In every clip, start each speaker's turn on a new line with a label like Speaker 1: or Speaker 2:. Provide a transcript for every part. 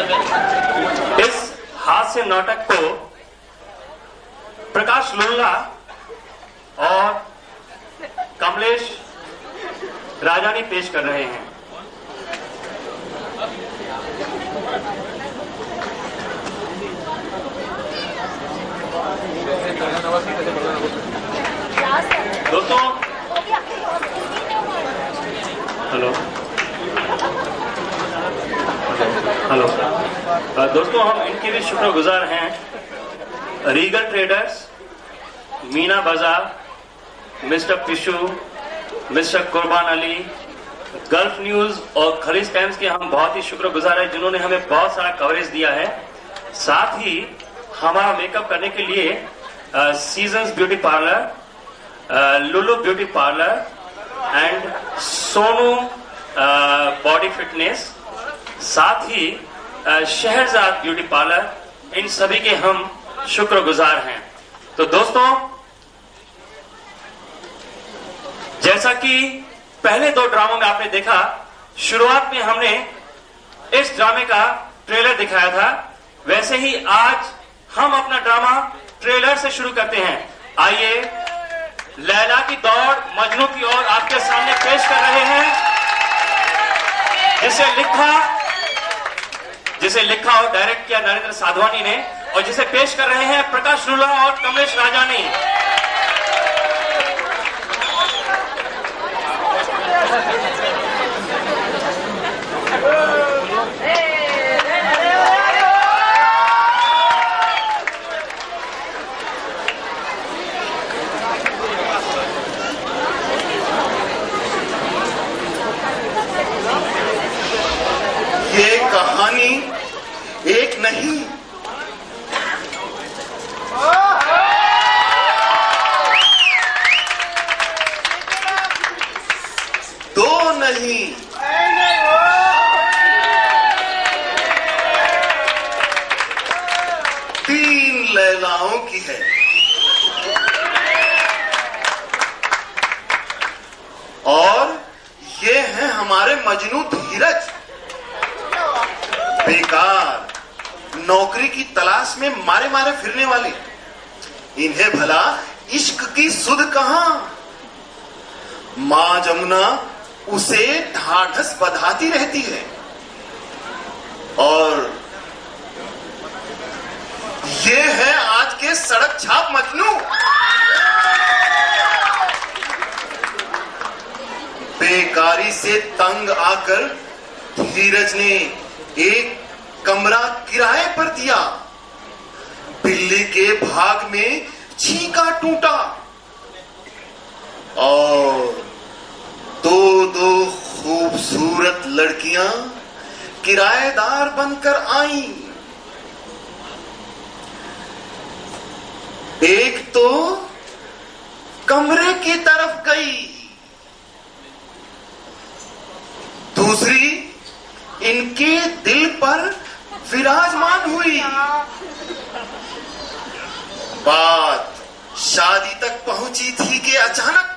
Speaker 1: इस हास्य नाटक को प्रकाश लुल्ला और कमलेश राजानी पेश कर रहे हैं। दोस्तों हेलो दोस्तों, हम इनके भी शुक्रगुजार हैं। रीगल ट्रेडर्स, मीना बाजार, मिस्टर पिशु, मिस्टर कुर्बान अली, गल्फ न्यूज और खलीज टाइम्स के हम बहुत ही शुक्रगुजार हैं, जिन्होंने हमें बहुत सारा कवरेज दिया है। साथ ही हमारा मेकअप करने के लिए seasons beauty parlour, Lulu beauty parlour and Sonu body fitness, साथ ही शहरजाद ब्यूटी पार्लर, इन सभी के हम शुक्रगुजार हैं। तो दोस्तों, जैसा कि पहले दो ड्रामों में आपने देखा, शुरुआत में हमने इस ड्रामे का ट्रेलर दिखाया था, वैसे ही आज हम अपना ड्रामा ट्रेलर से शुरू करते हैं। आइए लैला की दौड़ मजनू की ओर आपके सामने पेश कर रहे हैं, जिसे लिखा और डायरेक्ट किया नरेंद्र साधवानी ने, और जिसे पेश कर रहे हैं प्रकाश लुल्ला और कमलेश राजानी।
Speaker 2: ये कहानी एक नहीं, दो नहीं, तीन लैलाओं की है। और ये हैं हमारे मजनू धीरज, बेकार नौकरी की तलाश में मारे मारे फिरने वाले। इन्हें भला इश्क की सुध कहां? मां जमुना उसे ढाढ़स बधाती रहती है। और ये है आज के सड़क छाप मजनू। बेकारी से तंग आकर धीरज ने एक कमरा किराए पर दिया। बिल्ली के भाग में छींका टूटा और दो खूबसूरत लड़कियां किराएदार बनकर आईं। एक तो कमरे की तरफ गई, दूसरी इनके दिल पर विराजमान हुई। बात शादी तक पहुंची थी कि अचानक,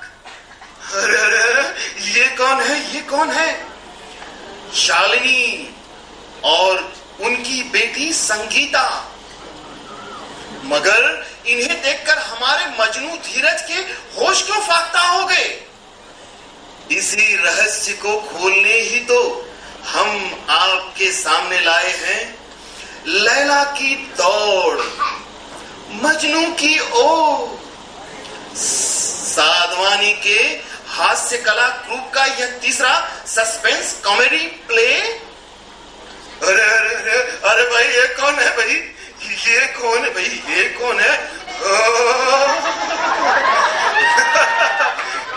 Speaker 2: अरे ये कौन है, ये कौन है? शालिनी और उनकी बेटी संगीता। मगर इन्हें देखकर हमारे मजनू धीरज के होश क्यों फाख्ता हो गए? इसी रहस्य को खोलने ही तो हम आपके सामने लाए हैं लैला की दौड़ मजनू की ओर। साधवानी के हास्य कला ग्रुप का यह तीसरा सस्पेंस कॉमेडी प्ले। अरे अरे अरे अरे भाई, ये कौन है भाई? ये कौन है भाई? ये कौन है?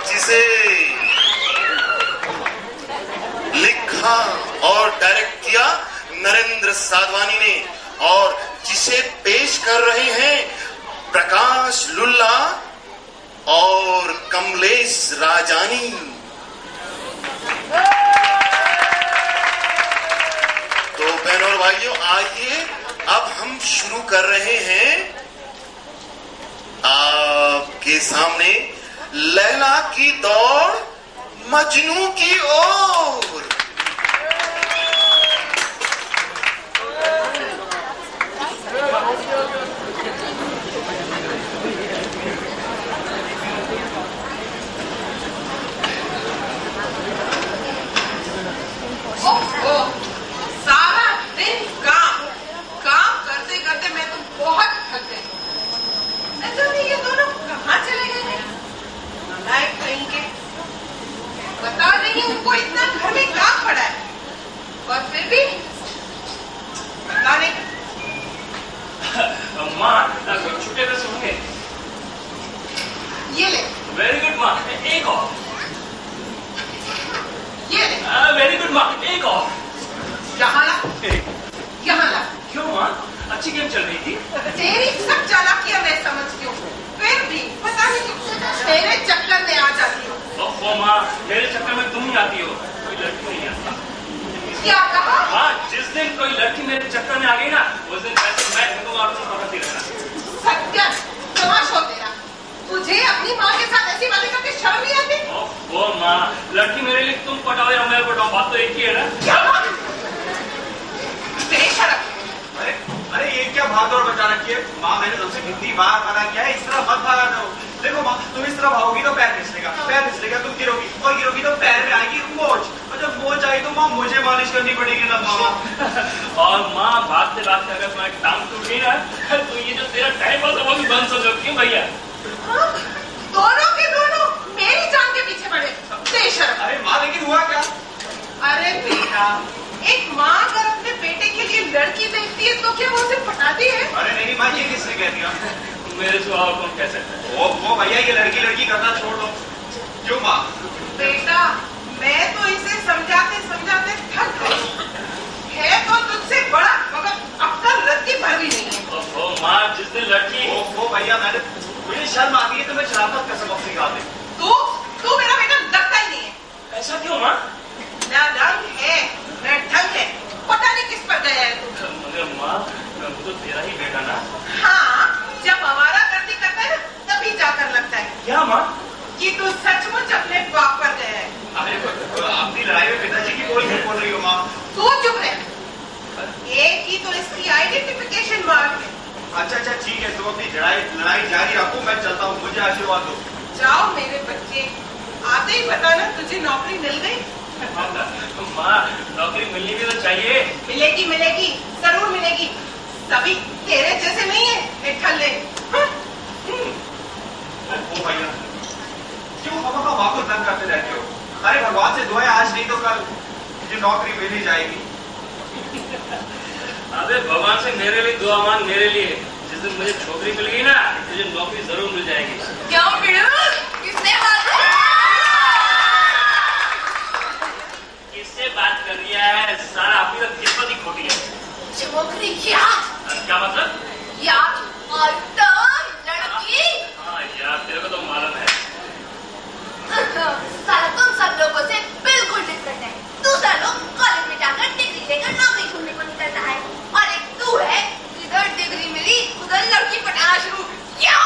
Speaker 2: जिसे लिखा और डायरेक्ट किया नरेंद्र साधवानी ने, और जिसे पेश कर रहे हैं प्रकाश लुल्ला और कमलेश राजानी। तो बहनों और भाइयों, आइए अब हम शुरू कर रहे हैं आपके सामने लैला की दौड़ मजनू की ओर।
Speaker 1: अच्छी गेम चल रही थी।
Speaker 3: तेरी सब चालाकियां मैं समझती हूँ, फिर भी पता नहीं मेरे चक्कर में आ जाती हो।
Speaker 1: ओह माँ, मेरे चक्कर में तुम ही आती हो, कोई लड़की नहीं आती।
Speaker 3: क्या कहा?
Speaker 1: हाँ, जिस दिन कोई लड़की मेरे चक्कर में आ गई ना, उस दिन पैसे मैं फेंकूंगा और तुम पकड़ती रहना।
Speaker 3: सत्य तमाश हो तेरा। तुझे अपनी माँ के साथ ऐसी बातें करके शर्म नहीं आती?
Speaker 1: ओह माँ, लड़की मेरे लिए तुम पटाओ या मैं पटाऊं, बात तो एक ही है ना।
Speaker 3: क्या बेशरम।
Speaker 4: अरे ये क्या भागदौड़ मचा रखी है? माँ, मैंने तुमसे कितनी बार मना किया है, इस तरह मत भागा करो। देखो माँ, तुम इस तरह भागोगी तो पैर फिसलेगा, तुम गिरोगी और गिरोगी तो पैर में आएगी मोच, और जब मोच आई तो माँ मुझे मालिश करनी पड़ेगी ना माँ।
Speaker 1: और माँ, भागते भागते अगर तुम्हारी टांग टूट गई ना, तो ये जो तेरा टाइम पास है वो भी बंद हो जाएगा। क्यों भैया?
Speaker 3: दोनों के दोनों मेरी जान के पीछे पड़े, बेशरम।
Speaker 4: अरे माँ, लेकिन हुआ क्या?
Speaker 3: अरे बेटा, एक माँ अगर अपने बेटे के लिए लड़की देखती है तो क्या वो उसे पटाती है?
Speaker 4: अरे नहीं माँ, ये किसने कह दिया?
Speaker 1: मेरे सिवा और कौन कह सकता है?
Speaker 4: ओ भैया, ये लड़की करना छोड़ दो। क्यों माँ?
Speaker 3: बेटा, मैं तो इसे समझाते समझाते थक गई है, तो तुझसे बड़ा मगर अक्कल रत्ती भर भी नहीं है।
Speaker 1: ओह माँ, जिस दिन लड़की
Speaker 4: ओ भैया, मुझे शर्म आती है, तुम्हें शराफत का सबक सिखा दे।
Speaker 3: तू मेरा बेटा लगता ही नहीं है।
Speaker 1: ऐसा क्यों माँ?
Speaker 3: ना रंग है न ढंग है, पता नहीं किस पर गया है तू।
Speaker 1: मगर माँ, मैं तो तेरा ही बेटा ना।
Speaker 3: हाँ, जब हमारा गर्दी करता है तभी जाकर लगता है।
Speaker 1: क्या माँ?
Speaker 3: कि तू सचमुच अपने बाप पर गया है।
Speaker 4: अरे अपनी लड़ाई में पिताजी की बोल रही हो माँ?
Speaker 3: तू चुप रह, एक ही तो इसकी आइडेंटिफिकेशन मार्क है।
Speaker 4: अच्छा ठीक है, तुम अपनी लड़ाई जारी रखो, मैं चलता हूँ, मुझे आशीर्वाद दो।
Speaker 3: जाओ मेरे बच्चे, आते ही बताना तुझे नौकरी मिल गई।
Speaker 1: माँ, नौकरी मिलनी भी तो चाहिए।
Speaker 3: मिलेगी, जरूर मिलेगी। सभी तेरे जैसे नहीं है, निठल्ले।
Speaker 4: ओ भैया, क्यों हम माँ को तंग करते रहते हो? अरे भगवान से दुआएं, आज नहीं तो कल मुझे नौकरी मिल ही जाएगी।
Speaker 1: अबे भगवान से मेरे लिए दुआ मांग, मेरे लिए। जिस दिन मुझे छोकरी मिल गई ना, मुझे नौकरी जरूर मिल जाएगी।
Speaker 3: क्यों किसने
Speaker 1: किससे बात कर रही है? सारा अपनी तो किस्मत ही खोटी है।
Speaker 3: छोकरी क्या?
Speaker 1: क्या मतलब?
Speaker 3: यार लड़की।
Speaker 1: हाँ यार, तेरे को तो मालूम है।
Speaker 3: साला तुम सब लोगों से बिल्कुल डिफरेंट है। दूसरा लोग कॉलेज में जाकर डिग्री लेकर नौकरी ढूंढने को निकलता है, और एक तू है इधर डिग्री मिली उधर लड़की पटाना शुरू। क्या?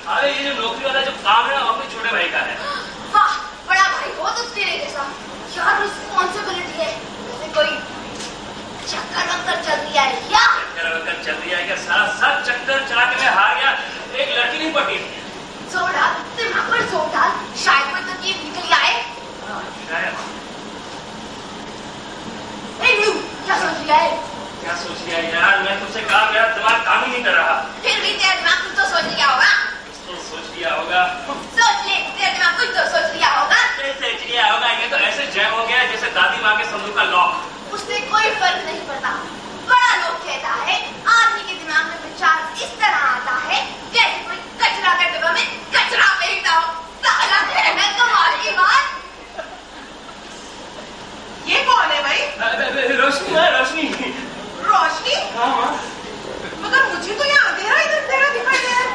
Speaker 1: अरे ये जो नौकरी वाला जो काम है, अपने छोटे भाई का है।
Speaker 3: वाह, बड़ा भाई हो तो तेरे जैसा। क्या रिस्पॉन्सिबिलिटी है। जैसे कोई चक्कर चल रहा है क्या?
Speaker 1: चल रही है क्या? सारा सब चक्कर चला के मैं हार गया, एक लड़की नहीं पटी।
Speaker 3: सोडा दिमाग पर सोडा, शायद कोई तकलीफ निकल आए। क्या सोच रहा है?
Speaker 1: क्या सोच रहा है यार? मैं तुमसे कहा, मेरा दिमाग काम ही नहीं कर रहा।
Speaker 3: फिर भी तेरा दिमाग कुछ तो सोच लिया होगा।
Speaker 1: तो सोच लिया होगा।
Speaker 3: सोच ले, तेरा दिमाग कुछ तो सोच लिया होगा।
Speaker 1: कैसे लिया होगा? ये तो ऐसे जैम हो गया जैसे दादी माँ के संदूक का लॉक।
Speaker 3: उससे कोई फर्क नहीं पड़ता। बड़ा लोग कहता है आदमी के दिमाग में विचार इस तरह आता है जैसे कोई कचरा का डिब्बा में कचरा फेंकता हो। साला कहना कमाल की बात। ये कौन है भाई?
Speaker 1: रोशनी है, रोशनी।
Speaker 3: रोशनी?
Speaker 1: हाँ।
Speaker 3: मगर मुझे तो यहाँ अंधेरा ही अंधेरा दिखाई दे रहा है।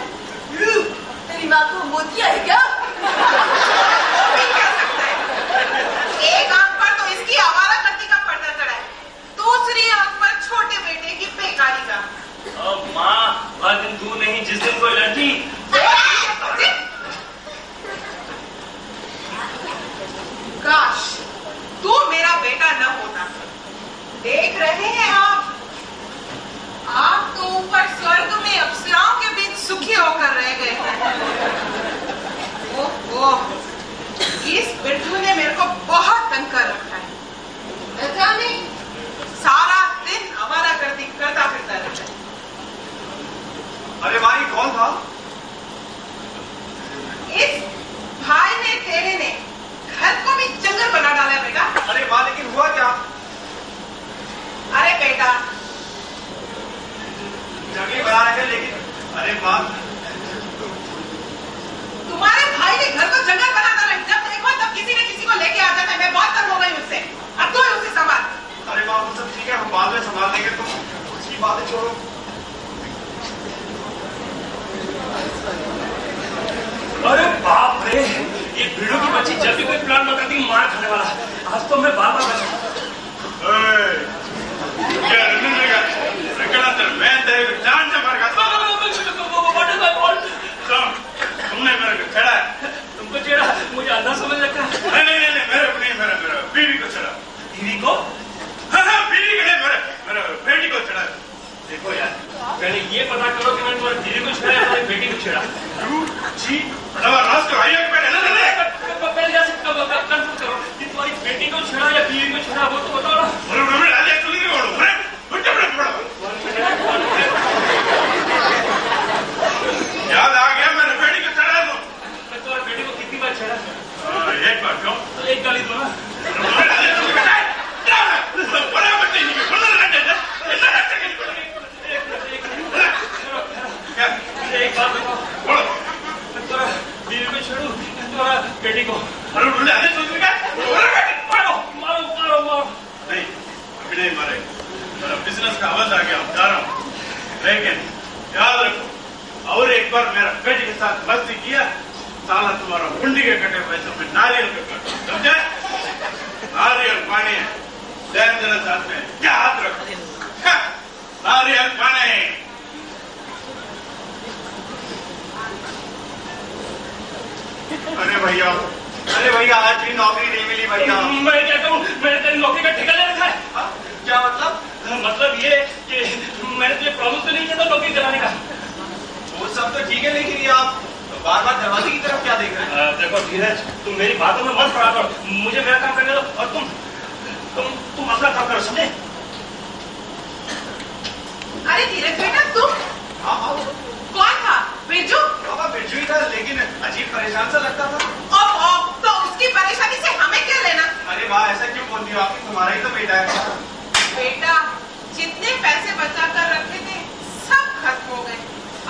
Speaker 3: तेरी माँ को मोतिया है क्या? एक आंख पर तो इसकी आवारा करती का पर्दा चढ़ा है, दूसरी आंख पर छोटे बेटे की बेकारी का।
Speaker 1: माँ, वह दिन दूर नहीं जिस दिन कोई लड़की।
Speaker 3: काश तू मेरा बेटा न होता। देख रहे हैं आप तो ऊपर स्वर्ग में अप्सराओं के बीच सुखी होकर रह गए हैं। ओह, इस बिट्टू ने मेरे को बहुत तंग कर रखा है। ऐसा नहीं, सारा दिन आवारागर्दी करता फिरता रहता है।
Speaker 4: अरे माँ, ये कौन था?
Speaker 3: इस भाई ने तेरे ने घर को भी जंगल बना डाला है बेटा।
Speaker 4: अरे माँ, लेकिन हुआ क्या?
Speaker 3: अरे बेटा,
Speaker 4: जंगली बना रहे थे, लेकिन अरे माँ,
Speaker 3: तुम्हारे भाई ने घर को जंगल बना डाला है। जब देखो तब किसी न किसी को लेके आ जाता है। मैं बहुत तंग हो गई उससे। अब तो उसे संभाल।
Speaker 4: अरे माँ, वो सब ठीक है, हम बाद में संभाल लेंगे। तुम उसकी की बातें छोड़ो।
Speaker 1: अरे बाप रे, ये भिड़ों की बच्ची जब भी कोई प्लान बताती मार खाने वाला। आज तो मैं बार बार बचा।
Speaker 4: क्या मैं तेरे को जान से मार खाता। तुमने मेरे को छेड़ा है।
Speaker 1: तुमको छेड़ा? मुझे आधा समझ रखा है।
Speaker 4: नहीं मेरे को नहीं, मेरा बीवी को छेड़ा।
Speaker 1: बीवी को?
Speaker 4: हाँ बीवी को नहीं, मेरा बेटी को छेड़ा।
Speaker 1: देखो यार, पहले ये पता करो कि मैंने तुम्हारी बीवी को छेड़ा या तुम्हारी बेटी को छेड़ा।
Speaker 4: जी राज को आइए
Speaker 1: पहले जैसे कंफर्म करो कि तुम्हारी बेटी को छेड़ा या बीवी को छेड़ा, वो तो बताओ ना।
Speaker 4: याद आ गया, मैंने बेटी को छेड़ा।
Speaker 1: मैं तुम्हारी बेटी को कितनी बार छेड़ा?
Speaker 4: एक बार क्यों?
Speaker 1: तो एक गाली दो ना। एक बात बताओ, मैं तुम्हारा बीवी को छेड़ू तुम्हारा बेटी को? मारो।
Speaker 4: नहीं, अभी नहीं मारेगा। मेरा बिजनेस का आवाज आ गया, जा रहा हूँ। लेकिन याद रखो, और एक बार मेरा बेटी के साथ मस्ती किया, साला तुम्हारा मुंडी के कटे पैसे में नारियल के कटे, समझे? नारियल पानी है, ध्यान देना साथ में, क्या हाथ रखो? नारियल पानी। अरे भैया आज भी नौकरी नहीं मिली भैया।
Speaker 1: मैं क्या करूं? मैंने तेरी नौकरी का ठेका ले रखा है।
Speaker 4: क्या मतलब?
Speaker 1: मतलब ये कि मैंने तुझे प्रॉमिस तो नहीं किया था नौकरी कराने का।
Speaker 4: वो सब तो ठीक है, लेकिन ये आप बार बार दरवाजे की तरफ क्या देख रहे हैं?
Speaker 1: देखो धीरज, तुम मेरी बातों में मत पड़ा करो। मुझे मेरा काम करने दो और तुम अपना काम करो, समझे?
Speaker 3: अरे धीरज बेटा, तुम कौन था? बिरजू?
Speaker 4: बाबा बिरजू ही था, लेकिन अजीब परेशान सा लगता था।
Speaker 3: तो उसकी परेशानी से हमें क्या लेना?
Speaker 4: अरे वाह, ऐसा क्यों बोलती हो? आपकी तुम्हारा ही तो बेटा है।
Speaker 3: बेटा, जितने पैसे बचा कर रखे थे सब खत्म हो गए।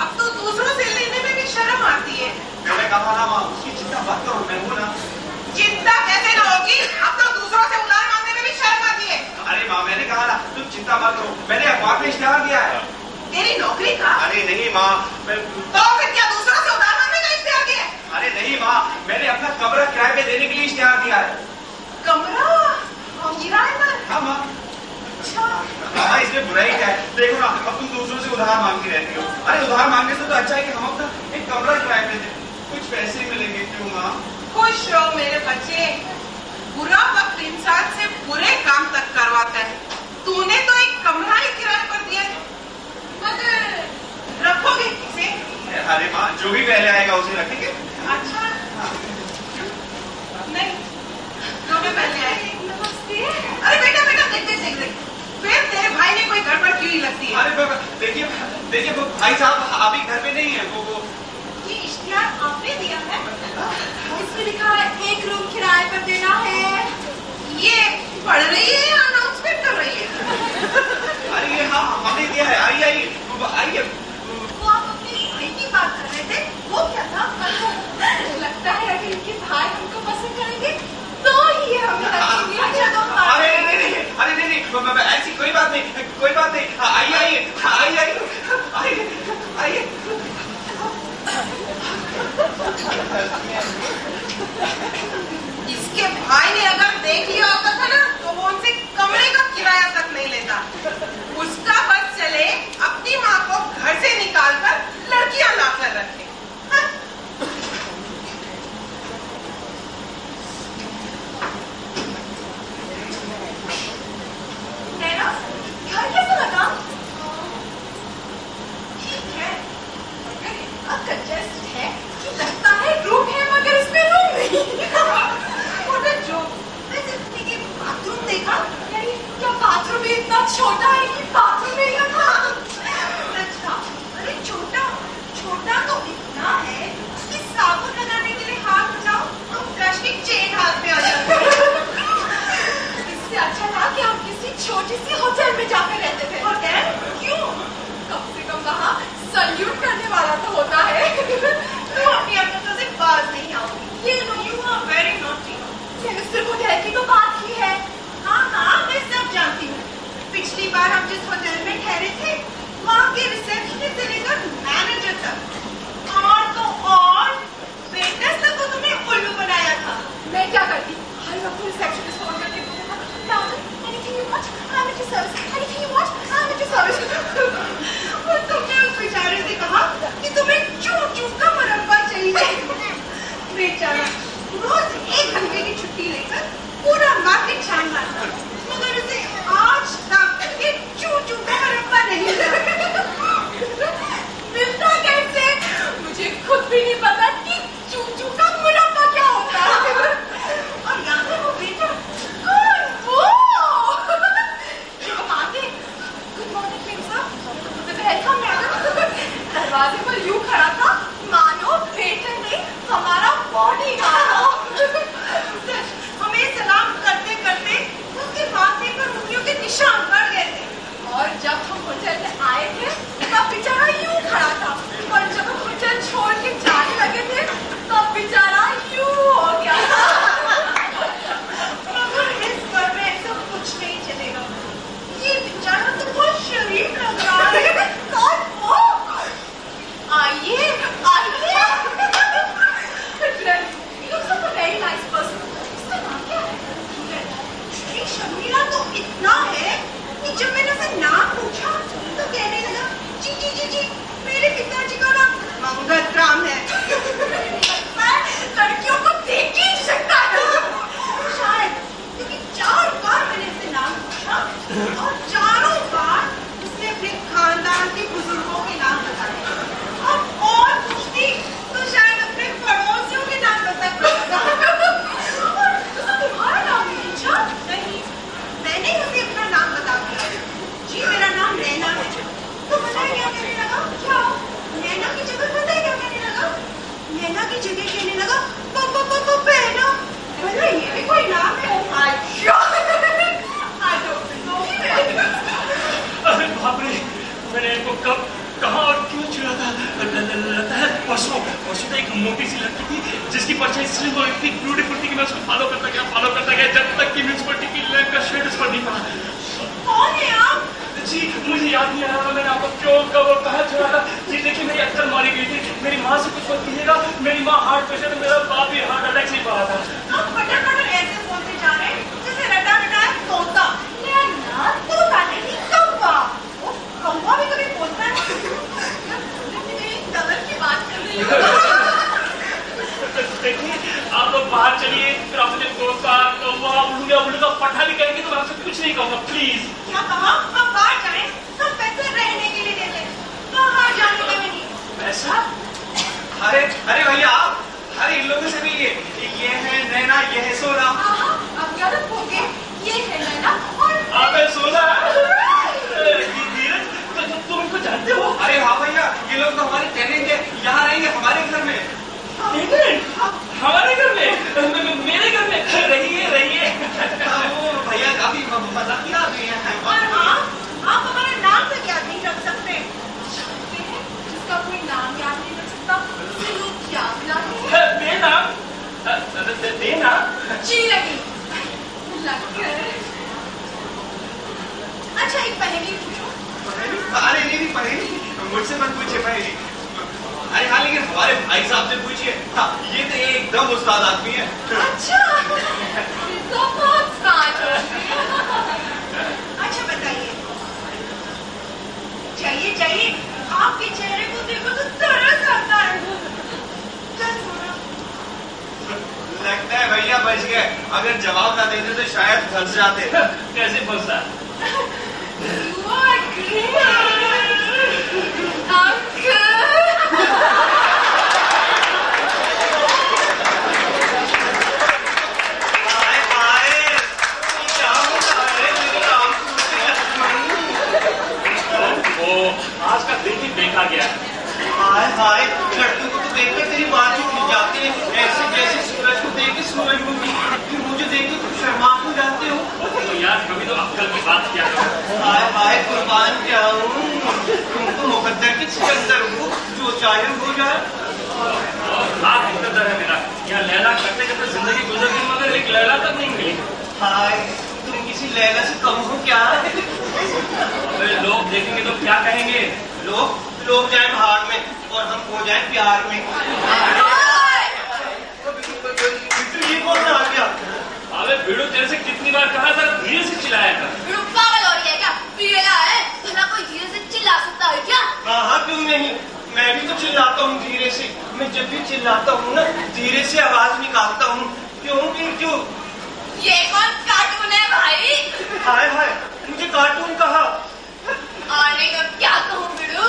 Speaker 3: अब तो दूसरों से लेने में भी शर्म आती है।
Speaker 4: मैंने कहा ना माँ, उसकी चिंता मत करो, मैं हूँ ना।
Speaker 3: चिंता कैसे ना होगी? अब तो दूसरों से उधार मांगने में भी शर्म आती है।
Speaker 4: अरे माँ, मैंने कहा ना, तुम चिंता मत करो, मैंने अखबार में इश्तेहार दिया है।
Speaker 3: तेरी नौकरी का?
Speaker 4: अरे नहीं माँ,
Speaker 3: तो फिर क्या दूसरों से उधार मांगने का इश्तेहार दिया है?
Speaker 4: अरे नहीं माँ, मैंने अपना कमरा किराए पे देने के लिए इश्तेहार दिया है।
Speaker 3: कमरा किराए पर?
Speaker 4: हाँ माँ।
Speaker 3: अच्छा।
Speaker 4: हाँ, इसमें बुराई क्या है? देखो ना, अब तुम दूसरों से उधार मांगती रहती हो। अरे उधार मांगने से तो अच्छा है कि हम अपना एक कमरा किराए पे दें, कुछ पैसे मिलेंगे। क्यों माँ?
Speaker 3: खुश रहो मेरे बच्चे। बुरा वक्त इंसान से बुरे काम तक करवाता है। तूने तो एक कमरा ही किराए पर दिया है, मगर रखोगे किसे?
Speaker 4: अरे माँ, जो भी पहले आएगा उसे रखेंगे।
Speaker 3: अच्छा नहीं, जो भी पहले आएगा। नमस्ते। अरे बेटा देख, फिर तेरे भाई ने कोई गड़बड़ क्यों ही लगती है?
Speaker 4: अरे देखिए वो भाई साहब अभी घर पे नहीं है। वो
Speaker 3: ये इश्तिहार आपने दिया है? इसमें लिखा है 1 रूम किराए पर देना है। ये पढ़ रही है या अनाउंसमेंट कर रही है?
Speaker 4: अरे ये हाँ, हमने दिया है। आइए।
Speaker 3: वो आप अपने भाई की बात कर रहे थे, वो क्या था? लगता है अगर इनके भाई हमको पसंद करेंगे तो ही हम रखेंगे। अच्छा तो
Speaker 4: अरे नहीं, ऐसी कोई बात नहीं। आइए।
Speaker 3: इसके भाई ने अगर देख लिया होता था ना, तो वो उनसे कमरे का किराया तक नहीं लेता। उसका बस चले अपनी माँ को घर से निकालकर लड़कियां लाकर रखे। घर कैसा बेचारा रोज 1 घंटे की छुट्टी लेकर पूरा मार्केट छान मारता, मगर उसे आज तक ये चू-चू का मुरब्बा नहीं मिलता कैसे? मुझे खुद भी नहीं पता कि चू-चू का मुरब्बा क्या होता है। और यहाँ पे वो बेटा कौन वो? हम आते, good morning Prinsa, welcome madam. दरवाजे पर यूं खड़ा था मानो बेटे ने हमारा बॉडीगार्ड हो। हमें सलाम करते करते उसके माथे पर उंगलियों के निशान पड़ गए थे, और जब हम होटल में आए थे तब बेचारा यूं खड़ा था, और जब हम होटल छोड़ के जाने लगे थे तब बेचारा यूं हो गया था। मगर इस घर में ऐसा कुछ नहीं चलेगा, ये बेचारा तो बहुत शरीफ लग रहा है। कौन वो? आइए आइए। Looks like a very nice person. इसका नाम क्या है? श्री शर्मिला तो इतना है कि जब मैंने उसे नाम पूछा तो कहने लगा जी जी जी जी मेरे पिताजी का नाम मंगत राम है। लड़कियों को देख ही नहीं सकता शायद, क्योंकि 4 बार मैंने उसे नाम पूछा और चारों बार उसने अपने खानदान के बुजुर्गों के नाम बताए, और पूछती तो शायद अपने पड़ोसियों के नाम बता और तुम्हारा नाम नहीं पूछा? नहीं, मैंने उसे अपना नाम बता दिया, जी मेरा नाम नैना है। तो पता है क्या कहने लगा? क्या? नैना की जगह पता है क्या कहने लगा? नैना की जगह कहने लगा बहना। बोला ये भी कोई नाम है?
Speaker 1: अरे बाप रे, मैंने इनको कब कहाँ और क्यों छुआ था? लगता है परसों तो एक मोटी सी लड़की थी जिसकी परछाई स्लिम और इतनी ब्यूटीफुल थी कि मैं उसको फॉलो करता गया जब तक कि म्युनिसिपलिटी की लैंप का शेड उस पर नहीं पड़ा।
Speaker 3: कौन है आप?
Speaker 1: जी मुझे याद नहीं आ रहा मैंने आपको क्यों कब और कहाँ छुआ था। जी देखिए मेरी अक्कल मारी गई थी, मेरी माँ से कुछ मत कीजिएगा, मेरी माँ हार्ट पेशेंट है, मेरा बाप भी हार्ट अटैक से ही पड़ा था।
Speaker 3: आप पटर ऐसे बोलते जा रहे हैं जैसे रटा है तोता। नैना तोता नहीं कौवा। कौवा भी कभी बोलता है? डबल की बात कर रही हूँ।
Speaker 1: देखिए आप लोग बाहर चलिए, फिर आप मुझे तोता कौवा उल्लू का पट्टा भी करेंगे तो मैं आपसे कुछ नहीं कहूँगा प्लीज।
Speaker 3: क्या कहा? हम बाहर जाएं, हम पैसे रहने के लिए दे दें, बाहर जाने का नहीं।
Speaker 1: पैसा?
Speaker 4: अरे अरे भैया आप, अरे इन लोगों से भी ये है नैना, ये है सोना।
Speaker 3: आप क्या रखोगे? ये है नैना और
Speaker 1: आप है सोना। धीरज तुम इनको जानते हो?
Speaker 4: अरे हाँ भैया, ये लोग तो हमारे टेनेंट है, यहाँ रहेंगे हमारे घर में।
Speaker 1: हमारे घर में? मेरे घर में? रहिए।
Speaker 4: वो भैया काफी मजाकिया आदमी है।
Speaker 3: और आप हमारा नाम तो याद नहीं रख सकते? जानते हैं जिसका कोई नाम याद नहीं रख सकता उसे लोग क्या बुलाते हैं?
Speaker 1: देना
Speaker 3: जी लगी लगकर। अच्छा एक पहेली पूछो।
Speaker 4: अरे नहीं पहेली मुझसे मत पूछिए पहेली। अरे हाँ लेकिन हमारे भाई साहब से पूछिए। हाँ ये तो एकदम उस्ताद आदमी है।
Speaker 3: अच्छा तो बहुत साज है। अच्छा बताइए, जाइए आपके चेहरे को देखो तो तरस आता है। क्या सुना?
Speaker 4: लगता है भैया बच गए, अगर जवाब ना देते तो शायद फंस जाते।
Speaker 1: कैसे फंसा? आज का दिन ही देखा गया।
Speaker 4: हाय लड़कों को तो देखकर तेरी बात ही खिल जाती है, ऐसे जैसे सूरज को देख के सूरजमुखी, फिर मुझे देख के तुम शर्मा को जाते हो।
Speaker 1: तो यार कभी तो अक्कल की बात किया करो।
Speaker 4: हाय कुर्बान क्या हूँ, तुम तो मुकद्दर के सिकंदर हो, जो चाहे हो जाए।
Speaker 1: लाख मुकद्दर है मेरा, यहाँ लैला करते करते जिंदगी गुजर गई मगर एक लैला तक नहीं मिली।
Speaker 4: हाय तुम किसी लैला से कम हो क्या?
Speaker 1: लोग देखेंगे तो क्या कहेंगे?
Speaker 4: लोग जाए भाग में और हम हो जाए प्यार में। ये कौन सा आ गया?
Speaker 1: अबे भिड़ो तेरे से कितनी बार कहा था धीरे से चिल्लाया कर।
Speaker 3: भिड़ो पागल हो रही है क्या? पीला है भला कोई धीरे से चिल्ला सकता है क्या?
Speaker 4: हाँ क्यों नहीं, मैं भी तो चिल्लाता हूँ धीरे से, मैं जब भी चिल्लाता हूँ ना धीरे से आवाज निकालता हूँ। क्यों बिरजू?
Speaker 5: ये कौन कार्टून है भाई?
Speaker 4: हाय हाय, मुझे कार्टून कहा।
Speaker 5: आने का क्या कहूँ बिड़ू?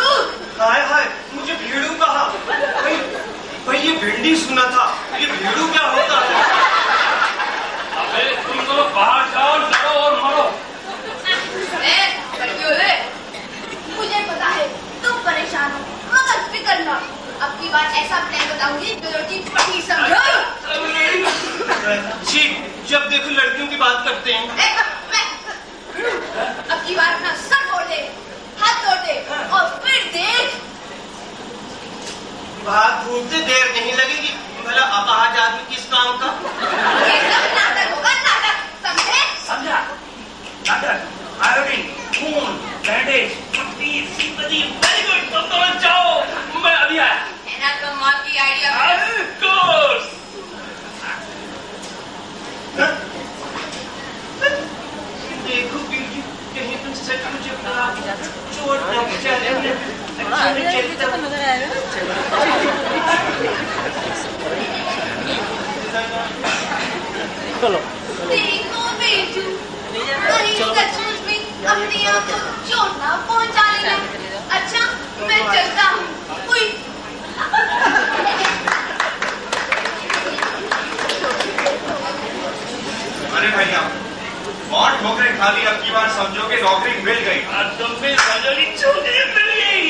Speaker 4: हाय हाय, मुझे भेड़ू कहा। भाई ये भिंडी सुना था, ये भेड़ू क्या होता है?
Speaker 1: अबे तुम दोनों बाहर जाओ, लड़ो और मरो।
Speaker 5: मुझे पता है तुम परेशान हो, मगर फिक्र ना। अब की बार ऐसा प्लान बताऊंगी जो रोटी पटी समझो।
Speaker 4: जी, जब देखो लड़कियों की बात करते हैं।
Speaker 5: अब की बार अपना सर तोड़ दे, हाथ तोड़ दे और फिर देख।
Speaker 4: बात भूखते देर नहीं लगेगी। भला अपाहज आदमी किस काम का?
Speaker 5: ये सब नाटक होगा, नाटक, समझे?
Speaker 1: समझा? नाटक, आयोडीन, खून, बैंडेज, पट्टी, सिंपैथी, वेरी गुड। तुम दोनों जाओ, मैं अभी आया।
Speaker 5: है ना कमाल की आइडिया?
Speaker 1: Of course.
Speaker 4: देखो बिरजू, कहीं तुम सच मुझे चोट न पहुंचाने।
Speaker 5: देखो बिरजू, कहीं सचमुच में अपने आप को चोट ना पहुंचा लेना। अच्छा, मैं चलता हूँ।
Speaker 4: अरे भैया, बहुत ठोकरें खा ली, अब की बार समझो कि नौकरी मिल गई।
Speaker 1: तुम भी समझो कि छोकरी मिल गई।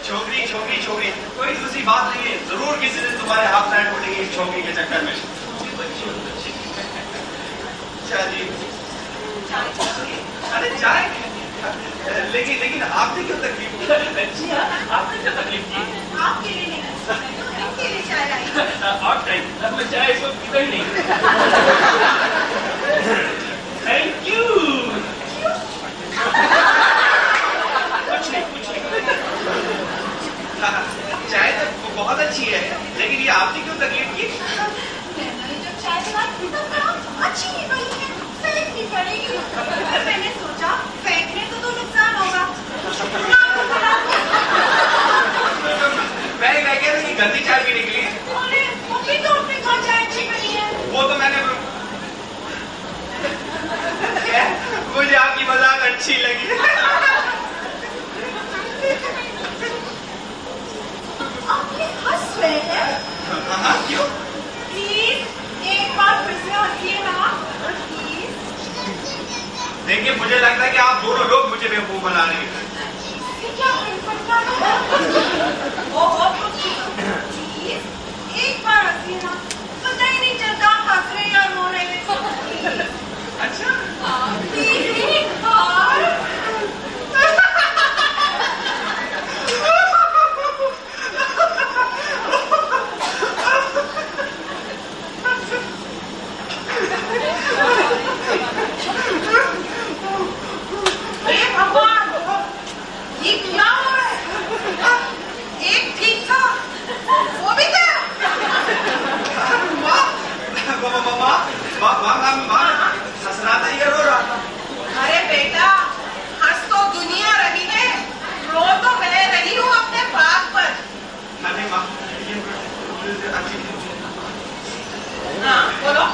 Speaker 4: छोकरी छोकरी छोकरी, कोई दूसरी बात नहीं है। जरूर किसी दिन तुम्हारे हाथ पैर टूटेंगे इस छोकरी के चक्कर में। चलिए, अरे चाय, लेकिन आपने क्यों तकलीफ की?
Speaker 1: आपने क्या तकलीफ की?
Speaker 5: आपके लिए नहीं, इनके लिए चाय लाई।
Speaker 1: और टाइम, मैं चाय इसको पीता ही नहीं। Thank you.
Speaker 4: कुछ नहीं। चाय तो बहुत अच्छी है, लेकिन ये आपने क्यों तकलीफ की?
Speaker 5: मैंने जो चाय बनाई तब कहा अच्छी नहीं बनी है, फेंकनी पड़ेगी। मैंने सोचा फेंकने को तो नुकसान होगा।
Speaker 4: मैंने कह दिया था कि गंदी चाय भी निकली।
Speaker 5: अरे मम्मी तो अपने घर चाय अच्छी बनी है।
Speaker 4: वो तो मैंने मुझे आपकी मजाक अच्छी लगी।
Speaker 5: आप ये हंस रहे हैं?
Speaker 4: हाँ, क्यों?
Speaker 5: प्लीज एक बार फिर से हंसिए ना, प्लीज।
Speaker 4: देखिए, मुझे लगता है कि आप दोनों लोग मुझे बेवकूफ बना रहे हैं।
Speaker 5: ये क्या प्लीज एक बार हंसिए ना, पता ही नहीं चलता हंस रहे या रो रहे हैं।
Speaker 4: अच्छा,
Speaker 5: प्लीज एक बार। ये क्या हो रहा है? एक ठीक था, वो भी गया।
Speaker 4: हंस रहा था या रो रहा था?
Speaker 3: अरे बेटा, हंस तो दुनिया रही है, रो तो मैं रही हूँ अपने बाप पर।
Speaker 4: अरे माँ,
Speaker 3: हाँ बोलो।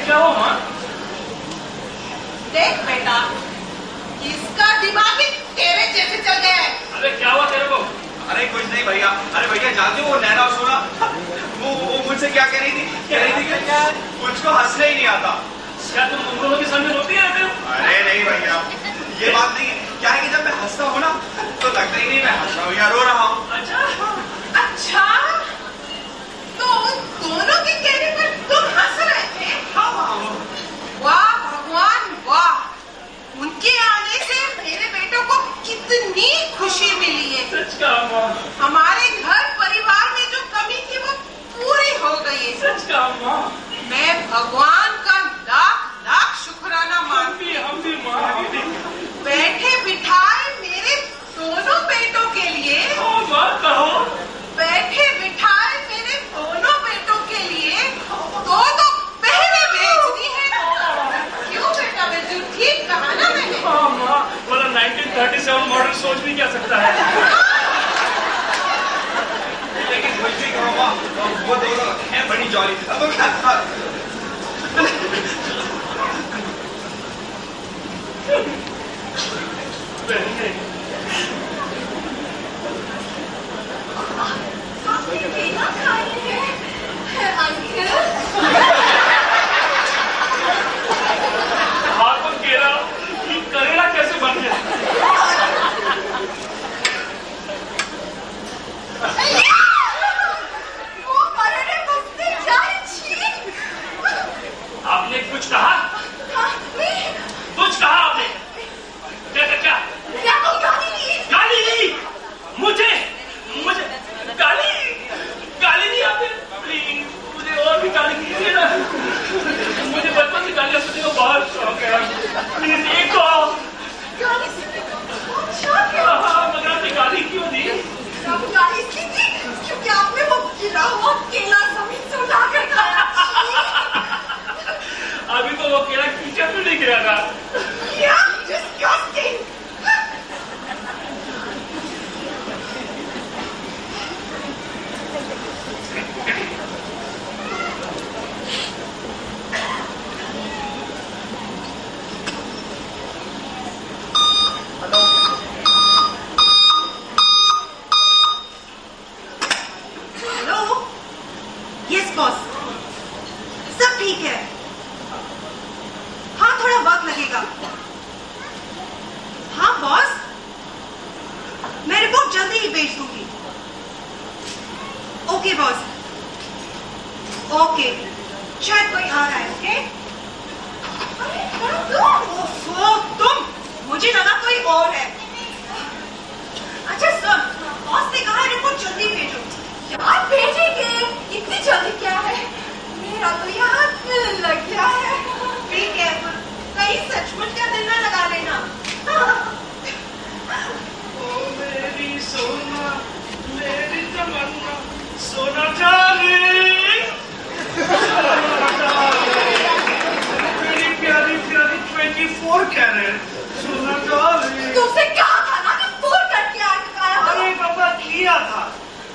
Speaker 1: क्या हुआ माँ?
Speaker 3: देख बेटा, इसका दिमाग ही तेरे जैसे चल गया है।
Speaker 1: अरे क्या हुआ तेरे को?
Speaker 4: अरे कुछ नहीं भैया। अरे भैया, जानते हो वो नैना सोना, वो मुझसे क्या कह रही थी? कह रही थी कि मुझको हंसने ही नहीं आता।
Speaker 1: क्या तुम उन दोनों के सामने रोती रहते हो?
Speaker 4: अरे नहीं भैया, ये बात नहीं है। क्या है कि जब मैं हंसता हूँ ना, तो लगता ही नहीं मैं हंस रहा हूँ या रो रहा हूँ।
Speaker 3: अच्छा, तो उन दोनों के कहने पर तुम हंस रहे थे? वाह भगवान वाह, उनके आने से मेरे बेटों को कितनी खुशी मिली है।
Speaker 1: सच कहा माँ।
Speaker 3: हमारे घर परिवार में जो कमी थी वो पूरी हो गई है।
Speaker 1: सच कहा माँ।
Speaker 3: मैं भगवान का लाख लाख शुक्राना मानती हूँ।
Speaker 1: हम भी माँ।
Speaker 3: बैठे बिठाए मेरे दोनों बेटों के लिए।
Speaker 1: माँ कहो।
Speaker 3: बैठे बिठाए मेरे दोनों बेटों के लिए दो बहनें भेज दी हैं। क्यों बेटा बिरजू, ठीक कहा ना मैंने?
Speaker 1: हाँ माँ, बोला 1937 मॉडल सोच भी क्या सकता है।
Speaker 4: जॉली जॉली तो क्या था?
Speaker 1: आपको केला ये करेला कैसे बन गया? आपने कुछ कहा? कुछ कहा आपने? क्या क्या क्या? गाली दी? मुझे गाली दी आपने? प्लीज मुझे और भी गाली कीजिए ना। मुझे बचपन से गालियां सुनने का बहुत शौक है। प्लीज एक तो हाँ, मगर आपने गाली क्यों दी?
Speaker 5: क्योंकि आपने वो गिरा हुआ केला जमीन से उठाकर खाया।
Speaker 1: अभी तो वो केला कीचड़ में नहीं गिरा था।
Speaker 5: Disgusting! हेलो? यस बॉस, सब ठीक है। हाँ, थोड़ा वक्त लगेगा। हाँ बॉस, मैं रिपोर्ट जल्दी ही भेज दूंगी। ओके बॉस, ओके, शायद कोई आ रहा है। ओके? तुम, मुझे लगा कोई और है। अच्छा सुन, बॉस ने कहा रिपोर्ट जल्दी भेजो। यार भेजेंगे, इतनी जल्दी क्या है? मेरा तो यहाँ दिल लग गया है। बी केयरफुल, कहीं सचमुच का दिल ना लगा लेना।
Speaker 1: मेरी सोना, मेरी तमन्ना, सोना डार्लिंग, मेरी प्यारी प्यारी 24 कैरेट सोना डार्लिंग।
Speaker 5: तुमसे कहा था ना कि फोन करके आया।
Speaker 1: अरे बाबा किया था,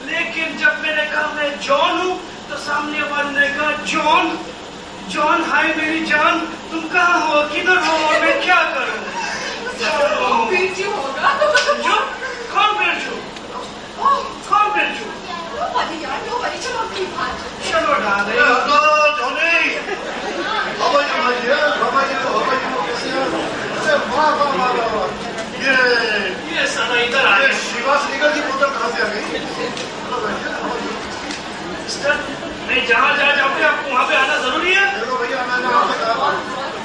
Speaker 1: लेकिन जब मैंने कहा मैं जॉन हूँ तो सामने वाले ने कहा जॉन हाय मेरी जान, तुम कहाँ हो, किधर हो, मैं क्या करूँ?
Speaker 5: बिरजू होगा।
Speaker 1: जो कौन बिरजू? कौन बिरजू?
Speaker 5: चलो अपनी बात।
Speaker 1: चलो डाले। ये साला इधर आ गया।
Speaker 6: शिवासनिकर की बोतल कहाँ से आ गई?
Speaker 1: मिस्टर, मैं जहाँ जाऊँगी आपको वहाँ पे आना जरूरी है।
Speaker 6: देखो भैया, मैंने आपसे कहा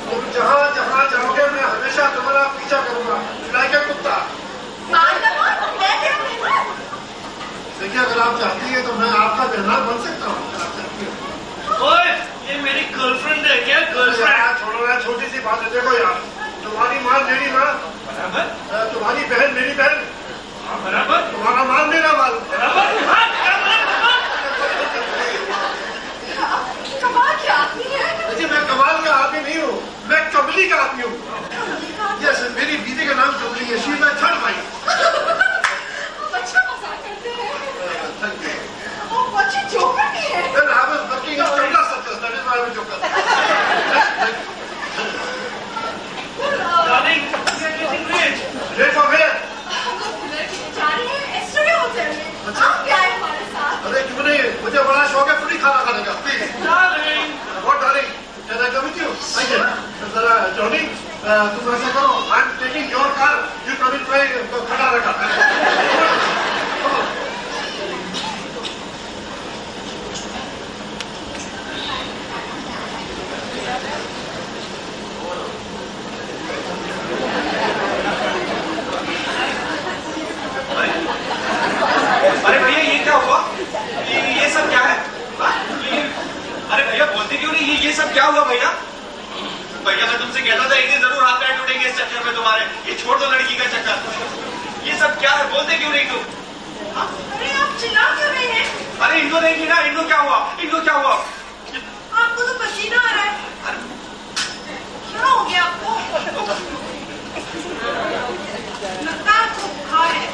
Speaker 6: तुम जहाँ जाओगे मैं हमेशा तुम्हारा पीछा करूंगा, लाइक ए कुत्ता। देखिए, अगर आप चाहती है तो मैं आपका मेहमान बन सकता हूँ, अगर आप चाहती हो।
Speaker 1: ओए, ये मेरी गर्लफ्रेंड है क्या? गर्लफ्रेंड?
Speaker 6: छोड़ो यार, छोटी सी बात है। देखो यार, तुम्हारी माँ मेरी माँ, तुम्हारी बहन मेरी बहन,
Speaker 1: बराबर,
Speaker 6: तुम्हारा माल मेरा माल।
Speaker 5: कमाल के आदमी है।
Speaker 6: देखिए, मैं कमाल का आदमी नहीं हूँ, मैं कमली का आदमी हूँ। यस, मेरी बीवी का नाम कमली है। She is my third wife.
Speaker 5: अच्छा मजाक करते हैं। वो बच्चे जोकर भी है।
Speaker 6: Then I was working in Kerala circus. That is why I was joker.
Speaker 1: Darling, we are getting late.
Speaker 6: Late for where?
Speaker 5: हम लोग बुलेट में जा रहे हैं एस्टोरिया होटल में। आप भी आए हमारे साथ।
Speaker 6: अरे क्यों नहीं, मुझे बड़ा शौक है फ्री खाना खाने का। Please.
Speaker 1: Darling.
Speaker 6: What darling? Can I come with you? आइए। जरा जॉनी, तुम ऐसा करो, I'm taking your car. You come in my खड़ा रखा।
Speaker 4: अरे भैया ये क्या हुआ? ये सब क्या है? अरे भैया बोलते क्यों नहीं? ये सब क्या हुआ भैया? भैया मैं तुमसे कहता था एक दिन जरूर हाथ पैर टूटेंगे इस चक्कर में तुम्हारे। ये छोड़ दो लड़की का चक्कर। ये सब क्या है? बोलते क्यों नहीं तुम?
Speaker 5: अरे आप चिल्ला क्यों रहे हैं?
Speaker 4: अरे इनको देखिए ना, इनको क्या हुआ? इनको क्या हुआ?
Speaker 5: आपको तो पसीना आ रहा है। क्या हो गया आपको? लगता है आपको बुखार है।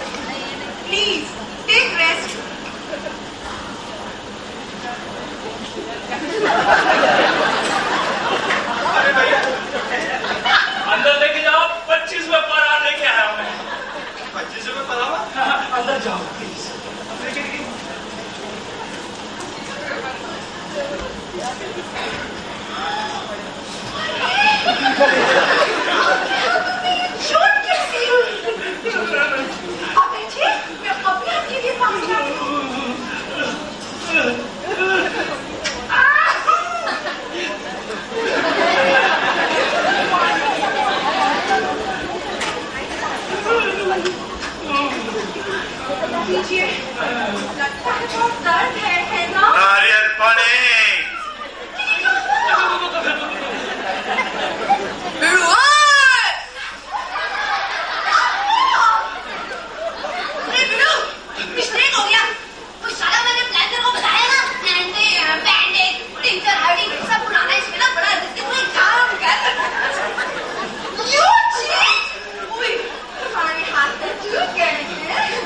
Speaker 5: Please take rest. कीजिए, लगता है बहुत दर्द है ना?
Speaker 2: नारियल पानी।
Speaker 5: मिस्टेक हो गया। वो साला मैंने प्लान तेरे को बताया ना, बैंडेज, टिंचर, हर्डिंग सब पुराना, इसमें ना बड़ा कोई काम कर। You cheat! उई, तुम्हारे हाथ में चूक गए हैं।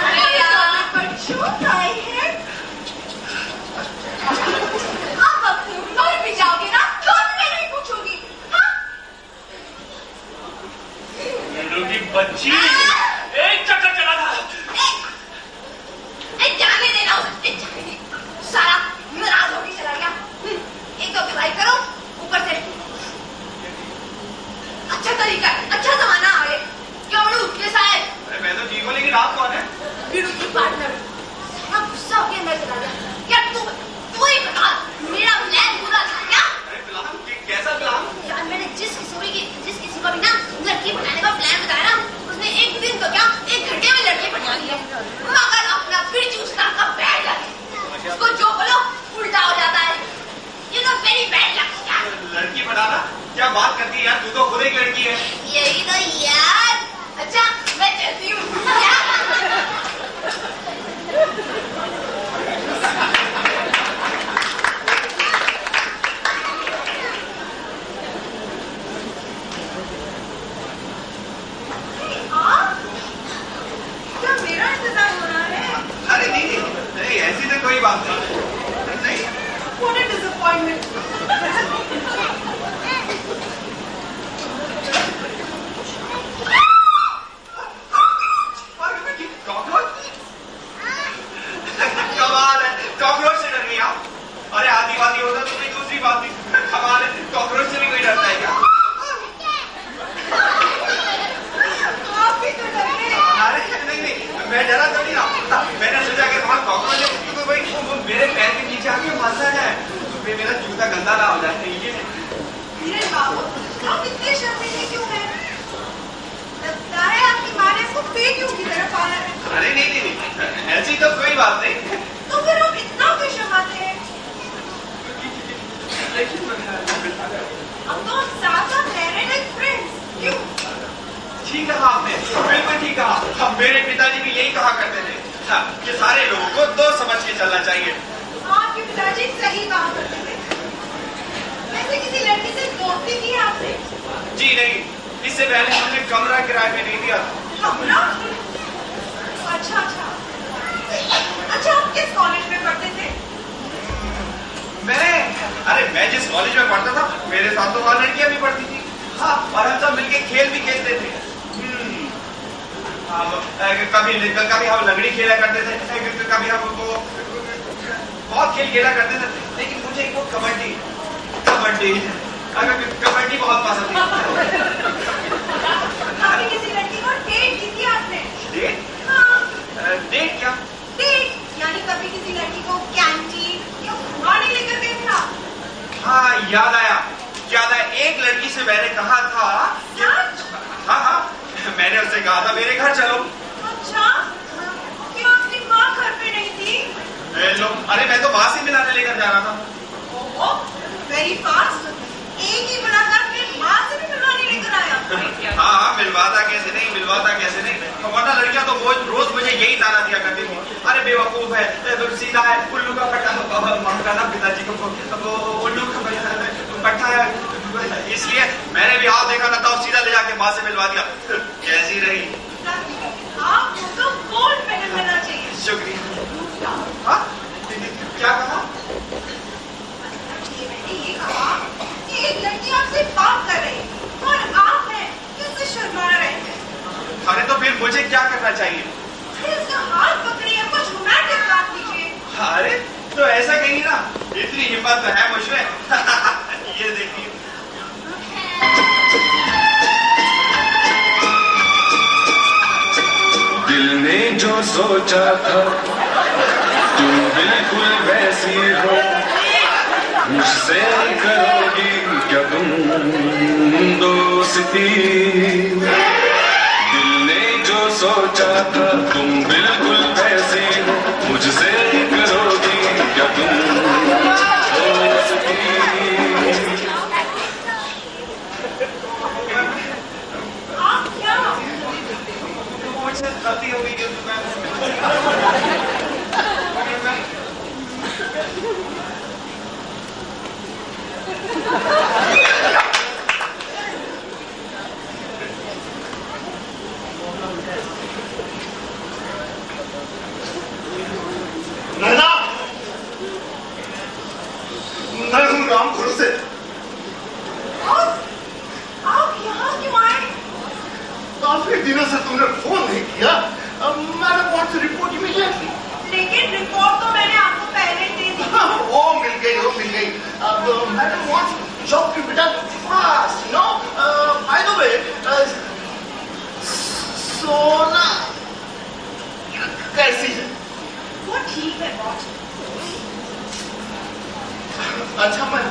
Speaker 5: अरे यार, पर चूक आई है। अब तुम मर भी जाओगे ना, तो मैं नहीं पूछूंगी, हाँ?
Speaker 1: की बच्ची एक चक्कर चला था।
Speaker 5: जाने देना उसे, जाने दे। साला नाराज होके चला गया। एक तो ड्राइव करो, ऊपर से अच्छा तरीका है, अच्छा जमाना आ गया। क्या बोलूं उसके साथ?
Speaker 4: अरे मैं तो ठीक हूँ, लेकिन आप कौन है?
Speaker 5: फिर उसकी पार्टनर। साला गुस्सा होके अंदर चला गया। यार तू ही बता, मेरा प्लान पूरा था क्या?
Speaker 4: अरे प्लान? कैसा प्लान?
Speaker 5: यार मैंने जिस किसी को भी ना लड़की बनाने का प्लान बताया ना, उसने एक दिन तो क्या 1 घंटे में लड़की बना ली है। मगर अपना फिर चूसना का बैड लग, उसको जो बोलो उल्टा हो जाता है। You know very bad luck यार।
Speaker 4: लड़की बनाना? क्या बात करती है यार, तू तो खुद एक लड़की है।
Speaker 5: यही तो यार। अच्छा मैं चलती हूँ। क्या? क्या मेरा इंतजार हो रहा है?
Speaker 4: अरे नहीं, ऐसी तो कोई बात नहीं।
Speaker 5: What a disappointment.
Speaker 4: कमाल है, कॉकरोच से डर गई आप? अरे आदिवादी होता तो कोई दूसरी बात थी। कमाल है, कॉकरोच से भी कोई डरता है क्या?
Speaker 5: आप भी तो डर गए।
Speaker 4: अरे नहीं, मैं डरा तो नहीं रहा। मैंने सोचा कि वहाँ कॉकरोच है तो भाई वो मेरे पैर के नीचे आके फंस ना जाए, तो फिर मेरा जूता गंदा ना हो जाए। ये
Speaker 5: धीरज बाबू, आप इतने शर्मीले क्यों हैं? लगता है आपकी माँ ने आपको बेटियों की तरह पाला है।
Speaker 4: अरे नहीं, ऐसी तो कोई बात नहीं।
Speaker 5: तो फिर आप इतना क्यों शर्माते हैं? हम तो साथ रह रहे हैं फ्रेंड्स, क्यों?
Speaker 4: ठीक कहा आपने, बिल्कुल ठीक कहा। हम मेरे पिताजी भी यही कहा करते थे कि सारे लोगों को दोस्त समझ के चलना चाहिए।
Speaker 5: आपके पिताजी सही कहा करते थे। वैसे किसी लड़की से दोस्ती की है आपने?
Speaker 4: जी नहीं, इससे पहले हमने कमरा किराए पे नहीं दिया था।
Speaker 5: कमरा? अच्छा। अच्छा आप किस कॉलेज में पढ़ते थे?
Speaker 4: मैं जिस कॉलेज में पढ़ता था मेरे साथ तो वहाँ लड़कियां भी पढ़ती थी। हाँ, और हम सब मिलके खेल भी खेलते थे। कभी हम लंगड़ी खेला करते थे, कभी हम बहुत खेल खेला करते थे। लेकिन मुझे वो कबड्डी बहुत पसंद थी।
Speaker 5: कभी किसी लड़की को डेट दी थी आपने?
Speaker 4: डेट?
Speaker 5: हाँ।
Speaker 4: डेट क्या?
Speaker 5: डेट यानी कभी किसी लड़की को कैंटीन या घुमाने लेकर गए थे आप?
Speaker 4: हाँ, याद आया। एक लड़की से मैंने कहा था कि हाँ, मैंने उससे कहा था मेरे घर चलो।
Speaker 5: अच्छा, क्यों आपकी माँ घर पे नहीं थी?
Speaker 4: अरे मैं तो माँ से मिलाने लेकर जा रहा था।
Speaker 5: ओहो, वेरी फास्ट। एक ही बनाकर अपने माँ से भी मिलवाने लेकर आया।
Speaker 4: हाँ, मिलवाता कैसे नहीं। वरना लड़कियां तो रोज मुझे यही ताना दिया करती थी। अरे बेवकूफ है, सीधा है, उल्लू का पट्टा। ना पिताजी को उल्लू का पट्टा है। इसलिए मैंने भी हाथ देखा ना था और सीधा ले जाके माँ से मिलवा दिया। कैसी रही?
Speaker 5: आपको तो गोल्ड मेडल मिलना चाहिए।
Speaker 4: शुक्रिया। हाँ? क्या कहा?
Speaker 5: मैंने ये कहा कि एक लड़की आपसे बात कर रही है और आप हैं कि उससे शर्मा रहे हैं।
Speaker 4: अरे तो फिर मुझे क्या करना चाहिए?
Speaker 5: उसका हाथ पकड़िए, कुछ रोमांटिक बात कीजिए।
Speaker 4: अरे तो ऐसा कहिए ना, इतनी हिम्मत तो है मुझमें। ये देखिए।
Speaker 7: दिल ने जो सोचा था तुम बिल्कुल वैसी हो, मुझसे करोगी क्या तुम दोस्ती? दिल ने जो सोचा था तुम बिल्कुल वैसी हो, मुझसे करोगी क्या तुम दोस्ती।
Speaker 5: आप क्या
Speaker 4: मुझसे गलती हो गई
Speaker 6: नैना, मैं हूँ राम भरोसे।
Speaker 5: आप यहाँ क्यों आए?
Speaker 6: काफी दिनों से तुमने फोन नहीं किया। मैंने कौन सी रिपोर्ट इमीडिएटली।
Speaker 5: लेकिन रिपोर्ट तो मैंने आपको पहले दे दी।
Speaker 6: वो मिल गई। अब madam wants job to be done fast, you know. By the way, Sona कैसी है?
Speaker 5: वो ठीक है बॉस।
Speaker 6: अच्छा, मैं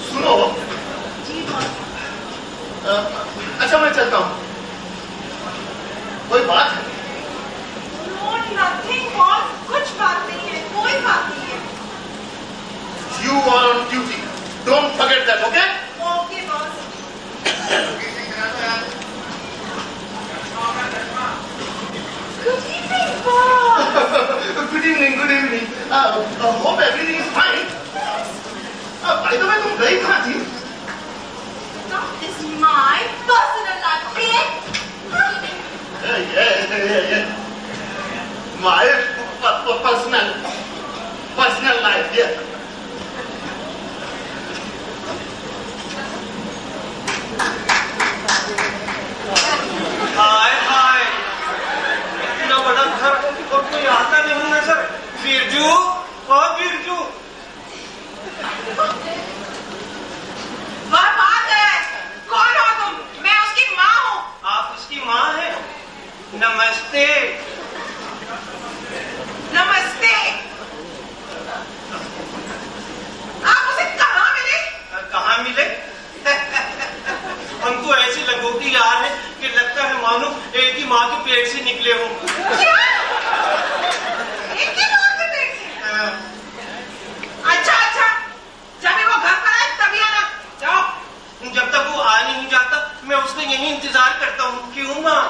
Speaker 6: सुनो।
Speaker 5: जी बॉस।
Speaker 6: अच्छा, मैं चलता हूँ। कोई बात है?
Speaker 5: नो नथिंग बॉस, कुछ बात नहीं है, कोई बात नहीं है।
Speaker 6: You are on duty. Don't forget that, okay?
Speaker 5: Okay boss. Good evening boss.
Speaker 6: Good evening. Hope everything is fine. By the way, तुम गई कहाँ थी?
Speaker 5: That is my personal life, okay?
Speaker 6: Yeah. My personal life, yeah.
Speaker 4: हाय हाय, इतना बड़ा घर और कोई आता नहीं नजर। बिरजू, ओ बिरजू।
Speaker 3: वह बात है, कौन हो तुम? मैं उसकी माँ हूँ।
Speaker 4: आप उसकी माँ हैं? नमस्ते।
Speaker 3: नमस्ते। आप उसे कहाँ मिले?
Speaker 4: कहाँ मिले? हमको ऐसी लगोटी यार है कि लगता है मानो एक ही माँ के पेट से निकले हों।
Speaker 3: क्या? एक ही माँ के पेट से? अच्छा, जब वो घर पर आए तभी आना। जाओ।
Speaker 4: जब तक वो आ नहीं जाता मैं उसका यही इंतजार करता हूँ। क्यों माँ?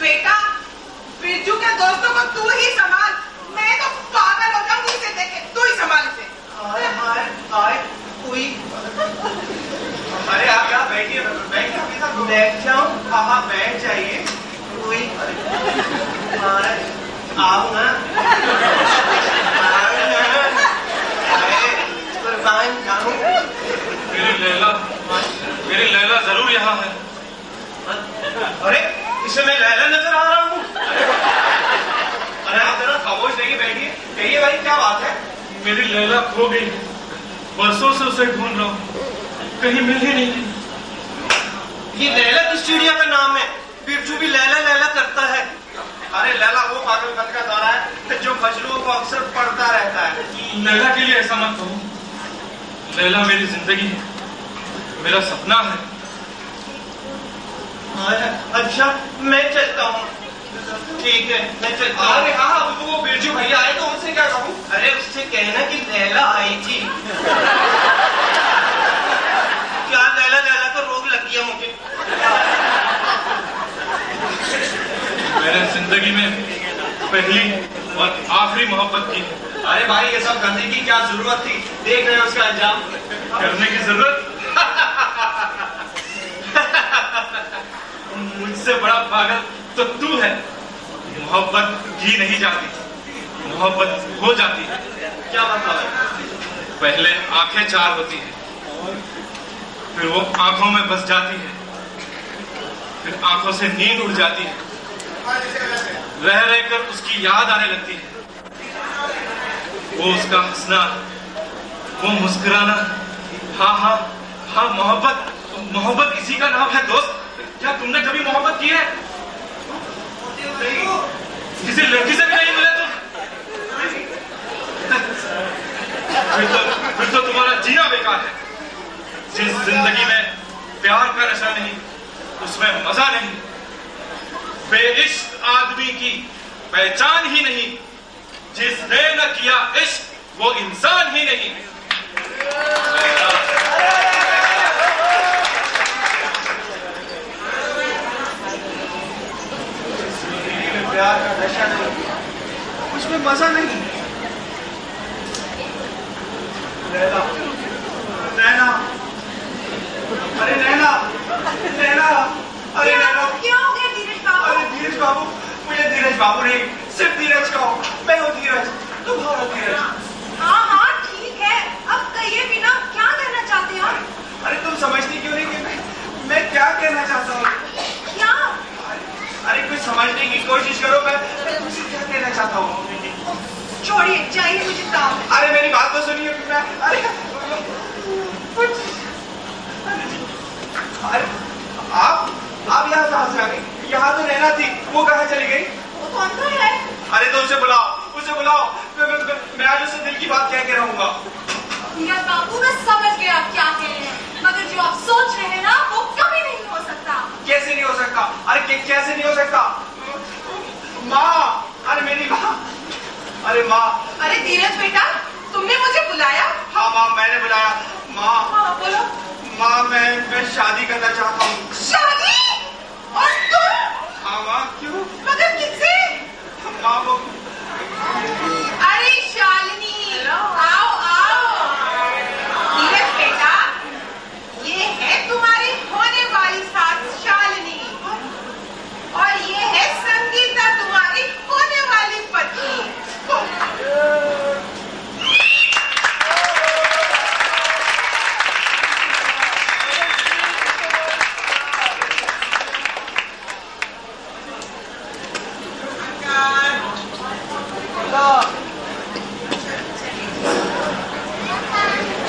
Speaker 3: बेटा, बिरजू के दोस्तों को तू ही संभाल। मैं तो पागल हो जाऊंगी इसे देख के। तू ही संभाल इसे।
Speaker 4: हाय कोई। अरे आप यहाँ बैठिए, बैठ जाओ। हाँ बैठ जाइए। कोई आओ ना। कुर्बान जाऊं।
Speaker 7: मेरी लैला जरूर यहाँ है।
Speaker 4: अरे इसे मैं लैला नजर आ रहा हूँ। अरे आप जरा खामोश रहिए, बैठिए। कहिए भाई क्या बात है?
Speaker 7: मेरी लैला खो गई, बरसों से उसे ढूंढ रहा हूँ, कहीं मिल ही नहीं।
Speaker 4: ये लैला किस चिड़िया का नाम है? बिरजू भी लैला करता है। अरे लैला वो पागलपन का दौरा है जो मजनू को अक्सर पढ़ता रहता है।
Speaker 7: लैला के लिए ऐसा मत कहो। लैला मेरी जिंदगी है, मेरा सपना है।
Speaker 4: अच्छा मैं चलता हूँ। ठीक है मैं चलता हूँ। अरे हाँ, तो वो बिरजू भैया आए तो उनसे क्या कहूँ? अरे उससे कहना कि लैला आई थी। क्या लैला का रोग लग गया मुझे।
Speaker 7: मैंने जिंदगी में पहली और आखिरी मोहब्बत की।
Speaker 4: अरे भाई ये सब करने की क्या जरूरत थी? देख रहे हो उसका अंजाम।
Speaker 7: करने की जरूरत? मुझसे बड़ा पागल तो तू है। मोहब्बत की नहीं जाती, मोहब्बत हो जाती है।
Speaker 4: क्या मतलब है?
Speaker 7: पहले आंखें चार होती हैं, फिर वो आंखों में बस जाती है, फिर आंखों से नींद उड़ जाती है, रह रहकर उसकी याद आने लगती है। वो उसका हंसना, वो मुस्कुराना। हाँ, मोहब्बत इसी का नाम है दोस्त। क्या तुमने कभी मोहब्बत की है? किसी लड़की से भी नहीं मिले तुम? फिर तो तुम्हारा जीना बेकार है। जिस जिंदगी में प्यार का नशा नहीं, उसमें मजा नहीं। बेइश्क आदमी की पहचान ही नहीं, जिसने न किया इश्क वो इंसान ही नहीं।
Speaker 4: प्यार का नशा नहीं, उसमें मजा नहीं। नैना, नैना, अरे नैना, नैना, अरे नैना,
Speaker 5: क्या हो गया धीरज बाबू?
Speaker 4: अरे धीरज बाबू, मुझे धीरज बाबू नहीं, सिर्फ धीरज कहो। मैं हूँ धीरज, तुम हो धीरज।
Speaker 5: हाँ हाँ ठीक है, अब कहिए बिना, क्या कहना चाहते हो?
Speaker 4: अरे तुम समझती क्यों नहीं कि मैं क्या कहना चाहता हूँ?
Speaker 5: क्या?
Speaker 4: अरे कुछ समझने की कोशिश करो, मैं तुमसे क्या कहना चाहता हूँ।
Speaker 5: छोड़िए, चाहिए मुझे काम है।
Speaker 4: अरे मेरी बात तो सुनिए, मैं अरे आप यहाँ कहाँ से आ गई? यहाँ तो नैना थी, वो कहाँ चली गई?
Speaker 5: वो तो अंदर है।
Speaker 4: अरे तो उसे बुलाओ, उसे बुलाओ। मैं आज उससे दिल की बात कह के रहूंगा।
Speaker 5: धीरज बाबू, मैं समझ गया आप क्या कह रहे हैं, मगर जो आप सोच रहे हैं ना, वो कभी नहीं हो सकता।
Speaker 4: कैसे नहीं हो सकता? अरे कैसे नहीं हो सकता? माँ, अरे मेरी माँ, अरे माँ।
Speaker 3: अरे धीरज बेटा, तुमने मुझे बुलाया?
Speaker 4: हाँ माँ, मैंने बुलाया। माँ,
Speaker 3: हाँ बोलो।
Speaker 4: माँ, मैं शादी करना चाहता हूँ।
Speaker 3: शादी? और तुम?
Speaker 4: हाँ माँ, क्यों?
Speaker 3: मगर किससे?
Speaker 4: माँ वो,
Speaker 3: अरे शालिनी, आओ आओ। धीरज बेटा, ये है तुम्हारी होने वाली सास शालिनी, और ये है संगीता, तुम्हारी होने वाली पत्नी।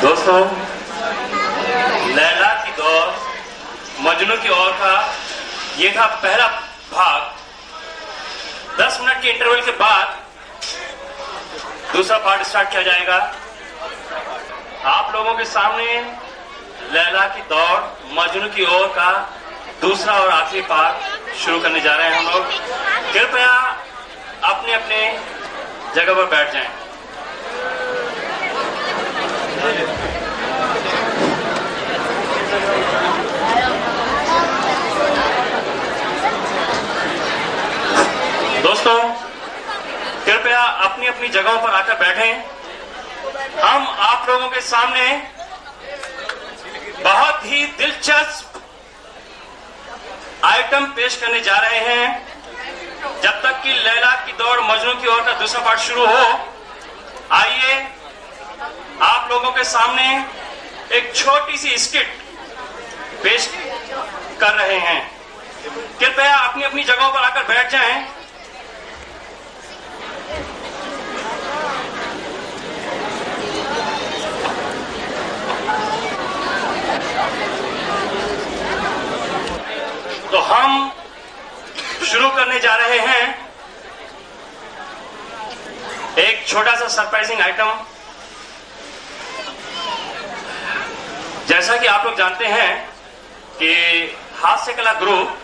Speaker 1: दोस्तों, लैला की दौर मजनू की ओर का ये था पहला भाग। 10 मिनट के इंटरवल के बाद दूसरा पार्ट स्टार्ट किया जाएगा। आप लोगों के सामने लैला की दौड़ मजनू की ओर का दूसरा और आखिरी पार्ट शुरू करने जा रहे हैं हम लोग। कृपया अपने अपने जगह पर बैठ जाएं। दोस्तों, कृपया अपनी अपनी जगहों पर आकर बैठें। हम आप लोगों के सामने बहुत ही दिलचस्प आइटम पेश करने जा रहे हैं। जब तक कि लैला की दौड़ मजनू की ओर का दूसरा पार्ट शुरू हो, आइए आप लोगों के सामने एक छोटी सी स्किट पेश कर रहे हैं। कृपया अपनी अपनी जगहों पर आकर बैठ जाएं। तो हम शुरू करने जा रहे हैं एक छोटा सा सरप्राइजिंग आइटम। जैसा कि आप लोग जानते हैं कि हास्य कला ग्रुप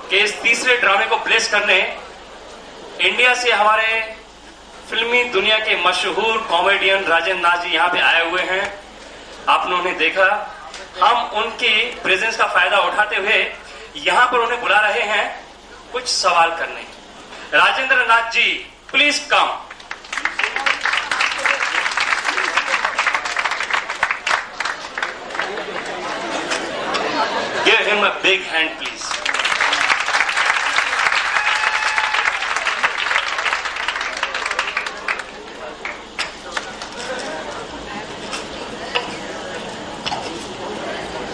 Speaker 1: के इस तीसरे ड्रामे को प्लेस करने इंडिया से हमारे फिल्मी दुनिया के मशहूर कॉमेडियन राजेंद्र नाथ जी यहाँ पे आए हुए हैं। आपने उन्हें देखा। हम उनकी प्रेजेंस का फायदा उठाते हुए यहाँ पर उन्हें बुला रहे हैं कुछ सवाल करने। Rajendra Nath ji, please come. Give him a big hand, please.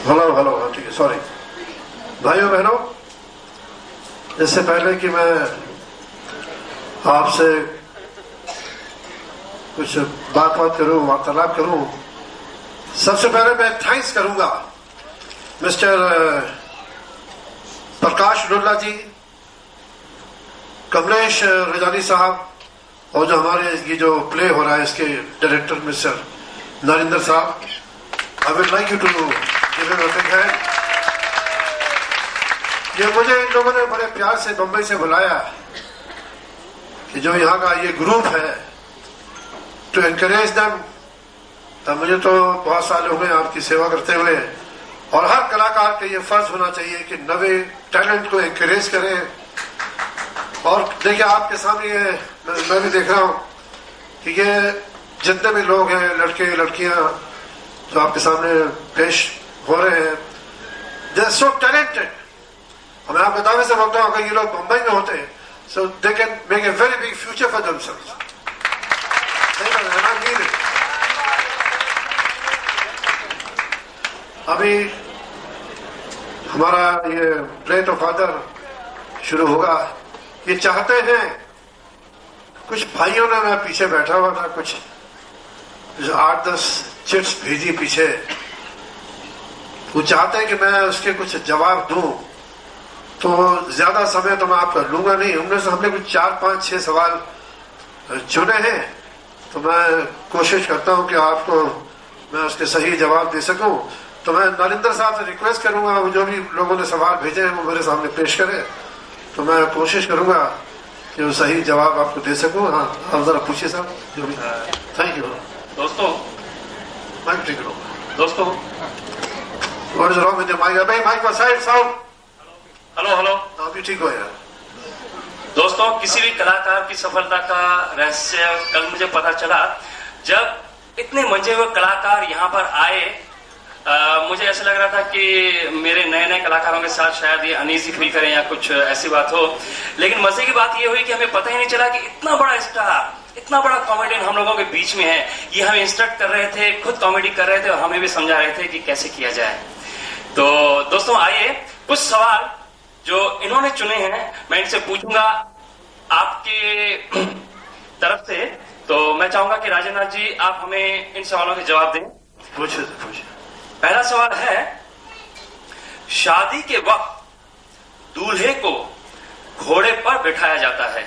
Speaker 6: Hello, ठीक है, सॉरी। भाइयों बहनों, इससे पहले कि मैं आपसे कुछ बात करूं, वार्तालाप करूं, सबसे पहले मैं थैंक्स करूंगा मिस्टर प्रकाश डुल्ला जी, कमलेश रजानी साहब, और जो हमारे ये जो प्ले हो रहा है इसके डायरेक्टर मिस्टर नरेंद्र साहब। I would like you to give him a big hand. ये मुझे इन लोगों ने बड़े प्यार से बंबई से बुलाया कि जो यहाँ का ये ग्रुप है टू एनकरेज देम। मुझे तो बहुत साल हो गए आपकी सेवा करते हुए, और हर कलाकार का ये फर्ज होना चाहिए कि नवे टैलेंट को एनकरेज करें। और देखिए आपके सामने ये मैं भी देख रहा हूँ कि ये जितने भी लोग हैं, लड़के लड़कियां जो आपके सामने पेश हो रहे हैं, दे आर सो टैलेंटेड। मैं आपके दावे से बोलता हूँ अगर ये लोग मुंबई में होते हैं so they can make a very big future for themselves. अभी हमारा ये प्ले टू फादर शुरू होगा। ये चाहते हैं, कुछ भाइयों ने, मैं पीछे बैठा हुआ था, कुछ 8-10 चिट्स भेजी पीछे, वो चाहते हैं कि मैं उसके कुछ जवाब दूं। तो ज्यादा समय तो मैं आपका लूंगा नहीं। उनमें से हमने कुछ 4-5-6 सवाल चुने हैं, तो मैं कोशिश करता हूं कि आपको मैं उसके सही जवाब दे सकूं। तो मैं नरेंद्र साहब से रिक्वेस्ट करूंगा, वो जो भी लोगों ने सवाल भेजे हैं वो मेरे सामने पेश करें, तो मैं कोशिश करूंगा कि वो सही जवाब आपको दे सकूं। हाँ, आप जरा पूछिए साहब जो भी। Thank you.
Speaker 1: दोस्तों,
Speaker 6: माइक ठीक करो
Speaker 1: दोस्तों।
Speaker 6: What is wrong with your mic? अबे माइक का साइड साउंड।
Speaker 1: Hello hello.
Speaker 6: अभी ठीक हो यार।
Speaker 1: दोस्तों, किसी भी कलाकार की सफलता का रहस्य कल मुझे पता चला जब इतने मंजे हुए कलाकार यहाँ पर आए। मुझे ऐसा लग रहा था कि मेरे नए नए कलाकारों के साथ शायद ये अनईजी फील करें या कुछ ऐसी बात हो, लेकिन मजे की बात ये हुई कि हमें पता ही नहीं चला कि इतना बड़ा स्टार, इतना बड़ा कॉमेडियन हम लोगों के बीच में है। ये हमें इंस्ट्रक्ट कर रहे थे, खुद कॉमेडी कर रहे थे और हमें भी समझा रहे थे कि कैसे किया जाए। तो दोस्तों, आइए कुछ सवाल जो इन्होंने चुने हैं मैं इनसे पूछूंगा आपके तरफ से। तो मैं चाहूंगा कि राजेंद्र जी आप हमें इन सवालों के जवाब दें।
Speaker 6: पूछिए।
Speaker 1: पहला सवाल है, शादी के वक्त दूल्हे को घोड़े पर बिठाया जाता है,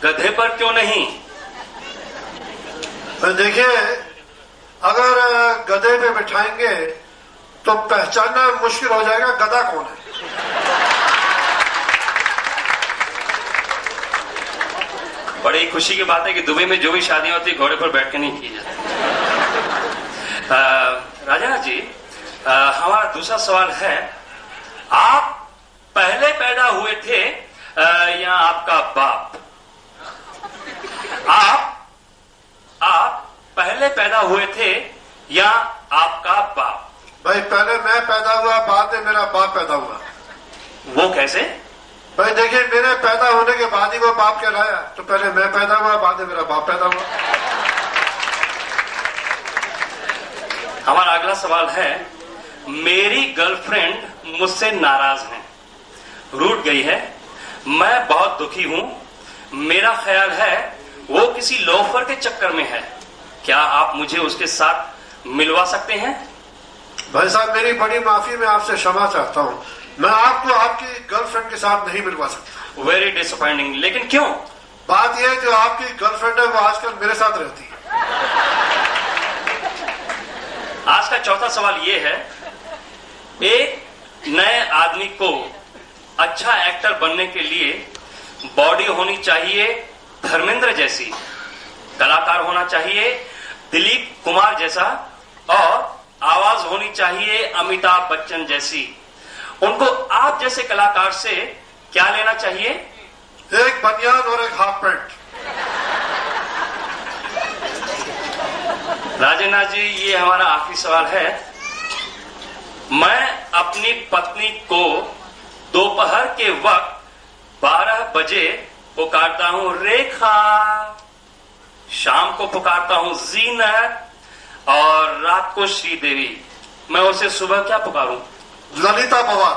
Speaker 1: गधे पर क्यों नहीं?
Speaker 6: देखिए, अगर गधे पे बिठाएंगे तो पहचानना मुश्किल हो जाएगा गधा कौन है।
Speaker 1: बड़ी खुशी की बात है कि दुबई में जो भी शादी होती है घोड़े पर बैठ के नहीं की जाती। राजेंद्र जी, हमारा दूसरा सवाल है, आप पहले पैदा हुए थे या आपका बाप? आप पहले पैदा हुए थे या आपका बाप?
Speaker 6: भाई पहले मैं पैदा हुआ, बाद में मेरा बाप पैदा हुआ।
Speaker 1: वो कैसे?
Speaker 6: भाई देखिए, मेरे पैदा होने के बाद ही वो बाप कहलाया। तो पहले मैं पैदा हुआ, बाद में मेरा बाप पैदा हुआ।
Speaker 1: हमारा अगला सवाल है, मेरी गर्लफ्रेंड मुझसे नाराज है, रूठ गई है, मैं बहुत दुखी हूं, मेरा ख्याल है वो किसी लोफर के चक्कर में है, क्या आप मुझे उसके साथ मिलवा सकते हैं?
Speaker 6: भाई साहब, मेरी बड़ी माफी, मैं आपसे क्षमा चाहता हूं, मैं आपको आपकी गर्लफ्रेंड के साथ नहीं मिलवा सकता।
Speaker 1: Very disappointing. लेकिन क्यों?
Speaker 6: बात यह है, जो आपकी गर्लफ्रेंड है वो आजकल मेरे साथ रहती है।
Speaker 1: आज का चौथा सवाल ये है, एक नए आदमी को अच्छा एक्टर बनने के लिए बॉडी होनी चाहिए धर्मेंद्र जैसी, कलाकार होना चाहिए दिलीप कुमार जैसा और आवाज होनी चाहिए अमिताभ बच्चन जैसी। उनको आप जैसे कलाकार से क्या लेना चाहिए?
Speaker 6: एक बनियान और एक हाफ पैंट।
Speaker 1: राजेंद्र जी, ये हमारा आखिरी सवाल है, मैं अपनी पत्नी को दोपहर के वक्त 12 बजे पुकारता हूं रेखा, शाम को पुकारता हूं जीनत और रात को श्रीदेवी, मैं उसे सुबह क्या पुकारूं?
Speaker 6: ललिता पवार।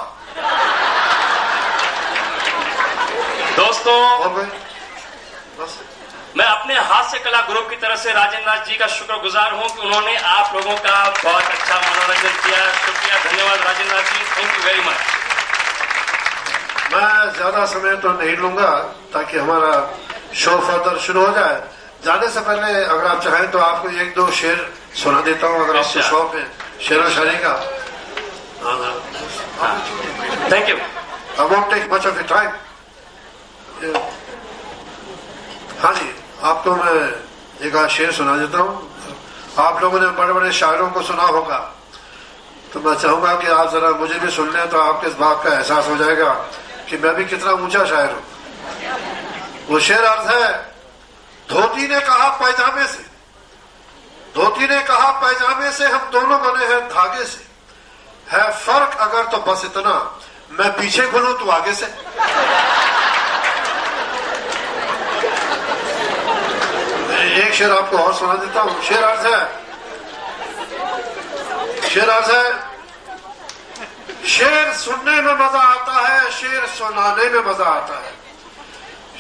Speaker 1: दोस्तों,
Speaker 6: बस
Speaker 1: मैं अपने हास्य कला ग्रुप की तरफ से राजेंद्र नाथ जी का शुक्रगुजार हूं कि उन्होंने आप लोगों का बहुत अच्छा मनोरंजन किया। शुक्रिया, धन्यवाद राजेंद्र नाथ जी, थैंक यू वेरी मच।
Speaker 6: मैं ज्यादा समय तो नहीं लूंगा ताकि हमारा शो फर्दर शुरू हो जाए। जाने से पहले अगर आप चाहें तो आपको 1-2 शेर सुना देता हूं, अगर आपको शौक है शेर व शायरी का।
Speaker 1: Thank you.
Speaker 6: I won't take much of your time. हाँ जी, आपको मैं एक आध शेर सुना देता हूँ. आप लोगों ने बड़े बड़े शायरों को सुना होगा, तो मैं चाहूंगा कि आप जरा मुझे भी सुन लें, तो आपको इस बात का एहसास हो जाएगा कि मैं भी कितना ऊंचा शायर हूँ. वो शेर अर्ज है, धोती ने कहा पैजामे से, धोती ने कहा पैजामे से हम दोनों बने हैं धागे से, है फर्क अगर तो बस इतना, मैं पीछे घुलूं तू आगे से. एक शेर आपको और सुना देता हूं. शेर अर्ज है, शेर सुनने में मजा आता है, शेर सुनाने में मजा आता है.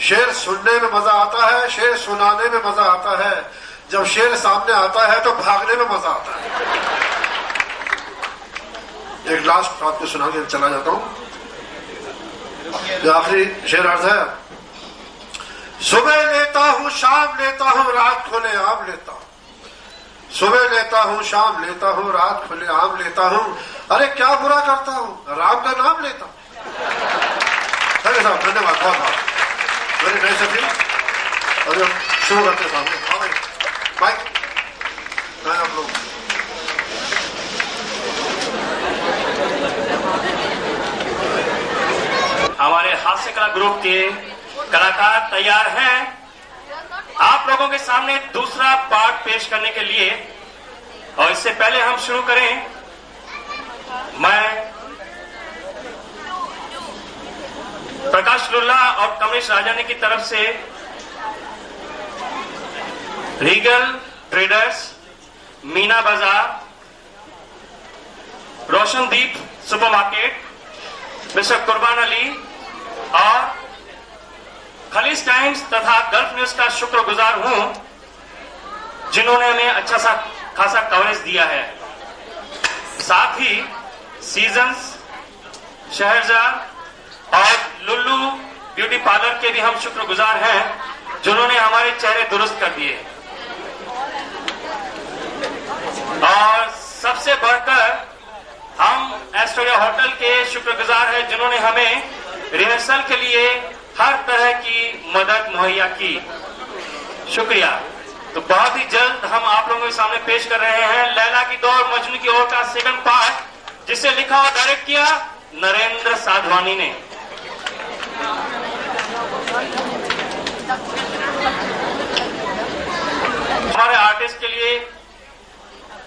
Speaker 6: शेर सुनने में मजा आता है, शेर सुनाने में मजा आता है, जब शेर सामने आता है तो भागने में मजा आता है. एक लास्ट आपको सुना के चला जाता हूं. आखिरी शेर अर्ज है, सुबह लेता हूं शाम लेता हूं रात खुले आम लेता हूं, सुबह लेता हूं शाम लेता हूं रात खुले आम लेता हूं, अरे क्या बुरा करता हूं, राम का नाम लेता हूं. साहब धन्यवाद, बहुत बहुत मेरे नए सफी. और शुरू करते सामने बाइक आप लोग.
Speaker 1: हमारे हास्य कला ग्रुप के कलाकार तैयार हैं आप लोगों के सामने दूसरा पार्ट पेश करने के लिए. और इससे पहले हम शुरू करें, मैं प्रकाश लुल्ला और कमलेश राजानी की तरफ से रीगल ट्रेडर्स, मीना बाजार, रोशनदीप सुपरमार्केट, मिस्टर कुर्बान अली और खलीज टाइम्स तथा गल्फ न्यूज का शुक्रगुजार हूं, जिन्होंने हमें अच्छा सा खासा कवरेज दिया है. साथ ही सीजन्स, शहरजार और लुल्लू ब्यूटी पार्लर के भी हम शुक्रगुजार हैं, जिन्होंने हमारे चेहरे दुरुस्त कर दिए. और सबसे बढ़कर हम एस्टोरिया होटल के शुक्रगुजार हैं, जिन्होंने हमें रिहर्सल के लिए हर तरह की मदद मुहैया की. शुक्रिया. तो बहुत ही जल्द हम आप लोगों के सामने पेश कर रहे हैं लैला की दौड़ मजनू की ओर का सेकंड पार्ट, जिसे लिखा और डायरेक्ट किया नरेंद्र साधवानी ने. हमारे आर्टिस्ट के लिए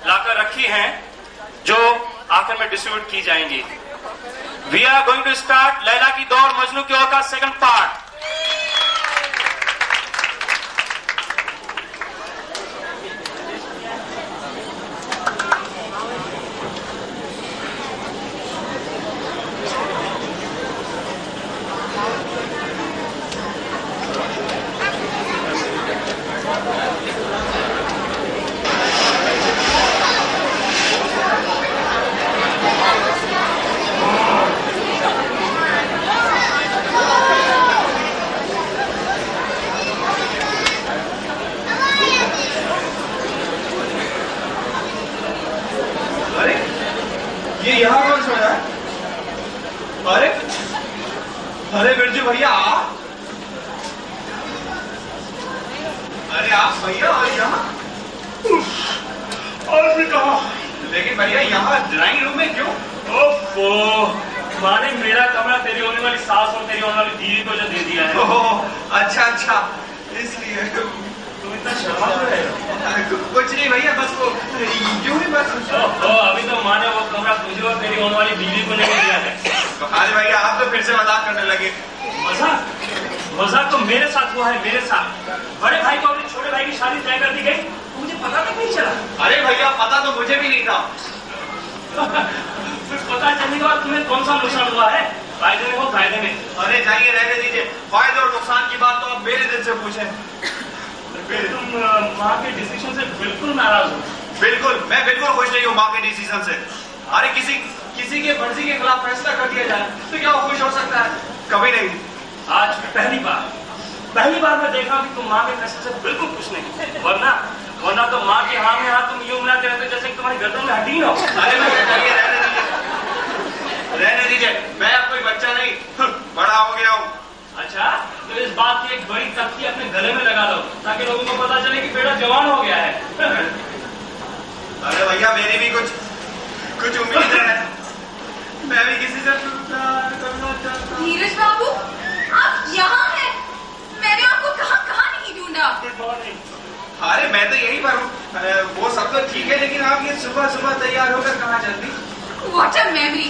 Speaker 1: लाकर रखी हैं, जो आखिर में डिस्ट्रीब्यूट की जाएंगी. We are going to start Laila की दौड़ मजनू की ओर का सेकंड पार्ट.
Speaker 4: अरे बिरजू भैया आप, अरे आप भैया और यहाँ और भी कहा, लेकिन भैया यहाँ ड्राइंग रूम में क्यों?
Speaker 1: ओफो, माने मेरा कमरा तेरी होने वाली सास और तेरी होने वाली दीदी को जो दे दिया है.
Speaker 4: ओह अच्छा अच्छा, इसलिए
Speaker 1: तुम इतना शर्मा क्यों रहे हो?
Speaker 4: कुछ नहीं भैया, बस वो यूं ही बस.
Speaker 1: अभी तो माने वो कमरा तुझे और तेरी होने वाली दीदी को नहीं दिया है.
Speaker 4: अरे भैया आप तो फिर से मजाक करने लगे.
Speaker 1: मजाक तो मेरे साथ हुआ है, मेरे साथ. बड़े भाई को अपने छोटे भाई की शादी तय कर दी गई, मुझे पता तक नहीं चला.
Speaker 4: अरे भैया पता तो मुझे भी नहीं था.
Speaker 1: फिर पता चलने के बाद तुम्हें कौन सा नुकसान हुआ है? फायदे में हो फायदे में.
Speaker 4: अरे जाइए रहने दीजिए, फायदे और नुकसान की बात तो आप मेरे दिल से पूछें.
Speaker 1: तुम माँ के डिसीजन से बिल्कुल नाराज हो?
Speaker 4: बिल्कुल, मैं बिल्कुल खुश नहीं हूँ माँ के डिसीजन से. अरे किसी के मर्जी के खिलाफ फैसला कर दिया जाए तो क्या वो खुश हो सकता है? कभी नहीं.
Speaker 1: आज पहली बार मैं देखा कि तुम माँ के फैसले से बिल्कुल खुश नहीं. वरना तो माँ के हाँ में हाँ तुम यूं मिलाते रहते जैसे कि तुम्हारी गर्दन में हड्डी ना हो.
Speaker 4: अरे मैं रहने दीजिए, मैं अब कोई बच्चा नहीं.
Speaker 7: बात की एक बड़ी तख्ती अपने गले में लगा लो ताकि लोगों को पता चले कि बेटा जवान हो गया है।
Speaker 4: अरे भैया मेरी भी कुछ उम्मीद है, मैं भी किसी से प्यार करना चाहता हूँ।
Speaker 5: धीरज बाबू आप यहाँ हैं, मैंने आपको कहाँ नहीं ढूंढा।
Speaker 4: अरे मैं तो यही पर हूँ, वो सब तो ठीक है, लेकिन आप ये सुबह तैयार होकर कहाँ चलती?
Speaker 5: What a memory!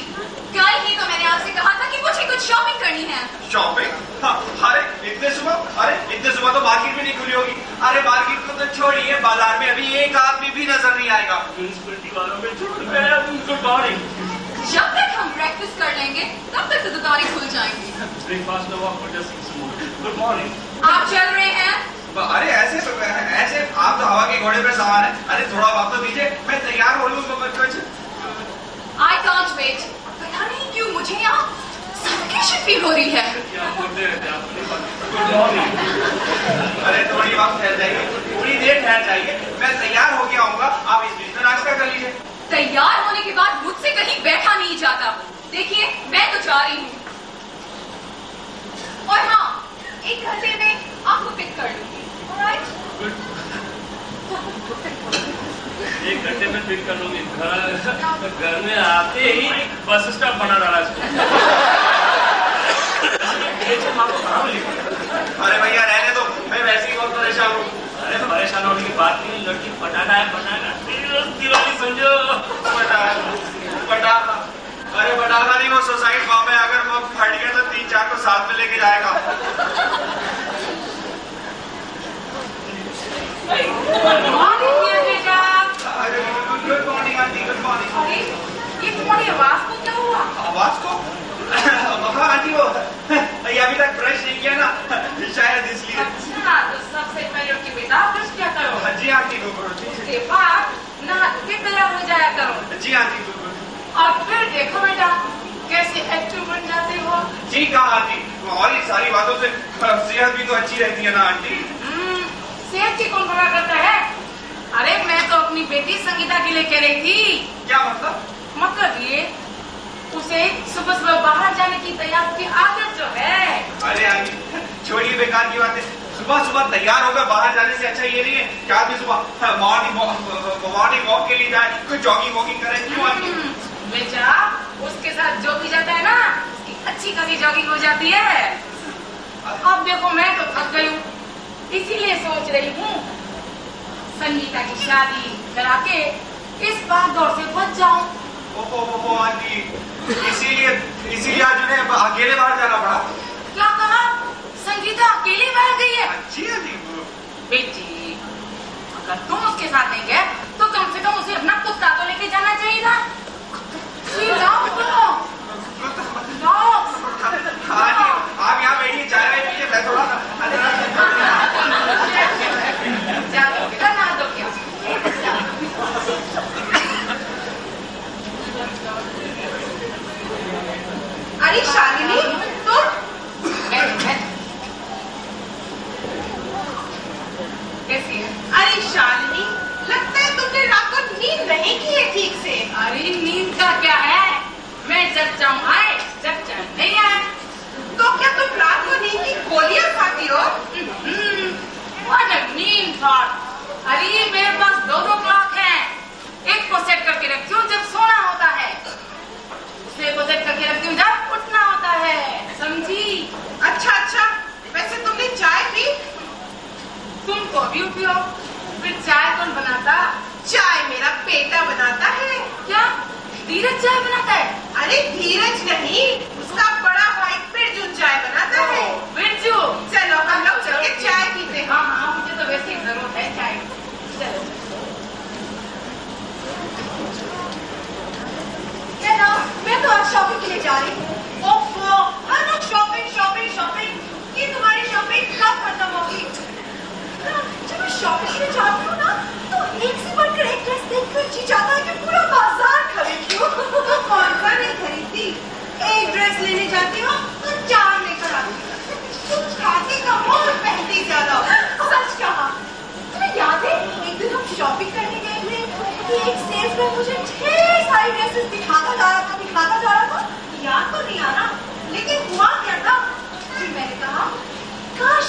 Speaker 5: कल ही तो मैंने आपसे कहा था कि मुझे कुछ शॉपिंग करनी है।
Speaker 4: शॉपिंग? हाँ, अरे इतने सुबह तो मार्केट भी नहीं खुली होगी। अरे मार्केट को तो छोड़िए, बाजार में अभी एक आदमी भी नजर नहीं आएगा।
Speaker 7: म्यूनिसिपैलिटी वालों में गुड मॉर्निंग।
Speaker 5: जब तक हम ब्रेकफास्ट कर लेंगे तब तक तो दुकानें खुल जाएंगी।
Speaker 7: ब्रेकफास्ट में वॉक पर जस्ट गुड मॉर्निंग।
Speaker 5: आप चल रहे हैं?
Speaker 4: अरे ऐसे आप तो हवा के घोड़े पर सवार हैं। अरे थोड़ा वक्त तो दीजिए, मैं तैयार हो लूँ कुछ।
Speaker 5: I can't wait। पता नहीं क्यों मुझे यहाँ सफोकेशन फील हो रही है।
Speaker 7: क्या बोलते रहते हैं आप? Good morning.
Speaker 4: अरे थोड़ी वक्त ठहर जाइए, थोड़ी देर ठहर जाइए, मैं तैयार होके आऊंगा, आप इस बीच में नाश्ता कर लीजिए।
Speaker 5: तैयार होने के बाद मुझसे कहीं बैठा नहीं जाता। देखिए मैं तो जा रही हूँ, और हाँ 1 घंटे में आपको पिक कर लूंगी। ऑलराइट?
Speaker 7: 1 घंटे में पिक कर लूंगी। घर में आते ही बस स्टॉप बना डाला।
Speaker 4: अरे भैया रहने दो, मैं वैसे ही बहुत परेशान हूँ।
Speaker 7: अरे परेशान होने की बात नहीं, लड़की पटाखा है, पटाखा दिवाली समझो।
Speaker 4: पटाखा? अरे पटाखा नहीं, वो सुसाइड बॉम्ब है। अगर वो फट गया तो 3-4 को साथ में लेके जाएगा। Good morning aunty, good morning.
Speaker 3: अरे ये तुम्हारी आवाज को क्या हुआ?
Speaker 4: आवाज को? हाँ आंटी, वो ये अभी तक ब्रश नहीं किया ना, शायद इसलिए।
Speaker 3: अच्छा तो सबसे पहले कि बेटा ब्रश क्या करो?
Speaker 4: हाँ जी आंटी,
Speaker 3: उसके बाद नहा के तैयार हो जाया करो।
Speaker 4: जी आंटी,
Speaker 3: और फिर देखो बेटा कैसे एक्टिव बन जाते हो।
Speaker 4: जी कहा आंटी, और ये सारी बातों से सेहत भी तो अच्छी रहती है ना आंटी।
Speaker 3: सेहत की कौन भला करता है? अरे मैं तो अपनी बेटी संगीता के लिए कह रही थी।
Speaker 4: क्या मतलब?
Speaker 3: मतलब ये उसे सुबह बाहर जाने की तैयार की आदत जो है।
Speaker 4: अरे आंटी छोड़िए बेकार की बातें। सुबह तैयार होकर बाहर जाने से अच्छा ये नहीं है कि आदमी सुबह मॉर्निंग वॉक के लिए जाए, कुछ जॉगिंग वॉकिंग करे। क्यों आंटी?
Speaker 3: बेचा उसके साथ जो भी जाता है ना, उसकी अच्छी खासी जॉगिंग हो जाती है। अब देखो मैं तो थक गई हूँ, इसीलिए सोच रही हूँ संगीता की शादी करा के इस भागदौड़ से बच जाऊं।
Speaker 4: ओहो आंटी, इसीलिए आज उन्हें अकेले बाहर जाना पड़ा।
Speaker 3: क्या कहा? संगीता अकेली बाहर गई है?
Speaker 4: जी आंटी।
Speaker 3: बेटी अगर तुम उसके साथ नहीं गए तो कम से कम उसे अपना कुत्ता तो लेके जाना चाहिए था।
Speaker 4: आप यहाँ बैठिए, चाय वाय पीजिए, मैं थोड़ा
Speaker 3: अरे शालिनी तुम कैसी है? अरे शालिनी लगता है तुमने रात को नींद नहीं की है ठीक से। अरे नींद का क्या है, मैं जब चाहूँ आए, जब चाहे नहीं आए। तो क्या तुम रात को नींद की गोलियां खाती हो? नींद थॉट। अरे मेरे पास 2 क्लॉक है, एक को सेट करके रखती हूँ जब सोना होता है, दूसरे को सेट करके रखती हूँ जब उठना होता है, समझी? अच्छा वैसे तुमने चाय पी? तुम तो अभी उठी हो, फिर चाय कौन बनाता? चाय मेरा बेटा बनाता है। क्या धीरज चाय बनाता है? अरे धीरज नहीं, उसका बड़ा भाई बिरजू चाय बनाता है। बिरजू, चलो हम लोग चल के चाय पीते हैं। हाँ मुझे तो वैसे ही जरूरत है चाय।
Speaker 5: चलो मैं तो आज शॉपिंग के लिए जा रही हूँ। ओफो, हर रोज शॉपिंग। ये तुम्हारी शॉपिंग कब खत्म होगी? जब मैं शॉपिंग के लिए जाती हूँ ना तो एक से बढ़कर एक ड्रेस देखकर जी चाहता है कि पूरा बाजार खरीद लूं। तो कौन सा नहीं खरीदती? एक ड्रेस लेने जाती हो तो 4 लेकर आती हो। तुम खाती कम हो और पहनती ज्यादा हो। सच कहा। तुम्हें याद है एक दिन हम शॉपिंग करने गए थे, एक सेल्समैन मुझे ढेर सारी ड्रेसेस दिखाता जा रहा था। याद तो नहीं आ रहा, लेकिन हुआ क्या था? फिर मैंने कहा काश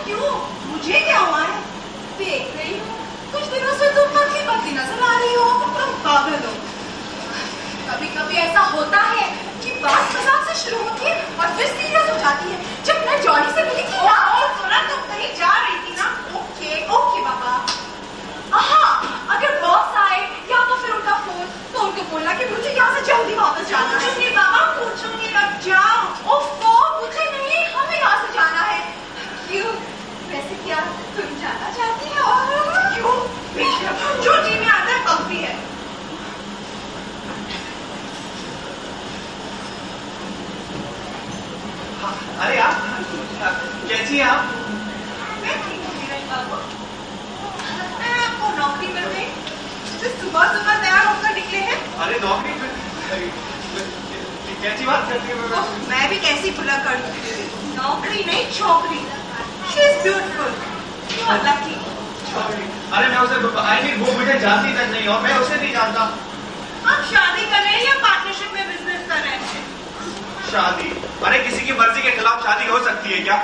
Speaker 5: क्यों? मुझे क्या हुआ है? देख रही हूँ कुछ दिनों से तुम पतली पतली नजर आ रही हो, तुम पागल हो। कभी कभी ऐसा होता है कि बात मजाक से शुरू होती है और फिर सीरियस हो जाती है। जब मैं जॉनी से मिली थी ना, और सुना तुम कहीं जा रही थी ना? ओके बाबा। हाँ, अगर बॉस आए या तो फिर उनका फोन, तो उनको बोलना कि मुझे यहाँ से जल्दी वापस जाना है। नहीं बाबा, पूछूंगी रख जाओ। ओफो, मुझे नहीं, हमें यहाँ से जाना है। क्यों? वैसे क्या तुम जाना चाहती हो? क्यों? जो जी में आता है पकड़ी है।
Speaker 4: अरे आप कैसी हैं आप?
Speaker 5: मैं ठीक हूँ नीरज बाबू। मैं आपको नौकरी मिल गई, जो सुबह सुबह तैयार होकर निकले हैं।
Speaker 4: अरे नौकरी कैसी बात करती है?
Speaker 5: मैं भी कैसी भुला कर दूँ? नौकरी नहीं, छोकरी। She is beautiful. You are lucky.
Speaker 4: अरे मैं उसे वो मुझे जानती तक नहीं और मैं उसे नहीं जानता।
Speaker 5: आप शादी कर रहे हैं या पार्टनरशिप में बिजनेस कर रहे हैं?
Speaker 4: शादी? अरे किसी की मर्जी के खिलाफ शादी हो सकती है क्या?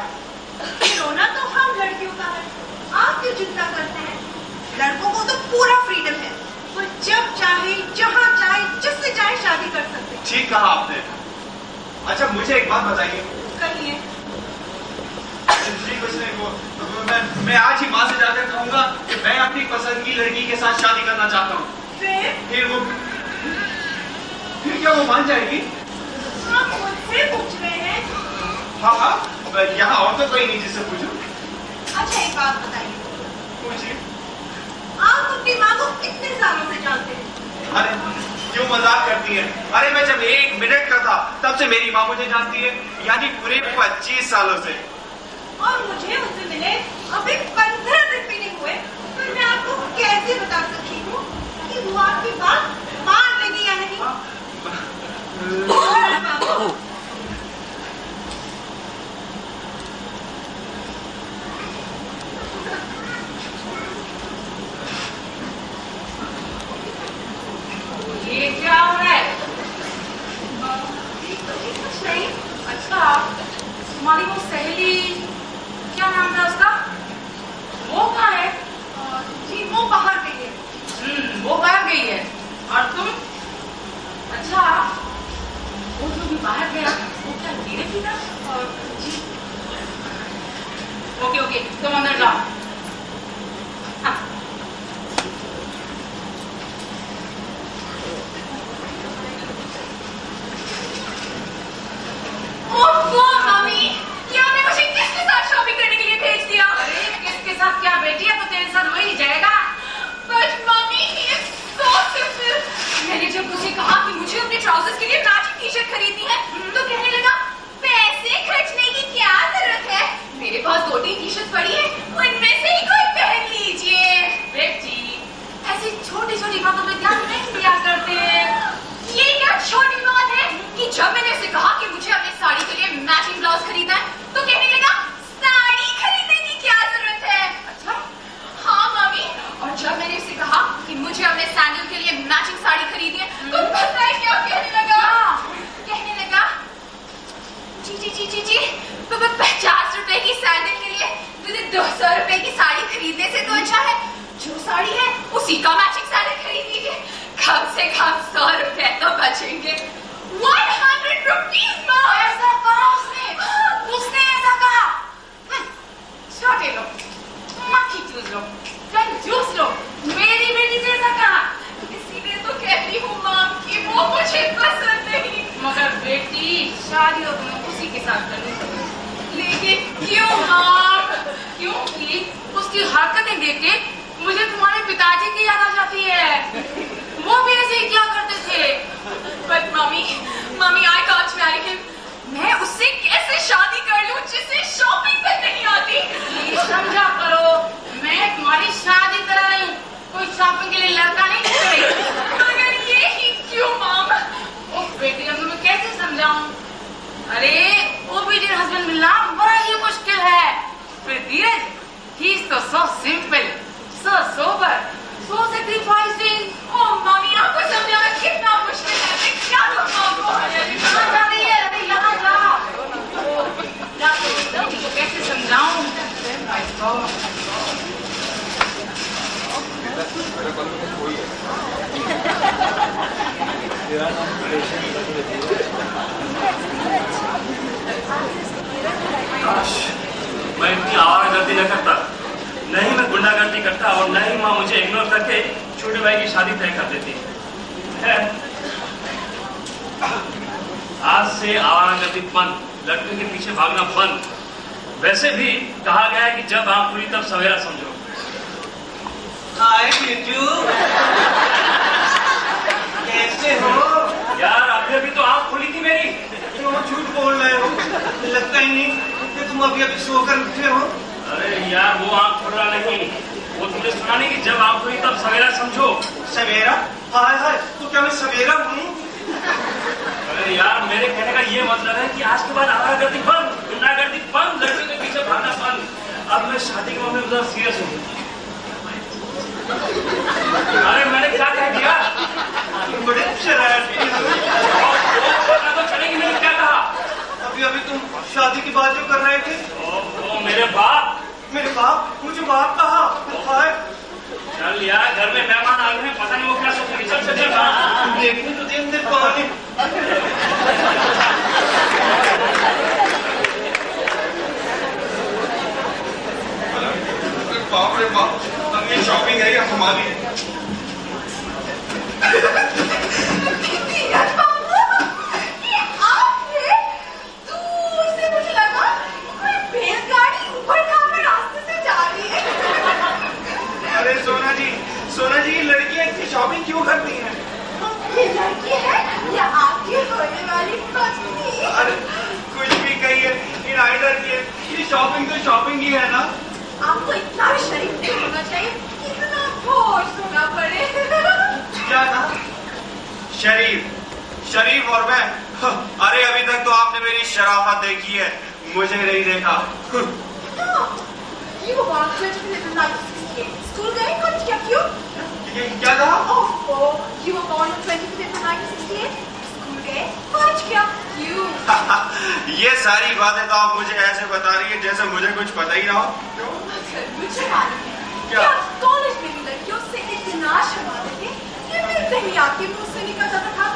Speaker 5: रोना तो हम लड़कियों का है, आप क्यों चिंता करते हैं? लड़कों को तो पूरा फ्रीडम है, वो जब चाहे, जहाँ चाहे, जिससे चाहे शादी कर सकते हैं।
Speaker 4: ठीक कहा आपने। अच्छा मुझे एक बात बताइए।
Speaker 5: कहिए।
Speaker 4: कुछ नहीं, वो मैं आज ही माँ से जाकर कहूँगा कि मैं अपनी पसंद की लड़की के साथ शादी करना चाहता हूँ। फिर क्या वो मान जाएगी?
Speaker 5: आप मुझसे पूछ रहे हैं?
Speaker 4: हाँ, यहाँ और तो कोई नहीं जिससे पूछूं।
Speaker 5: अच्छा एक बात बताइए।
Speaker 4: पूछिए।
Speaker 5: आप अपनी माँ को कितने सालों से जानते हैं?
Speaker 4: अरे क्यों मजाक करती है? अरे मैं जब 1 मिनट का था तब से मेरी माँ मुझे जानती है, यानी पूरे 25 सालों से।
Speaker 5: और मुझे उससे मिले अभी 15 दिन भी नहीं हुए, तो मैं आपको कैसे बता सकती हूँ कि वो आपकी बात मान लेगी या नहीं?
Speaker 3: ये क्या हो रहा है?
Speaker 5: कुछ नहीं।
Speaker 3: अच्छा, तुम्हारी वो सहेली, क्या नाम था उसका? वो कहाँ है?
Speaker 5: जी वो बाहर गई है।
Speaker 3: वो बाहर गई है और तुम? अच्छा, वो जो भी बाहर गया वो क्या धीरे थी ना? जी ओके, तुम अंदर जाओ।
Speaker 5: मम्मी, क्या आपने मुझे किसके साथ शॉपिंग करने के लिए भेज दिया?
Speaker 3: अरे किसके साथ क्या बेटी है, तो तेरे साथ वही जाएगा।
Speaker 5: But mummy, he is so simple. मैंने जब उसे कहा कि मुझे अपने ट्राउजर्स के लिए मैचिंग टी-शर्ट खरीदनी है, तो कहने लगा पैसे खर्चने की क्या जरूरत है? मेरे पास 2-3 टी-शर्ट पड़ी है, उनमें से ही कोई पहन लीजिए।
Speaker 3: बेटी, ऐसी छोटी छोटी बातों पे ध्यान नहीं दिया करते।
Speaker 5: ये क्या छोटी बात है कि जब मैंने उसे कहा कि मुझे अपनी साड़ी के लिए मैचिंग ब्लाउज खरीदना है, तो कहने लगा साड़ी खरीदने की क्या जरूरत है?
Speaker 3: अच्छा?
Speaker 5: हाँ मम्मी, और जब मैंने उसे कहा कि मुझे अपने सैंडल के लिए मैचिंग साड़ी खरीदनी है, तो पता है क्या कहने लगा? कहने लगा जी 50 रुपए की सैंडल के लिए 200 रुपए की साड़ी खरीदने से तो अच्छा है जो साड़ी है उसी का मैचिंग सैंडल खरीद लीजिए, कम से कम 100 रुपए तो बचेंगे। 100 रुपीज माँ।
Speaker 3: ऐसा कहा उसने ऐसा कहा? छोटे लोग, मक्खी चूस लो, कंजूस लोग, मेरी बेटी से ऐसा कहा।
Speaker 5: इसीलिए तो कहती हूँ माँ कि वो मुझे पसंद नहीं।
Speaker 3: मगर बेटी, शादी तो तुम्हें उसी के साथ करनी चाहिए।
Speaker 5: लेकिन क्यों माँ?
Speaker 3: क्योंकि उसकी हरकतें देख के मुझे तुम्हारे पिताजी की याद आ जाती है। वो भी ऐसे ही क्या करते थे।
Speaker 5: But mummy I can't marry him. मैं उससे कैसे शादी कर लूँ जिसे शॉपिंग तक नहीं आती?
Speaker 3: ये समझा करो, मैं तुम्हारी शादी करा रही हूँ, कोई शॉपिंग के लिए लड़का नहीं ढूंढ रही।
Speaker 5: मगर ये ही क्यों माम?
Speaker 3: ओह बेटी, अब मैं कैसे समझाऊं? अरे ओबीडियंट हस्बैंड मिलना बड़ा ही मुश्किल है। फिर धीरज, he is so simple, so sober, so sacrificing.
Speaker 5: Oh mummy, आपको समझाना कितना मुश्किल है। मैं क्या करूँ आपको?
Speaker 3: कहाँ जा रही है? अरे यहाँ जा। तो कैसे समझाऊं?
Speaker 1: मैं इतनी आवारागर्दी न करता, नहीं मैं गुंडागर्दी करता और न ही माँ मुझे इग्नोर करके छोटे भाई की शादी तय कर देती है। आज से आवारागर्दी बंद, लड़के के पीछे भागना बंद। वैसे भी कहा गया है कि जब आंख खुली तब सवेरा समझो।
Speaker 4: हाय बिट्टू, कैसे हो
Speaker 1: यार? अभी तो आंख खुली थी मेरी।
Speaker 4: क्यों झूठ बोल रहे हो? लगता ही नहीं कि तुम अभी सोकर उठे हो।
Speaker 1: अरे यार वो आंख खुल रहा नहीं, वो तुमने सुना नहीं कि जब आंख खुली तब सवेरा समझो।
Speaker 4: सवेरा? हाय हाय, तो क्या मैं सवेरा हूँ?
Speaker 1: अरे यार मेरे कहने का ये मतलब है कि आज के बाद आवारागर्दी बंद, गुंडागर्दी बंद, लड़के के पीछे भागना बंद। अब मैं शादी के मामले में बहुत सीरियस हूँ। अरे मैंने क्या कह दिया?
Speaker 4: तुम बड़े शरारती हो।
Speaker 1: तो चलेगी, मैंने क्या कहा?
Speaker 4: अभी तुम शादी की बात जो कर रहे थे।
Speaker 1: ओ मेरे बाप।
Speaker 4: मेरे बाप? मुझे बाप कहा? हाय
Speaker 1: चल यार, घर में मेहमान आ गए हैं, पता नहीं वो क्या सोचेंगे। चल चल चल,
Speaker 4: देखने तो दे अंदर कौन है। बाप रे बाप, अब ये शॉपिंग है या हमारी? सोना जी, लड़कियां इतनी शॉपिंग क्यों करती हैं?
Speaker 5: ये लड़की है या आपकी होने वाली पत्नी?
Speaker 4: अरे कुछ भी कहिए, इन आइडर की ये शॉपिंग तो शॉपिंग ही है ना।
Speaker 5: आपको इतना भी शरीफ नहीं होना चाहिए, इतना होश होना पड़े।
Speaker 4: क्या था? शरीफ और मैं? अरे अभी तक तो आपने मेरी शराफत देखी है, मुझे नहीं देखा।
Speaker 5: स्कूल गए कॉलेज क्या क्यों?
Speaker 4: क्या कहा?
Speaker 5: You were born on 25th April 1968. School गए कॉलेज क्या क्यों?
Speaker 4: ये सारी बातें तो आप मुझे ऐसे बता रही है जैसे मुझे कुछ पता ही ना हो। क्यों?
Speaker 5: मुझे मालूम
Speaker 4: क्या?
Speaker 5: कॉलेज में भी लड़कियों से इतना शर्माते थे कि मिलते ही आपके मुंह से निकल जाता था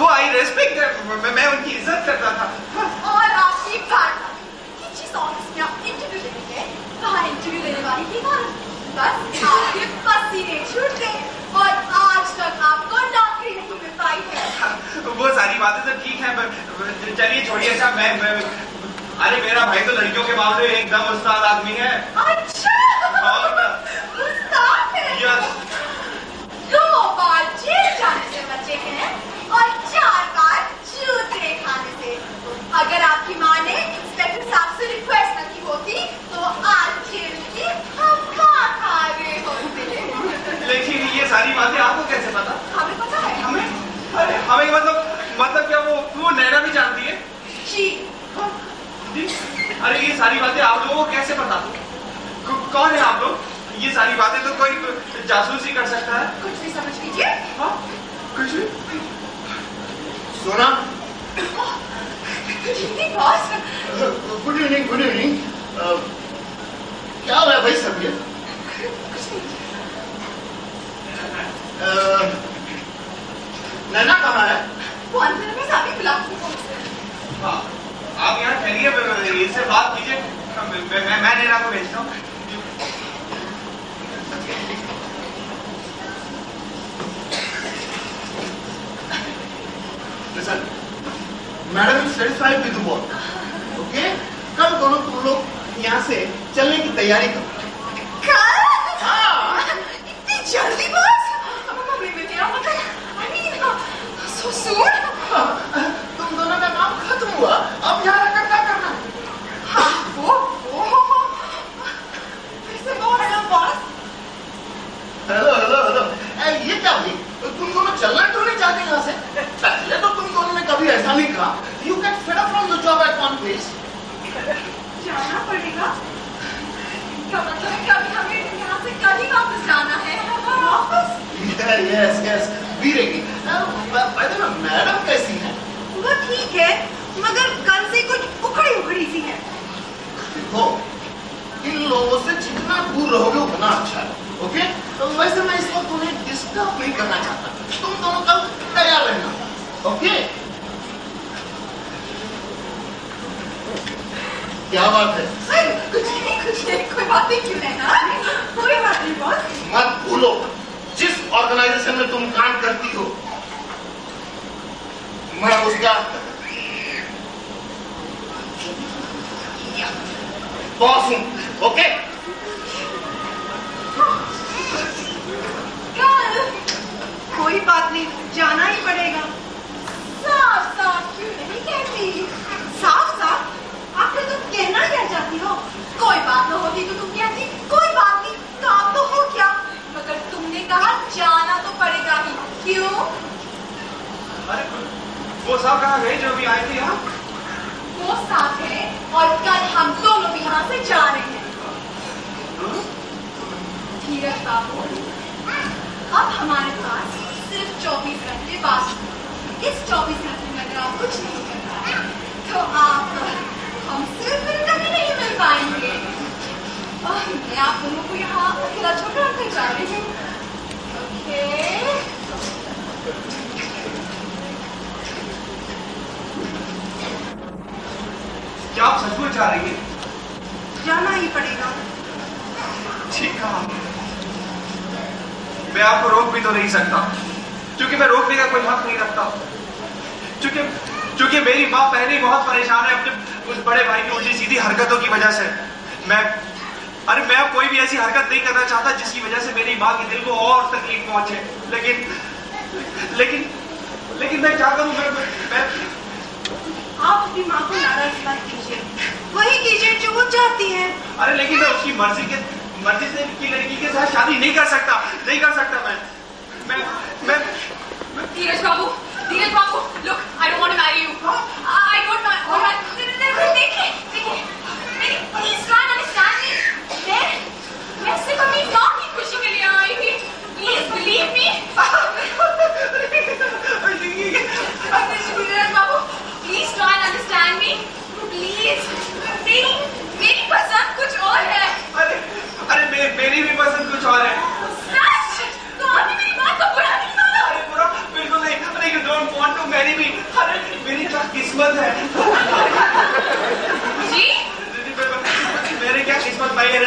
Speaker 4: वो आई रेस्पेक्ट, मैं उनकी इज्जत करता था।
Speaker 5: और आपकी बात जिस ऑफिस में आप इंटरव्यू देने गए, वहाँ इंटरव्यू देने वाली थी कौन? बस आपके पसीने छूट गए और आज तक आपको नौकरी नहीं मिल पाई है।
Speaker 4: वो सारी बातें तो ठीक है, चलिए छोड़िए साहब। मैं अरे मेरा भाई तो लड़कियों के मामले में एकदम उस्ताद आदमी है।
Speaker 5: अच्छा, उस्ताद है।
Speaker 4: यस।
Speaker 5: 2 बार जेल जाने से बचे हैं और 4 बार जूते खाने से। अगर आपकी माँ ने इंस्पेक्टर साहब से रिक्वेस्ट न की होती तो आज जेल की हवा खा रहे होते।
Speaker 4: लेकिन ये सारी बातें आपको कैसे पता?
Speaker 5: हमें पता है।
Speaker 4: हमें? अरे हमें मतलब क्या वो नैना भी जानती है?
Speaker 5: जी।
Speaker 4: अरे ये सारी बातें आप लोगों को कैसे पता? कौन है आप लोग? ये सारी बातें तो कोई जासूस ही कर सकता है।
Speaker 5: कुछ भी समझ लीजिए।
Speaker 4: हाँ, कुछ भी।
Speaker 2: सोना,
Speaker 5: बॉस।
Speaker 2: Good evening. क्या हो रहा है भाई सब ये? नैना कहाँ है?
Speaker 5: वो अंदर में सामने गुलाब की।
Speaker 4: हाँ, आप यहाँ ठहरिए, इससे बात कीजिए। मैं नैना को भेजता हूँ।
Speaker 2: Listen, madam is satisfied with work, okay? कल दोनों तुम लोग यहाँ से चलने की तैयारी करो।
Speaker 5: कल?
Speaker 2: हाँ।
Speaker 5: इतनी जल्दी बस? मम्मी में मेरा मतलब, I mean, so soon?
Speaker 2: तुम दोनों का काम खत्म हुआ, अब यहाँ रखकर क्या करना?
Speaker 5: हाँ, वो फिर से बोल रहे हो बॉस?
Speaker 2: हेलो। ये क्या हुई? तुम दोनों चलना क्यों नहीं चाहते यहाँ से? पहले तो तुम दोनों ने कभी ऐसा नहीं कहा। You get fed up from the job at one place.
Speaker 5: जाना पड़ेगा? क्या मतलब है कि अभी हमें यहाँ से कल ही वापस जाना है? वापस?
Speaker 2: Yes. वीरेगी। by the way, madam कैसी है?
Speaker 5: वो ठीक है, मगर कल से कुछ उखड़ी सी है।
Speaker 2: बात है?
Speaker 5: कुछ नहीं, कोई बात नहीं। क्यों नहीं? कोई बात नहीं बॉस।
Speaker 2: मत भूलो, जिस ऑर्गेनाइजेशन में तुम काम करती हो, मैं उसका बॉस हूं। ओके?
Speaker 5: कोई बात नहीं, जाना ही पड़ेगा। साफ साफ क्यों नहीं कहती? साफ साफ आखिर तुम कहना क्या चाहती हो? कोई बात न होती तो तुम कहती कोई बात नहीं, काम तो हो क्या? मगर तुमने कहा जाना तो पड़ेगा ही। क्यों?
Speaker 4: अरे वो साहब कहाँ गए जो अभी आए थे यहाँ?
Speaker 5: वो साथ है और कल हम दोनों भी यहाँ से जा रहे हैं। धीरज बाबू, अब हमारे पास सिर्फ 24 घंटे बाकी। इस 24 घंटे में अगर आप कुछ नहीं कर पाए तो आप हमसे फिर कभी नहीं मिल पाएंगे। मैं आप दोनों को यहाँ अकेला छोड़ कर जा रही हूँ। ओके?
Speaker 4: क्या आप सचमुच जा रही हैं?
Speaker 5: जाना ही पड़ेगा।
Speaker 4: ठीक है, मैं आपको रोक भी तो नहीं सकता, क्योंकि मैं रोकने का कोई हक नहीं रखता। क्योंकि मेरी माँ पहले ही बहुत परेशान है अपने उस बड़े भाई की उल्टी सीधी हरकतों की वजह से। मैं अब कोई भी ऐसी हरकत नहीं करना चाहता जिसकी वजह से मेरी माँ के दिल को और तकलीफ पहुंचे। लेकिन मैं क्या करूं? मैं
Speaker 5: आप अपनी माँ को नाराज मत कीजिए, वही कीजिए जो वो चाहती है।
Speaker 4: अरे लेकिन मैं उसकी मर्जी से की लड़की के साथ शादी नहीं कर सकता मैं
Speaker 5: धीरज बाबू, look, I don't want to marry you. I don't know. देखिए, please try and understand me. मैं सिर्फ अपनी माँ की खुशी के लिए आई थी. Please believe me. Dheeraj Babu, please try and understand me. Please, मेरी पसंद कुछ और है.
Speaker 4: अरे मेरी भी पसंद कुछ और है.
Speaker 5: सच? तो आपने मेरी बात को बुरा नहीं माना?
Speaker 4: अरे बुरा बिल्कुल नहीं. अरे you don't want to marry me. अरे मेरी क्या किस्मत है.
Speaker 5: जी?
Speaker 4: मेरे क्या किस्मत भाई. अरे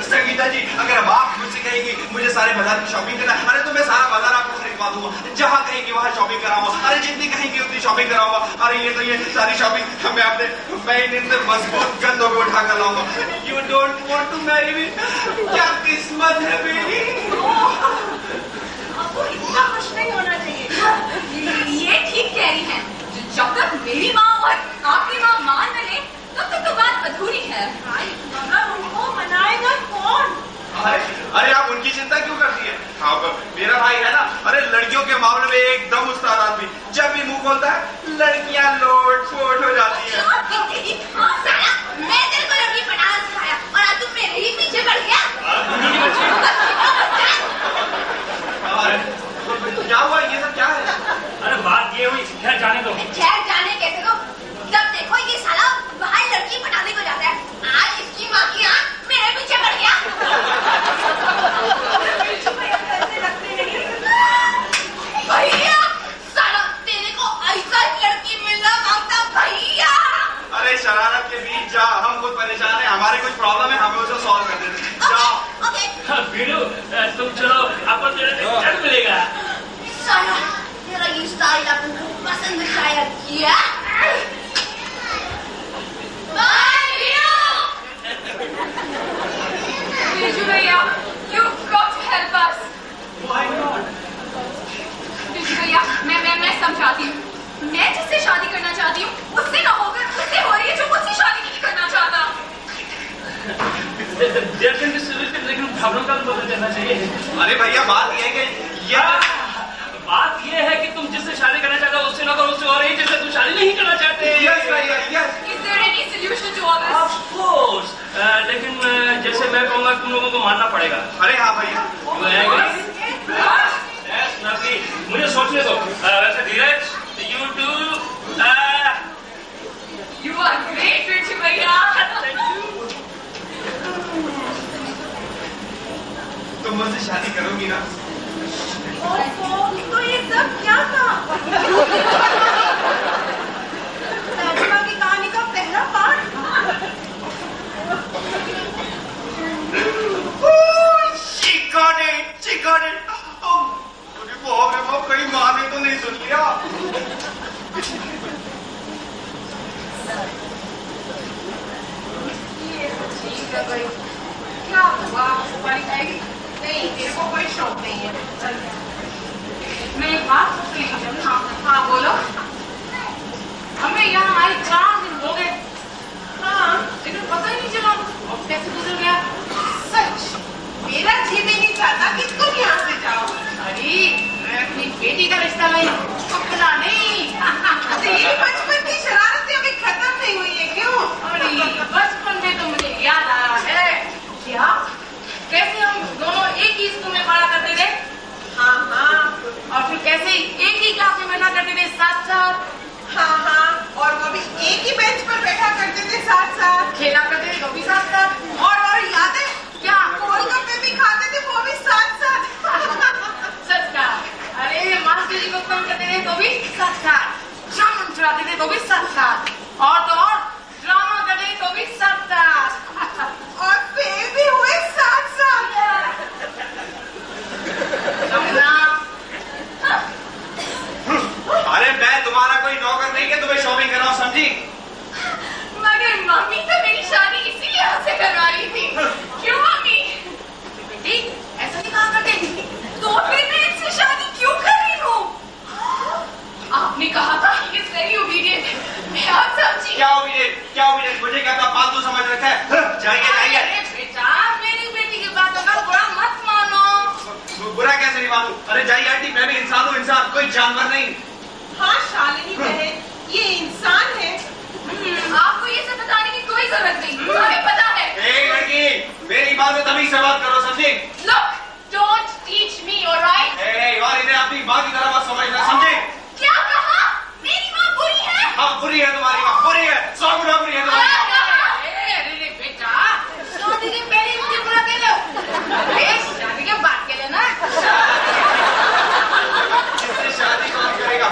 Speaker 4: संगीता जी, अगर अब आप मुझसे कहेंगी मुझे सारे बाजार की शॉपिंग करना है, अरे तो मैं सारा बाजार आपको खरीदवा दूंगा. जहाँ कहेंगी वहाँ शॉपिंग कराऊंगा. अरे जितनी कहेंगी उतनी शॉपिंग कराऊंगा. अरे ये सारी शॉपिंग मैं इतने मजबूत कंधों को उठा कर लाऊंगा. You don't want to marry me. क्या किस्मत है मेरी.
Speaker 5: आपको इतना खुश नहीं होना चाहिए. ये ठीक कह रही है. जब तक मेरी माँ और आपकी माँ मान न ले तब तक तो बात अधूरी है. मगर उनको मनाएगा कौन?
Speaker 4: अरे आप उनकी चिंता क्यों करती है? हाँ, मेरा भाई है ना. अरे लड़कियों के मामले में एकदम उस्ताद आदमी. जब भी मुंह खोलता है लड़कियां लोट पोट हो जाती है.
Speaker 5: मैं तेरे को लड़की पटाना सिखाया और आज तुम मेरे ही पीछे पड़ गया.
Speaker 4: क्या हुआ? ये सब क्या है?
Speaker 1: अरे बात ये हुई, खैर जाने दो.
Speaker 5: खैर जाने कैसे दो? जब देखो ये साला भाई लड़की पटाने को जाता है. आज इसकी माँ की आँख मेरे पीछे पड़ गया. भैया, साला तेरे को ऐसा लड़की मिलना मांगता भैया.
Speaker 4: अरे शरारत के बीच जा. हम खुद परेशान हैं. हमारे कुछ प्रॉब्लम है, हमें उसे सॉल्व कर देते. जाओ.
Speaker 5: ओके.
Speaker 1: बीनू, तुम चलो, आपको तेरे से क्या मिलेगा?
Speaker 5: साला तेरा ये स्टाइल आपको पसंद शायद किया. बिरजू भैया, you've got to help us.
Speaker 4: Why not?
Speaker 5: Birju भैया, मैं समझाती हूँ. मैं जिससे शादी करना चाहती हूँ उससे ना होकर उससे हो रही है जो मुझसे शादी नहीं करना चाहता.
Speaker 1: लेकिन प्रॉब्लम का पता चलना चाहिए.
Speaker 4: अरे भैया, बात ये है कि
Speaker 1: बात ये है कि तुम जिससे शादी करना चाहते हो उससे ना करो, उससे हो रही है जिससे तुम शादी नहीं करना चाहते.
Speaker 4: yes.
Speaker 5: Is there any solution to all this?
Speaker 1: Of course. लेकिन जैसे मैं कहूँगा तुम लोगों को मानना पड़ेगा.
Speaker 4: अरे हाँ भैया.
Speaker 1: Yes, lovely. मुझे सोचने दो. वैसे धीरज, you do.
Speaker 5: You are great, Birju भैया.
Speaker 4: तुम मुझसे शादी करोगी ना?
Speaker 5: तो ये सब क्या था? ताजमहल की कहानी का पहला पार्ट.
Speaker 3: गई। क्या हुआ, सुपारी खाएगी? नहीं, मेरे को कोई शौक नहीं है। चल मैं एक बात पूछ रही हूँ। हाँ बोलो। हमें यहाँ हमारे 4 दिन हो गए। हाँ, लेकिन पता ही नहीं चला अब कैसे गुजर गया। सच मेरा जी भी नहीं चाहता कि तुम यहाँ से जाओ। अरे मैं अपनी बेटी का रिश्ता लाई, अपना नहीं। तेरी बचपन की शरारतें अभी खत्म नहीं हुई है क्यों? अरे बचपन में तो मुझे याद आ रहा है। क्या? कैसे हम दोनों एक ही स्कूल में पढ़ा करते थे? हाँ हाँ। और फिर कैसे एक ही क्लास में बैठा करते थे साथ साथ? हाँ हाँ। और वो भी एक ही बेंच पर बैठा करते थे साथ साथ, खेला करते थे वो भी साथ साथ। और याद है क्या, गोलगप्पे भी खाते थे वो भी साथ साथ। सच का? अरे मास्टर जी को फोन करते थे तो भी साथ साथ, जामुन चुराते थे तो भी साथ साथ, और तो और ड्रामा करते तो भी साथ साथ, और फेल भी हुए साथ साथ।
Speaker 4: अरे मैं तुम्हारा कोई नौकर नहीं कि तुम्हें शॉपिंग कराऊं, समझी?
Speaker 5: मगर मम्मी तो मेरी शादी इसीलिए आपसे करवा रही थी। क्यों मम्मी? बेटी ऐसा नहीं कहा करते, तो फिर मैं इनसे शादी क्यों कर रही हूँ? आपने कहा था कि इस वेरी ओबीडियंट। मैं आप समझी।
Speaker 4: क्या ओबीडियंट? क्या ओबीडियंट? मुझे क्या फालतू समझ रखा है? जाइए जाइए।
Speaker 5: बेटा मेरी बेटी की बातों का बुरा मत मानो।
Speaker 4: बुरा कैसे नहीं मानूं? अरे जाइए आंटी, मैं भी इंसान हूँ, इंसान, कोई जानवर नहीं।
Speaker 3: हाँ शालिनी बहन, ये इंसान है।
Speaker 5: आपको ये सब बताने की कोई जरूरत नहीं, हमें पता है।
Speaker 4: एक लड़की, मेरी बात में तमीज से बात करो, समझी?
Speaker 5: Look, don't teach me, alright?
Speaker 4: और इन्हें अपनी माँ की तरह मत समझना, समझे?
Speaker 5: क्या कहा? मेरी माँ बुरी है?
Speaker 4: हाँ बुरी है तुम्हारी माँ, बुरी है, 100 गुना बुरी है तुम्हारी माँ।
Speaker 5: अरे बेटा, शादी के पहले मुझे बुरा कह लो, शादी के बाद कह लेना।
Speaker 4: इससे शादी कौन करेगा?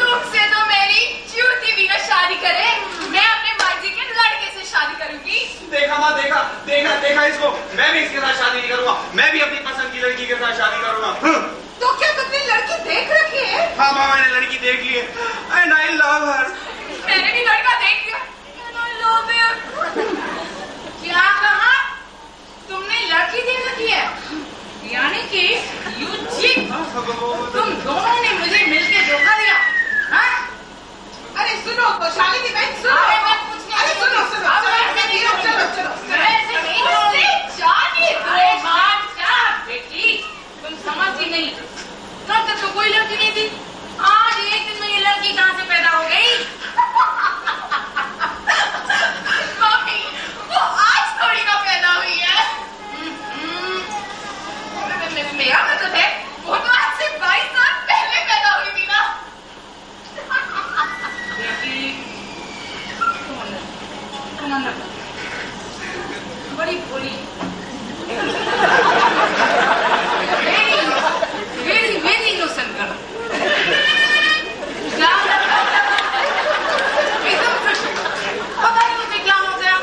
Speaker 5: तुमसे तो मेरी चूती भी ना शादी करे, मैं अपने मर्जी के लड़के से शादी करूंगी।
Speaker 4: देखा माँ, देखा देखा देखा इसको, मैं भी इसके साथ शादी नहीं करूंगा, मैं भी अपनी पसंद की लड़की के साथ शादी करूंगा।
Speaker 3: तो क्या तुमने लड़की देख रखी है?
Speaker 4: हाँ माँ, मैंने लड़की देख ली है, एंड आई लव हर।
Speaker 5: मैंने भी लड़का देख लिया, and I love him। क्या कहा? तुमने लड़की देख रखी है? यानी कि you cheat। तुम दोनों ने मुझे मिलके धोखा दिया, हाँ?
Speaker 3: अरे सुनो तो शालिनी बहन, सुनो।
Speaker 5: अरे मैं कुछ नहीं।
Speaker 3: अरे सुनो सुनो,
Speaker 5: अब
Speaker 3: चलो,
Speaker 5: ऐसे नहीं
Speaker 3: चलो, चलो,
Speaker 5: होगा।
Speaker 3: चलो।
Speaker 5: मैं ऐसे नहीं करूंगी। जाने दो बादशाह बेटी, तुम समझती नहीं। कल तक तो कोई लड़की नहीं थी, आज एक दिन में ये लड़की कहाँ से पैदा हो गई? मम्मी, वो आज थोड़ी ना पैदा हुई है। मेरा मतलब है, वो तो आज से 22 साल पहले पैदा हुई थी ना। बेटी, तुम अंदर बड़ी भोली, वेरी इनोसेंट गर्ल। क्या एकदम खुश, पता नहीं मुझे क्या हो गया,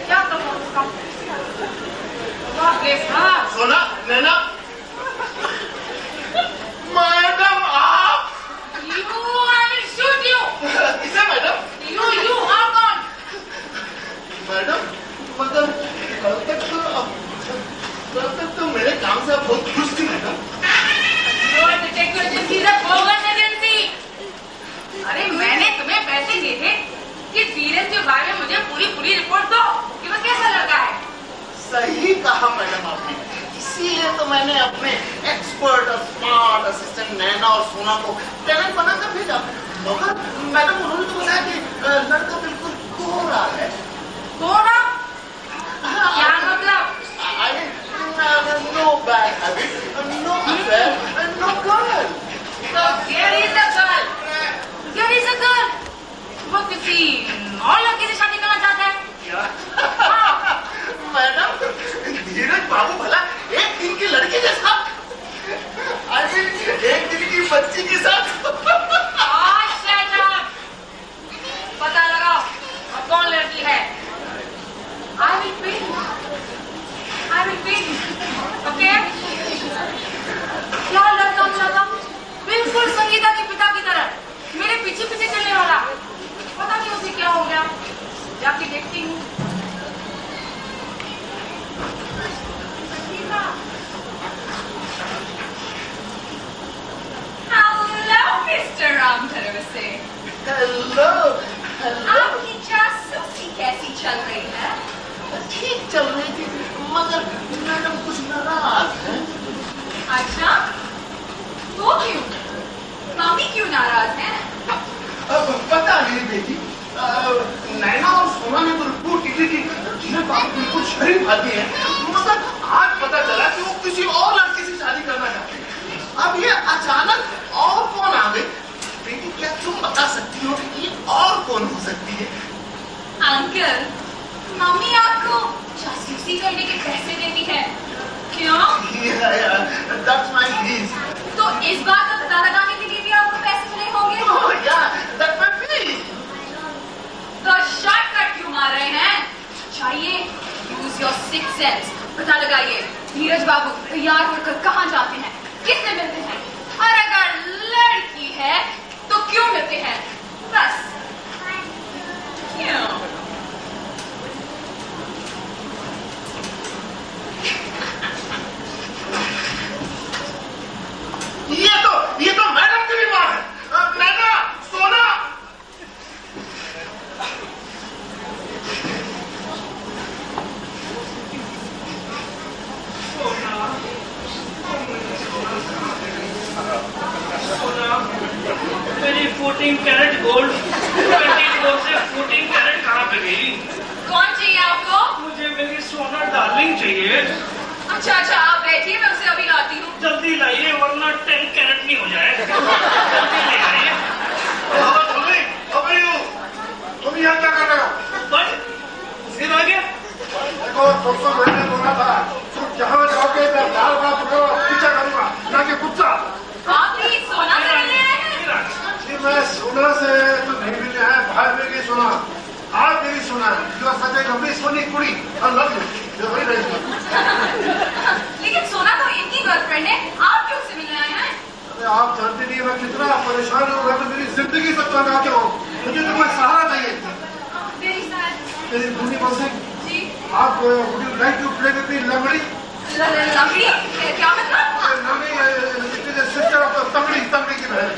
Speaker 5: क्या करूँ उसका?
Speaker 2: सोना, नैना, मैडम आप?
Speaker 5: You, I will shoot you.
Speaker 2: किसे madam?
Speaker 5: You are gone.
Speaker 2: Madam, मतलब कल तक तो मेरे काम से आप बहुत खुश थी madam.
Speaker 5: Your detective agency is a bogus agency. अरे मैंने तुम्हें पैसे दिए थे कि धीरज के बारे में मुझे पूरी रिपोर्ट दो कि वो कैसा लड़का है।
Speaker 2: सही कहा मैडम आपने, इसीलिए तो मैंने अपने एक्सपर्ट और स्मार्ट असिस्टेंट नैना और सोना को टेनेंट बनाकर भेजा, मगर मैडम उन्होंने तो बताया कि लड़का बिल्कुल गोरा है।
Speaker 5: गोरा? क्या मतलब?
Speaker 2: No bad habit, no affair, and no girl.
Speaker 5: There is a girl. There is a girl. वो किसी और लड़के से शादी करना चाहता है?
Speaker 2: क्या? मैडम, धीरज बाबू भला एक दिन की लड़की जैसा, I mean, एक दिन की बच्ची के साथ।
Speaker 5: Shut up. पता लगाओ अब कौन लड़की है। I will pay you. Okay? क्या लड़का था? बिल्कुल संगीता के पिता की तरह, मेरे पीछे चलने वाला। पता नहीं उसे क्या हो गया, जाके देखती हूँ। धरे वैसे।
Speaker 2: Hello hello.
Speaker 5: आपकी जासूसी कैसी चल रही है?
Speaker 2: ठीक चल रही थी, मगर मैडम कुछ नाराज है।
Speaker 5: अच्छा, वो क्यों? मम्मी क्यों नाराज है?
Speaker 2: अब पता नहीं बेटी, नैना और सोना ने तो रिपोर्ट की थी कि धीरज बाबू बिल्कुल शरीफ आदमी है, मगर आज पता चला कि वो किसी और लड़की से शादी करना चाहते हैं। अब ये अचानक और कौन आ गई? बेटी क्या तुम बता सकती हो कि ये और कौन हो सकती है?
Speaker 5: अंकल, मम्मी आपको जासूसी करने के पैसे देती है, क्यों?
Speaker 2: That's my fees.
Speaker 5: तो इस बात का पता लगाने के लिए भी आपको पैसे मिले होंगे?
Speaker 2: Oh yeah, that's my fees.
Speaker 5: तो शॉर्टकट क्यों मार रहे हैं? चाहिए यूज योर सिक्स सेंस, पता लगाइए धीरज बाबू तैयार होकर कहाँ जाते हैं, किससे मिलते हैं, और अगर लड़की है तो क्यों मिलते हैं, बस क्यों?
Speaker 2: ये तो मैडम की भी बात है। नैना, सोना।
Speaker 7: मेरी 14 कैरेट गोल्ड 24 से 14 कैरेट कहाँ पे गई?
Speaker 5: कौन चाहिए आपको?
Speaker 7: मुझे मेरी सोना डार्लिंग चाहिए।
Speaker 5: अच्छा अच्छा, आप बैठिए, मैं उसे अभी लाती हूँ।
Speaker 7: जल्दी लाइए वरना 10 कैरेट नहीं हो जाए। जल्दी ले आइए।
Speaker 6: तुम यहाँ क्या कर रहे हो?
Speaker 7: बस फिर आ गया।
Speaker 6: देखो दोस्तों, मैंने बोला था तुम जहाँ जाओगे मैं बार बार तुम्हें पीछा करूंगा, ना कि गुस्सा।
Speaker 5: आप भी सोना से मिलने आए हैं?
Speaker 6: जी मैं सोना से तो नहीं मिलने आया, बाहर में गई सोना। आज मेरी सोना जो सच एक लंबी सोनी कुड़ी और लव जो वही रहेगी।
Speaker 5: लेकिन सोना तो इनकी गर्लफ्रेंड है, आप क्यों उससे मिलने आए हैं?
Speaker 6: अरे आप जानते नहीं मैं कितना परेशान हूँ, मैं तो मेरी जिंदगी से तनाव हूँ, मुझे तो कोई सहारा नहीं है।
Speaker 5: Very sad.
Speaker 6: मेरी दूसरी पर्सन
Speaker 5: जी,
Speaker 6: आप would you like to play with me लंगड़ी?
Speaker 5: लंगड़ी? क्या मतलब?
Speaker 6: सिस्टर ऑफ तंगड़ी की बहन।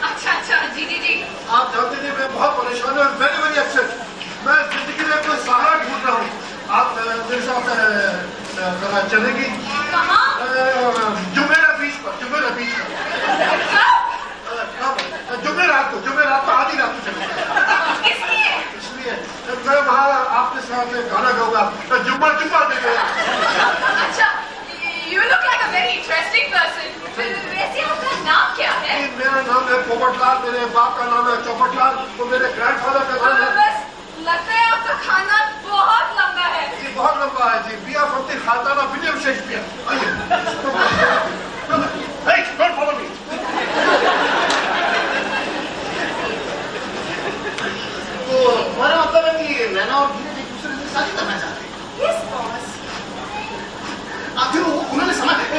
Speaker 5: अच्छा अच्छा, जी जी जी।
Speaker 6: आप जानते नहीं मैं बहुत परेशान हूँ, वेरी वेरी अपसेट। मैं जिंदगी में कोई सहारा ढूंढ रहा हूँ, आप मेरे साथ चलेगी?
Speaker 5: कहाँ?
Speaker 6: जुमेरा बीच पर जुमेरात को आधी रात को चलेगी।
Speaker 5: इसलिए?
Speaker 6: इसलिए मैं वहाँ आपके साथ गाना गाऊंगा, जुम्मा देगा।
Speaker 5: अच्छा, you look like a very interesting person. वैसे आपका नाम क्या है?
Speaker 6: मेरा नाम है पोपटलाल, मेरे बाप का नाम है चौपटलाल, तो मेरे ग्रैंडफादर का नाम है।
Speaker 5: बस लगता है आपका खानदान बहुत लंबा है।
Speaker 6: जी बहुत लंबा है जी। We are from the खानदान of William Shakespeare. Hey, don't follow me.
Speaker 2: तो हमारा मतलब है कि नैना और धीरज एक दूसरे से शादी करना चाहते हैं।
Speaker 5: Yes, boss.
Speaker 2: आखिर उन्होंने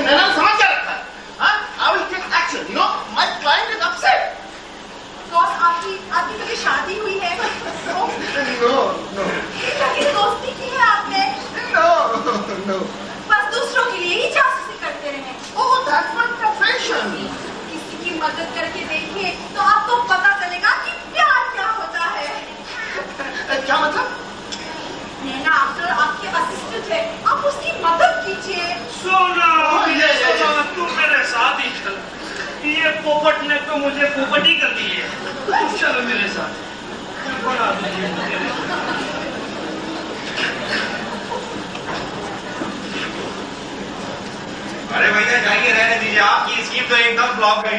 Speaker 2: नैना ने समझ क्या रखा है? I will take action. You know, my client is upset.
Speaker 5: Boss, आपकी कभी शादी हुई है?
Speaker 2: No.
Speaker 5: कभी दोस्ती की है आपने?
Speaker 2: No.
Speaker 5: बस दूसरों के लिए ही जासूसी करते रहे।
Speaker 2: Oh, that's my profession.
Speaker 5: किसी की मदद करके देखिए तो आपको पता चलेगा कि प्यार क्या होता है।
Speaker 2: क्या मतलब?
Speaker 5: नैना आफ्टर आपके असिस्टेंट है, आप उसकी मदद कीजिए।
Speaker 7: सोना तू मेरे साथ ही चल। ये पोपट ने तो मुझे पोपट ही कर दी है। तू चलो मेरे साथ, बना दीजिए मुझे।
Speaker 4: अरे भैया जाइए, रहने दीजिए, आपकी स्कीम तो एकदम फ्लॉप गई।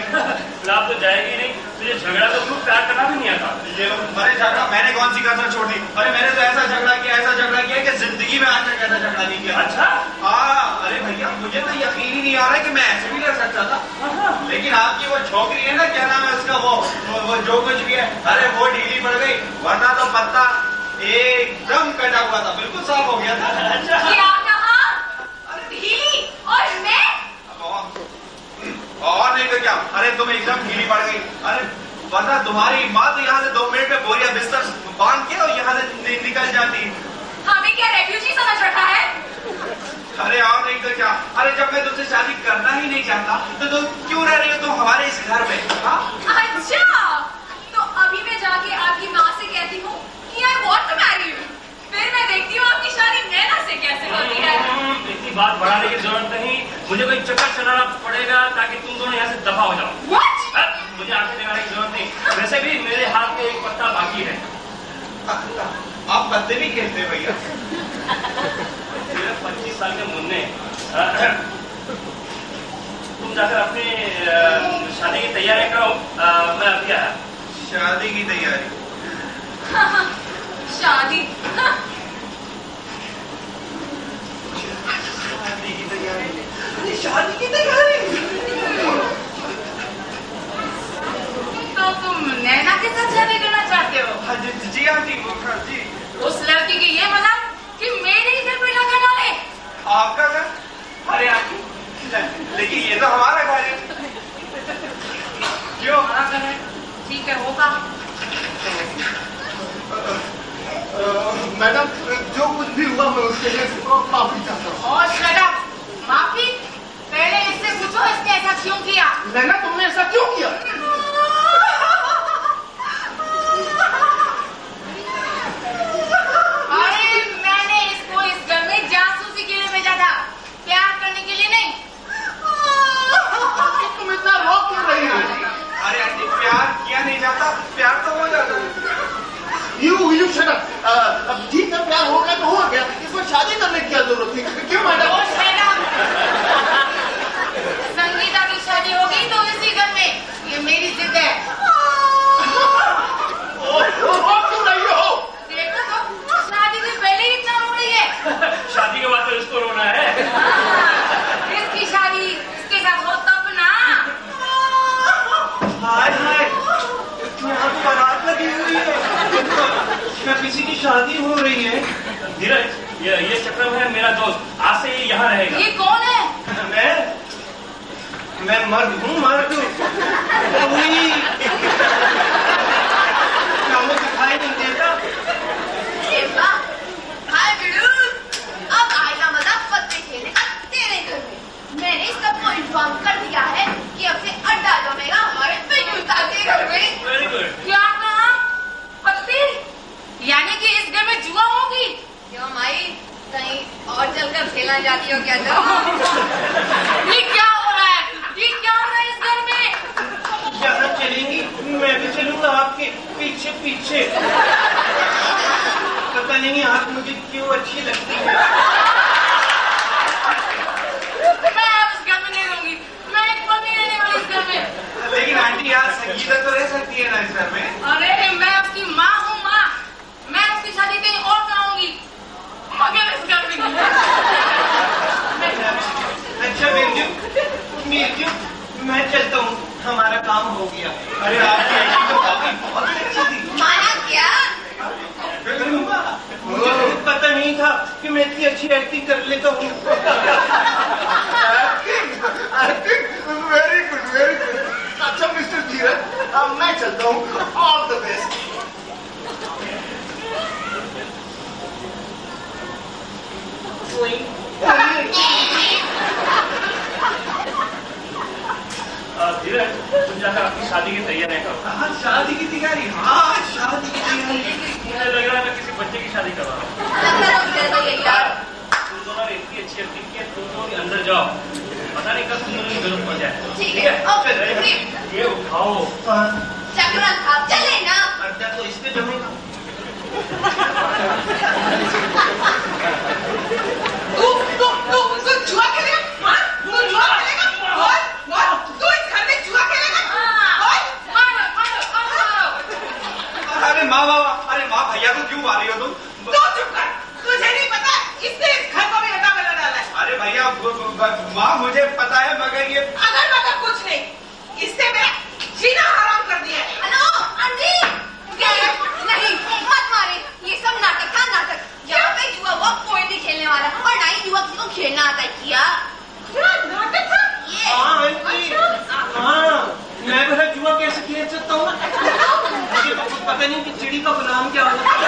Speaker 1: फ्लॉप तो जाएगी नहीं, तुझे झगड़ा तो खूब प्यार करना भी नहीं आता।
Speaker 4: ये लोग, अरे झगड़ा मैंने कौन सी कसर छोड़ दी? अरे मैंने तो ऐसा झगड़ा किया कि जिंदगी में आज तक ऐसा झगड़ा नहीं किया।
Speaker 1: अच्छा?
Speaker 4: हाँ, अरे भैया मुझे तो यकीन ही नहीं आ रहा है कि मैं ऐसे भी कर सकता था। लेकिन आपकी वो छोकरी है ना, क्या नाम है उसका, वो जो कुछ भी है, अरे वो ढीली पड़ गई, वरना तो पत्ता एकदम कटा हुआ था, बिल्कुल साफ हो गया था।
Speaker 1: अच्छा?
Speaker 5: क्या कहा? ढीली और मैं?
Speaker 4: और नहीं तो क्या, अरे तुम एकदम ढीली पड़ गई। अरे वरना तुम्हारी माँ तो यहाँ से 2 मिनट में बोरिया बिस्तर बांध के और यहाँ से निकल जाती।
Speaker 5: हमें क्या रेफ्यूजी समझ रखा है?
Speaker 4: अरे और नहीं तो क्या, अरे जब मैं तुझसे शादी करना ही नहीं चाहता तो तुम क्यों रह रही हो तुम हमारे इस घर में? हाँ?
Speaker 5: अच्छा, तो अभी मैं जाके आपकी माँ से कहती हूँ कि I want to marry you. फिर मैं देखती हूँ आपकी शादी नैना से कैसे होती है।
Speaker 1: इतनी बात बढ़ाने की जरूरत नहीं, मुझे कोई चक्कर चलाना पड़ेगा ताकि तुम दोनों यहाँ से दफा हो जाओ।
Speaker 5: What?
Speaker 1: मुझे आंखें लगाने की जरूरत नहीं, वैसे भी मेरे हाथ में एक पत्ता बाकी है।
Speaker 4: आप पत्ते भी खेलते हैं भैया?
Speaker 1: 25 साल के मुन्ने, तुम जाकर अपनी शादी की तैयारी करो, मैं अभी आया।
Speaker 4: शादी की तैयारी?
Speaker 5: शादी?
Speaker 4: शादी की तैयारी? अरे शादी की तैयारी?
Speaker 5: तो तुम नैना के साथ शादी करना चाहते हो?
Speaker 4: हाँ जी आंटी, जी।
Speaker 5: उस लड़की की ये मजाक कि मेरे ही घर पे ढका डाले।
Speaker 4: आपका घर? अरे आंटी, लेकिन ये तो हमारा घर है। क्यों?
Speaker 5: हमारा घर है, ठीक है, होगा।
Speaker 6: मैडम, जो कुछ भी हुआ मैं उसके लिए माफी चाहता हूँ।
Speaker 5: और शट अप, माफी? पहले इससे पूछो इसने ऐसा क्यों किया?
Speaker 6: नैना, तुमने ऐसा क्यों किया?
Speaker 5: अरे मैंने इसको इस घर में जासूसी के लिए भेजा था, प्यार करने के लिए नहीं।
Speaker 6: तुम इतना रो क्यों रही हो?
Speaker 4: अरे आंटी, प्यार किया नहीं जाता, प्यार तो हो जाता है।
Speaker 6: You shut up. अब ठीक है, प्यार हो गया तो हो गया, इसमें शादी करने की क्या जरूरत थी? क्यों मैडम?
Speaker 5: और शट अप। संगीता की शादी होगी तो इसी घर में, ये मेरी जिद है।
Speaker 6: रो क्यों रही हो?
Speaker 5: देखो तो शादी से पहले ही इतना रो रही है।
Speaker 1: शादी के बाद तो इसको रोना है।
Speaker 5: इसकी शादी इसके साथ हो तब ना।
Speaker 4: हाय हाय, यहाँ तो बारात लगी हुई है, क्या किसी की शादी हो रही है?
Speaker 1: धीरज, ये चक्रम है मेरा दोस्त, आज से ये यहाँ रहेगा।
Speaker 5: ये कौन है?
Speaker 4: मैं मर्द हूँ, मर्द। क्या मुझे दिखाई नहीं देता?
Speaker 5: हाय बिडू, अब आएगा मजा पत्ते खेलने का तेरे घर में। मैंने सबको इन्फॉर्म कर दिया है कि अब से अड्डा जमेगा हमारे पिंकुता के घर में।
Speaker 1: Very good.
Speaker 5: क्या कहा? पत्ते? यानी कि इस घर में जुआ होगी? क्यों माई, कहीं और चलकर खेलना जाती हो क्या? ये क्या हो रहा है? ये क्या हो रहा है इस घर में?
Speaker 4: जहाँ चलेंगी मैं भी चलूंगा आपके पीछे पीछे। पता नहीं आप मुझे क्यों अच्छी लगती है।
Speaker 5: मैं अब इस घर में नहीं रहूंगी, मैं एक पल नहीं रहने वाली इस घर में।
Speaker 4: लेकिन आंटी, यार संगीता तो रह सकती है ना इस घर में?
Speaker 5: अरे मैं उसकी माँ हूँ, माँ। मैं उसकी शादी कहीं और कराऊंगी, मगर इस घर में नहीं।
Speaker 4: अच्छा मिर्जू, मैं चलता हूँ, हमारा काम हो गया। अरे आपकी एक्टिंग तो काफी बहुत ही अच्छी थी।
Speaker 5: माना क्या?
Speaker 4: मुझे खुद पता नहीं था कि मैं इतनी अच्छी एक्टिंग कर लेता हूँ।
Speaker 6: Acting very good, very good. अच्छा मिस्टर धीरज, मैं चलता हूँ। All the best.
Speaker 1: धीरज, तुम जाकर अपनी शादी की तैयारी करो।
Speaker 4: हाँ, शादी की तैयारी? हाँ, शादी की तैयारी।
Speaker 1: मुझे लग रहा है मैं किसी बच्चे की शादी कर रहा हूँ।
Speaker 5: यार
Speaker 1: तुम दोनों ने इतनी अच्छी एक्टिंग की है, तुम दोनों के अंदर जाओ, पता नहीं कब तुम दोनों की जरूरत पड़ जाए।
Speaker 5: ठीक है, ओके।
Speaker 1: ये उठाओ।
Speaker 5: चक्रण खाओ, चले ना।
Speaker 4: अड्डा तो इस पे जमेगा।
Speaker 3: तू जुआ खेलेगा? हाँ? तू जुआ खेलेगा? बोल, तू इस घर में जुआ खेलेगा?
Speaker 4: अरे माँ भैया को क्यों मार रही हो तुम?
Speaker 3: तू चुप कर, तुझे नहीं पता इसने इस घर को भी अड्डा बना डाला है।
Speaker 4: अरे भैया, माँ मुझे पता है, मगर ये
Speaker 3: अगर कुछ नहीं, इसने मेरा जीना हराम कर दिया है।
Speaker 5: हेलो आंटी, नहीं मत मारे, ये सब नाटक था, नाटक। यहाँ पे जुआ हुआ कोई नहीं खेलने वाला, और ना ही जुआ किसी को खेलना आता है। क्या
Speaker 3: नाटक था?
Speaker 5: ये
Speaker 4: हाँ आंटी, हाँ, मैं भला जुआ कैसे खेल सकता हूँ? मुझे तो पता नहीं कि चिड़ी का गुलाम क्या होता है।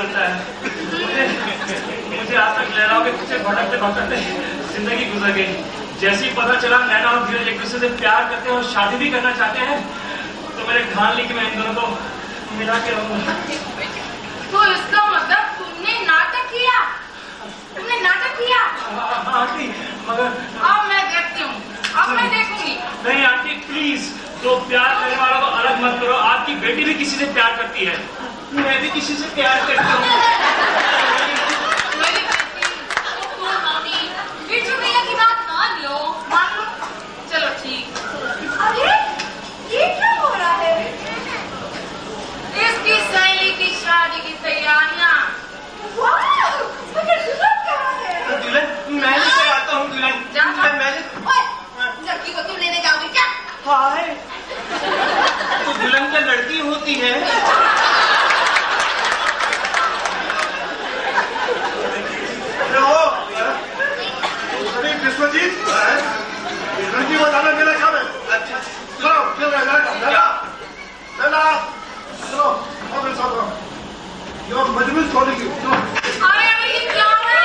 Speaker 1: मिलता है। मुझे आज तक लहराओं के पीछे भटकते भटकते जिंदगी गुजर गई। जैसे ही पता चला नैना और धीरज एक दूसरे से प्यार करते हैं और शादी भी करना चाहते हैं, तो मैंने ठान ली कि मैं इन दोनों को मिला के रहूंगा।
Speaker 8: तो इसका मतलब तुमने नाटक किया? तुमने नाटक किया?
Speaker 1: आंटी, मगर
Speaker 8: अब मैं देखती हूँ, अब मैं देखूंगी।
Speaker 1: नहीं आंटी प्लीज, तो प्यार करने वालों को अलग मत करो। आपकी बेटी भी किसी से प्यार करती है, मैं भी किसी से प्यार करती हूँ।
Speaker 8: मेरी बेटी, तो मम्मी, बिट्टू भैया की बात मान लो। मान लो? चलो ठीक। अरे ये क्या हो रहा है? इसकी सहेली की शादी की तैयारियां। वाह, मगर दुल्हन कहाँ है?
Speaker 4: दुल्हन मैं लेकर आता हूँ। दुल्हन
Speaker 8: लड़की को तुम लेने जाओगे क्या?
Speaker 4: हाय, तो दुल्हन क्या लड़की होती है?
Speaker 6: अरे विश्वजीत, लड़की को डाला मेरा काम है।
Speaker 4: अच्छा
Speaker 6: चलो चलो मेरे साथ रहो। यो मजबूत छोड़ी की।
Speaker 8: अरे ये क्या है?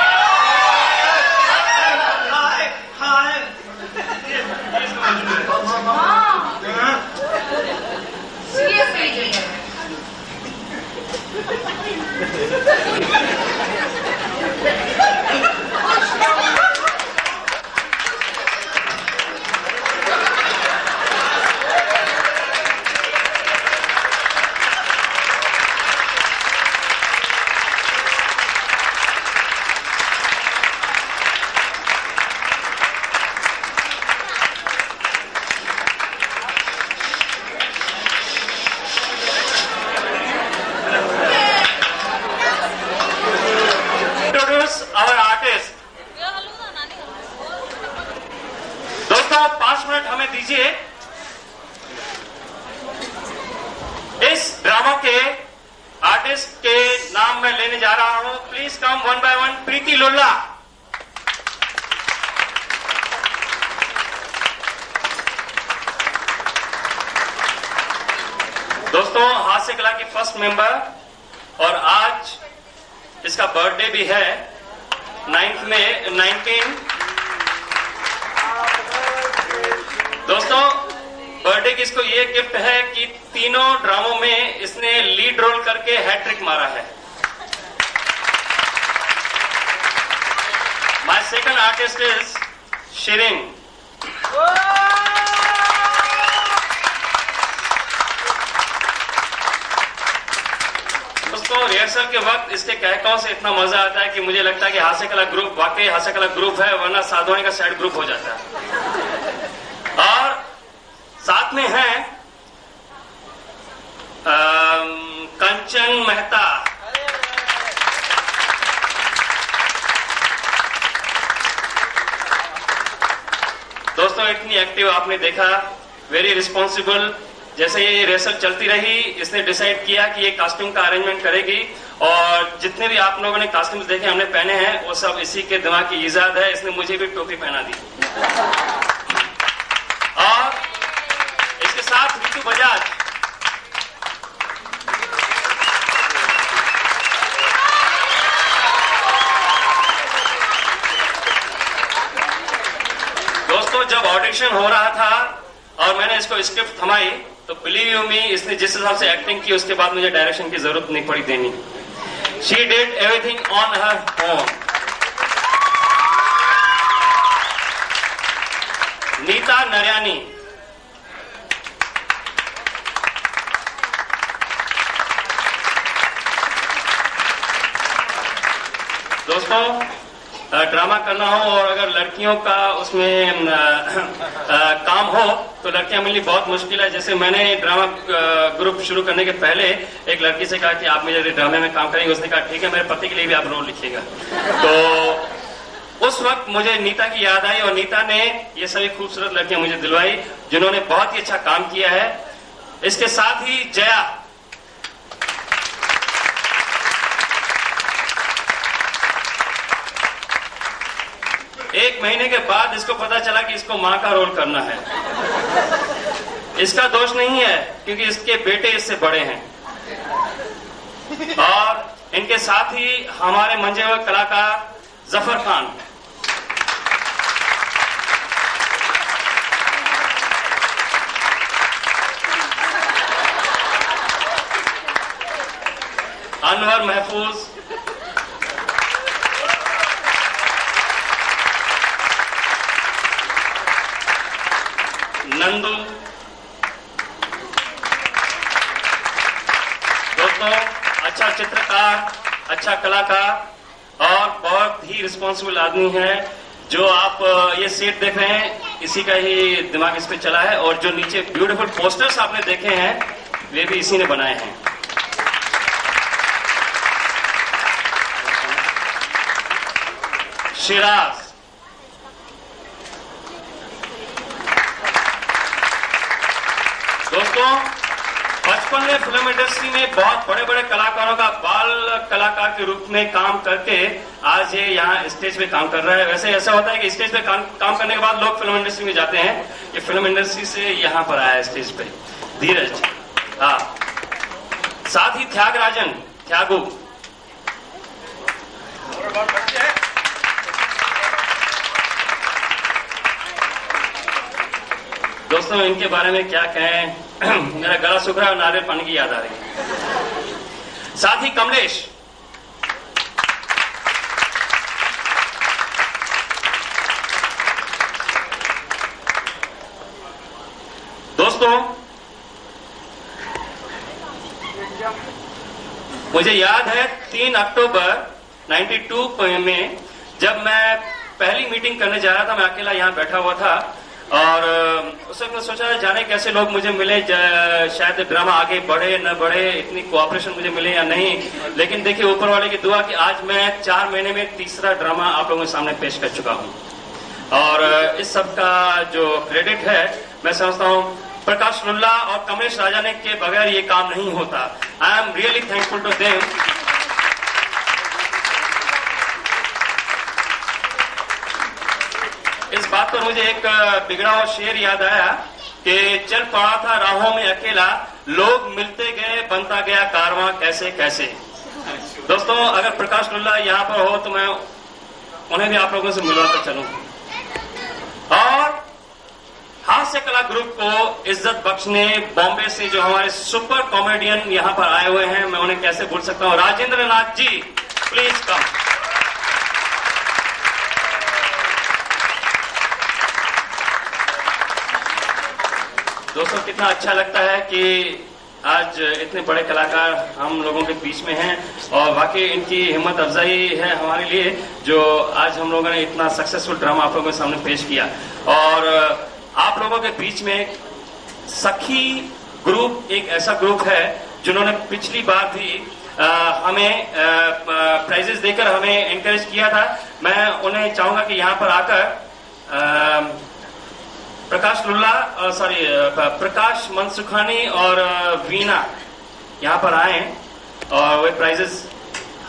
Speaker 4: हाय हाय,
Speaker 8: सीरियसली चाहिए।
Speaker 1: our artist. दोस्तों 5 मिनट हमें दीजिए। इस ड्रामा के आर्टिस्ट के नाम मैं लेने जा रहा हूं। Please come one by one. Preeti Lulla. दोस्तों हास्य कला की फर्स्ट मेंबर, और आज इसका बर्थडे भी है 9 में 19। दोस्तों बर्थडे की इसको ये गिफ्ट है कि तीनों ड्रामों में इसने लीड रोल करके हैट्रिक मारा है। My second artist is Shirin. दोस्तों रिहर्सल के वक्त इसके कहकाओं से इतना मजा आता है कि मुझे लगता है कि हास्य कला ग्रुप वाकई हास्य कला ग्रुप है, वरना साधुवानी का साइड ग्रुप हो जाता है। और साथ में है कंचन मेहता। दोस्तों इतनी एक्टिव आपने देखा, वेरी रिस्पॉन्सिबल। जैसे ये रिहर्सल चलती रही, इसने डिसाइड किया कि ये कॉस्ट्यूम का अरेंजमेंट करेगी, और जितने भी आप लोगों ने कॉस्ट्यूम्स देखे हमने पहने हैं वो सब इसी के दिमाग की इजाद है। इसने मुझे भी टोपी पहना दी। और इसके साथ ऋतु बजाज। दोस्तों जब ऑडिशन हो रहा था और मैंने इसको स्क्रिप्ट थमाई, तो बिलीव यू मी, इसने जिस हिसाब से एक्टिंग की उसके बाद मुझे डायरेक्शन की जरूरत नहीं पड़ी देनी। She did everything on her own. Neeta Narayani. दोस्तों ड्रामा करना हो और अगर लड़कियों का उसमें काम हो तो लड़कियां मिलनी बहुत मुश्किल है। जैसे मैंने ड्रामा ग्रुप शुरू करने के पहले एक लड़की से कहा कि आप मुझे ड्रामे में काम करेंगे। उसने कहा ठीक है, मेरे पति के लिए भी आप रोल लिखिएगा। तो उस वक्त मुझे नीता की याद आई, और नीता ने ये सभी खूबसूरत लड़कियां मुझे दिलवाई जिन्होंने बहुत ही अच्छा काम किया है। इसके साथ ही जया। एक महीने के बाद इसको पता चला कि इसको मां का रोल करना है। इसका दोष नहीं है क्योंकि इसके बेटे इससे बड़े हैं। और इनके साथ ही हमारे मंजे हुए कलाकार जफर खान, अनवर महफूज, नंदू। दोस्तों, अच्छा चित्रकार, अच्छा कलाकार और बहुत ही रिस्पॉन्सिबल आदमी है। जो आप ये सेट देख रहे हैं, इसी का ही दिमाग इस पे चला है, और जो नीचे ब्यूटीफुल पोस्टर्स आपने देखे हैं वे भी इसी ने बनाए हैं। शिराज, दोस्तों बचपन में फिल्म इंडस्ट्री में बहुत बड़े बड़े कलाकारों का बाल कलाकार के रूप में काम करके आज ये यहाँ स्टेज पे काम कर रहा है। वैसे ऐसा होता है कि स्टेज पे काम करने के बाद लोग फिल्म इंडस्ट्री में जाते हैं, ये फिल्म इंडस्ट्री से यहाँ पर आया है स्टेज पे। धीरज, हाँ, साथ ही त्यागराजन, त्यागू, दोस्तों इनके बारे में क्या कहें, मेरा गला सूख रहा है और नारियल पानी की याद आ रही है। साथ ही कमलेश, दोस्तों मुझे याद है 3 अक्टूबर 92 में जब मैं पहली मीटिंग करने जा रहा था, मैं अकेला यहाँ बैठा हुआ था और उस वक्त मैं सोचा जाने कैसे लोग मुझे मिले, शायद ड्रामा आगे बढ़े न बढ़े, इतनी कोऑपरेशन मुझे मिले या नहीं। लेकिन देखिए ऊपर वाले की दुआ कि आज मैं 4 महीने में तीसरा ड्रामा आप लोगों के सामने पेश कर चुका हूं और इस सब का जो क्रेडिट है मैं समझता हूं प्रकाश लुल्ला और कमलेश राजाने के बगैर ये काम नहीं होता। I am really thankful to them. इस बात पर मुझे एक बिगड़ा हुआ शेर याद आया कि चल पड़ा था राहों में अकेला, लोग मिलते गए बनता गया कारवां कैसे कैसे। दोस्तों अगर प्रकाश लुल्ला यहाँ पर हो तो मैं उन्हें भी आप लोगों से मिलवाकर चलूं। और हास्य कला ग्रुप को इज्जत बख्शने बॉम्बे से जो हमारे सुपर कॉमेडियन यहाँ पर आए हुए हैं, मैं उन्हें कैसे भूल सकता हूँ। राजेंद्र नाथ जी, प्लीज कम। दोस्तों कितना अच्छा लगता है कि आज इतने बड़े कलाकार हम लोगों के बीच में हैं और वाकई इनकी हिम्मत अफजाई है हमारे लिए जो आज हम लोगों ने इतना सक्सेसफुल ड्रामा आप लोगों के सामने पेश किया। और आप लोगों के बीच में सखी ग्रुप एक ऐसा ग्रुप है जिन्होंने पिछली बार भी हमें प्राइजेस देकर हमें एनकरेज किया था। मैं उन्हें चाहूंगा कि यहाँ पर आकर प्रकाश लुल्ला प्रकाश मनसुखानी और वीना यहाँ पर आए और वे प्राइजेस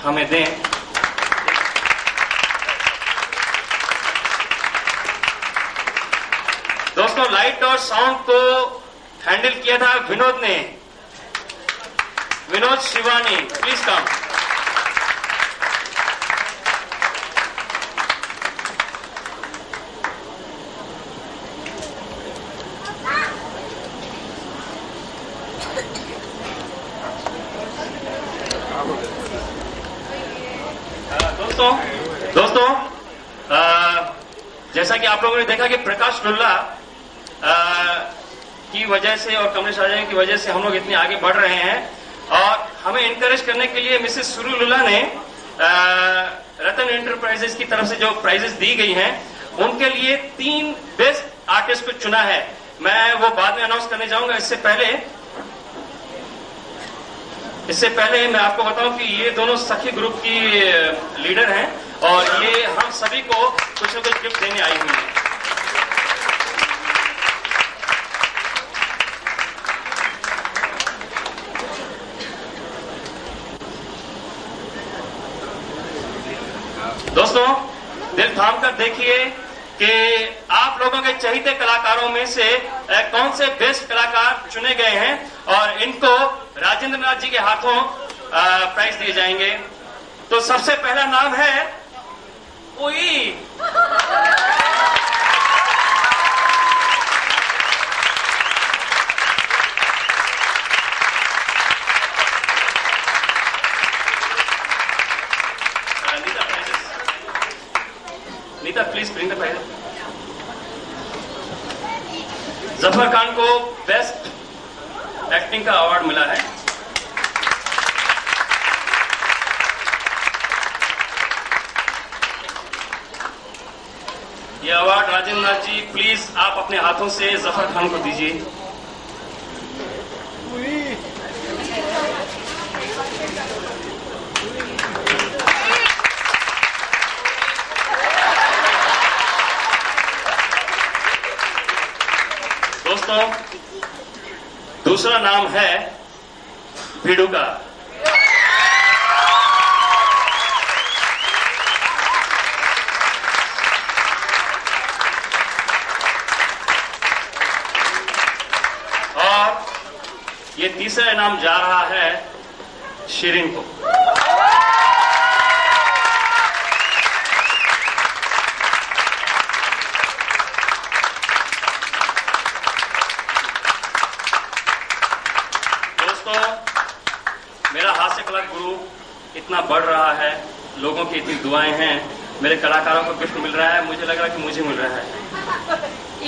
Speaker 1: हमें दें। दोस्तों लाइट और साउंड को हैंडल किया था विनोद ने, विनोद शिवानी, प्लीज कम। दोस्तों जैसा कि आप लोगों ने देखा कि प्रकाश लुल्ला की वजह से और कमलेश राजा की वजह से हम लोग इतने आगे बढ़ रहे हैं और हमें इनकरेज करने के लिए मिसेस सुरू लुल्ला ने रतन एंटरप्राइजेस की तरफ से जो प्राइजेस दी गई हैं उनके लिए 3 बेस्ट आर्टिस्ट को चुना है। मैं वो बाद में अनाउंस करने जाऊंगा। इससे पहले मैं आपको बताऊं कि ये दोनों सखी ग्रुप की लीडर हैं और ये हम सभी को कुछ न कुछ गिफ्ट देने आई हुई हैं। दोस्तों दिल थाम कर देखिए कि आप लोगों के चहेते कलाकारों में से कौन से बेस्ट कलाकार चुने गए हैं और इनको राजेंद्र नाथ जी के हाथों प्राइज दिए जाएंगे। तो सबसे पहला नाम है ओई। Neeta please bring the prize. Zafar Khan को बेस्ट एक्टिंग का अवार्ड मिला है। ये अवार्ड राजेंद्र नाथ जी प्लीज आप अपने हाथों से जफर खान को दीजिए। दोस्तों, दूसरा नाम है भिड़ू का। और ये तीसरा इनाम जा रहा है शिरीन को। मेरा हास्य कला गुरु इतना बढ़ रहा है, लोगों की इतनी दुआएं हैं, मेरे कलाकारों को गिफ्ट मिल रहा है, मुझे लग रहा है कि मुझे मिल रहा है।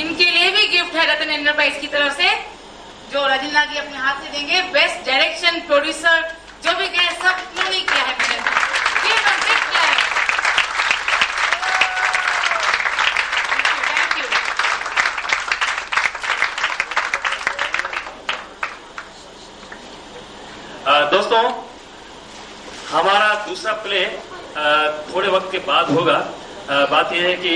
Speaker 8: इनके लिए भी गिफ्ट है रतन एंटरप्राइज की तरफ से, जो राजेंद्र जी अपने हाथ से देंगे। बेस्ट डायरेक्शन, प्रोड्यूसर, जो भी कहे सब इन्होंने किया है। ये गिफ्ट क्या है? Thank you.
Speaker 1: दोस्तों, हमारा दूसरा प्ले थोड़े वक्त के बाद होगा। बात यह है कि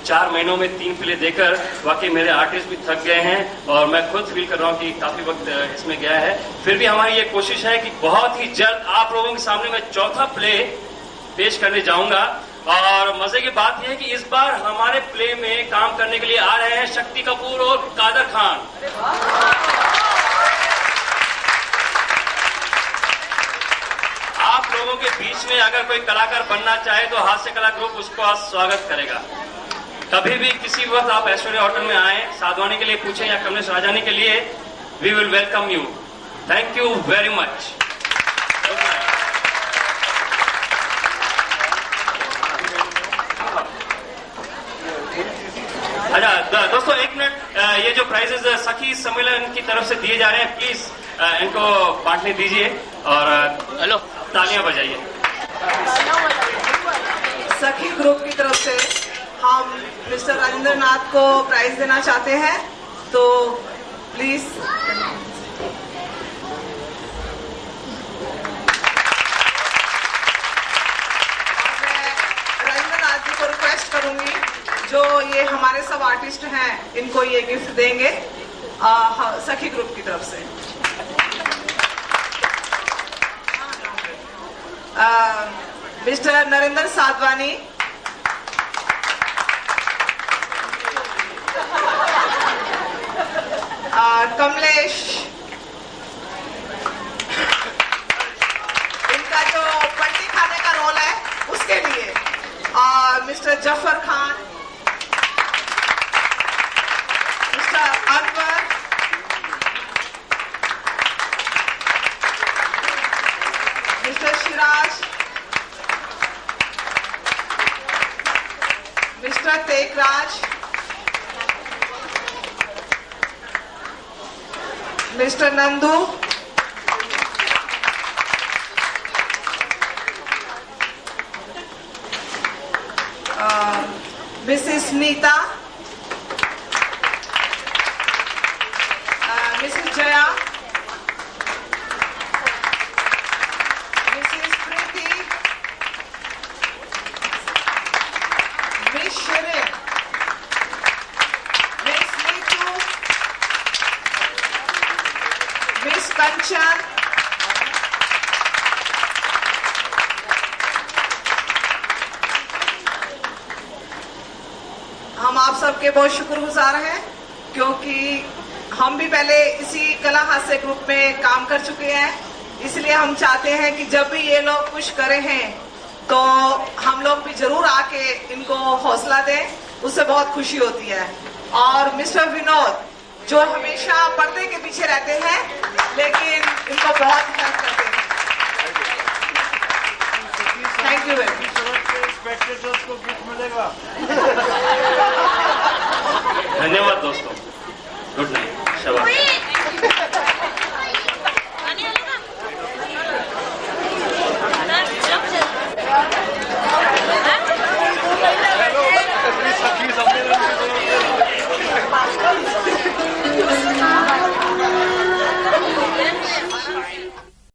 Speaker 1: 4 महीनों में 3 प्ले देकर वाकई मेरे आर्टिस्ट भी थक गए हैं और मैं खुद फील कर रहा हूं कि काफी वक्त इसमें गया है। फिर भी हमारी ये कोशिश है कि बहुत ही जल्द आप लोगों के सामने मैं चौथा प्ले पेश करने जाऊंगा। और मजे की बात यह है कि इस बार हमारे प्ले में काम करने के लिए आ रहे हैं शक्ति कपूर और कादर खान। आप लोगों के बीच में अगर कोई कलाकार बनना चाहे तो हास्य कला ग्रुप उसको स्वागत करेगा। कभी भी किसी वक्त आप ऐश्वर्या होटल में आए, साधवानी के लिए पूछें या कमलेश राजानी के लिए, we will welcome you. Thank you very much. अच्छा दोस्तों, 1 मिनट, ये जो प्राइजेस सखी सम्मेलन की तरफ से दिए जा रहे हैं, प्लीज इनको बांटने दीजिए और हेलो तालियां बजाइए।
Speaker 3: सखी ग्रुप की तरफ से हम मिस्टर राजेंद्र नाथ को प्राइज देना चाहते हैं, तो प्लीज। मैं राजेंद्र नाथ जी को रिक्वेस्ट करूंगी, जो ये हमारे सब आर्टिस्ट हैं, इनको ये गिफ्ट देंगे सखी ग्रुप की तरफ से। मिस्टर नरेंद्र साधवानी, कमलेश, इनका जो पट्टी खाने का रोल है उसके लिए, mister Zafar Khan, mister Anwar, mister Shiraz, mister Tekraj, mister Nandu, missus Neeta, missus Jaya, missus Preeti, miss Shirin, miss Neetu, miss Kanchan, हम आप सबके बहुत शुक्रगुजार हैं, क्योंकि हम भी पहले इसी कला हास्य ग्रुप में काम कर चुके हैं इसलिए हम चाहते हैं कि जब भी ये लोग कुछ करे हैं तो हम लोग भी जरूर आके इनको हौसला दें, उससे बहुत खुशी होती है। और मिस्टर विनोद जो हमेशा पर्दे के पीछे रहते हैं लेकिन इनको बहुत हेल्प करते हैं। थैंक यू वेरी
Speaker 1: धन्यवाद दोस्तों, गुड नाइट, शाबाश।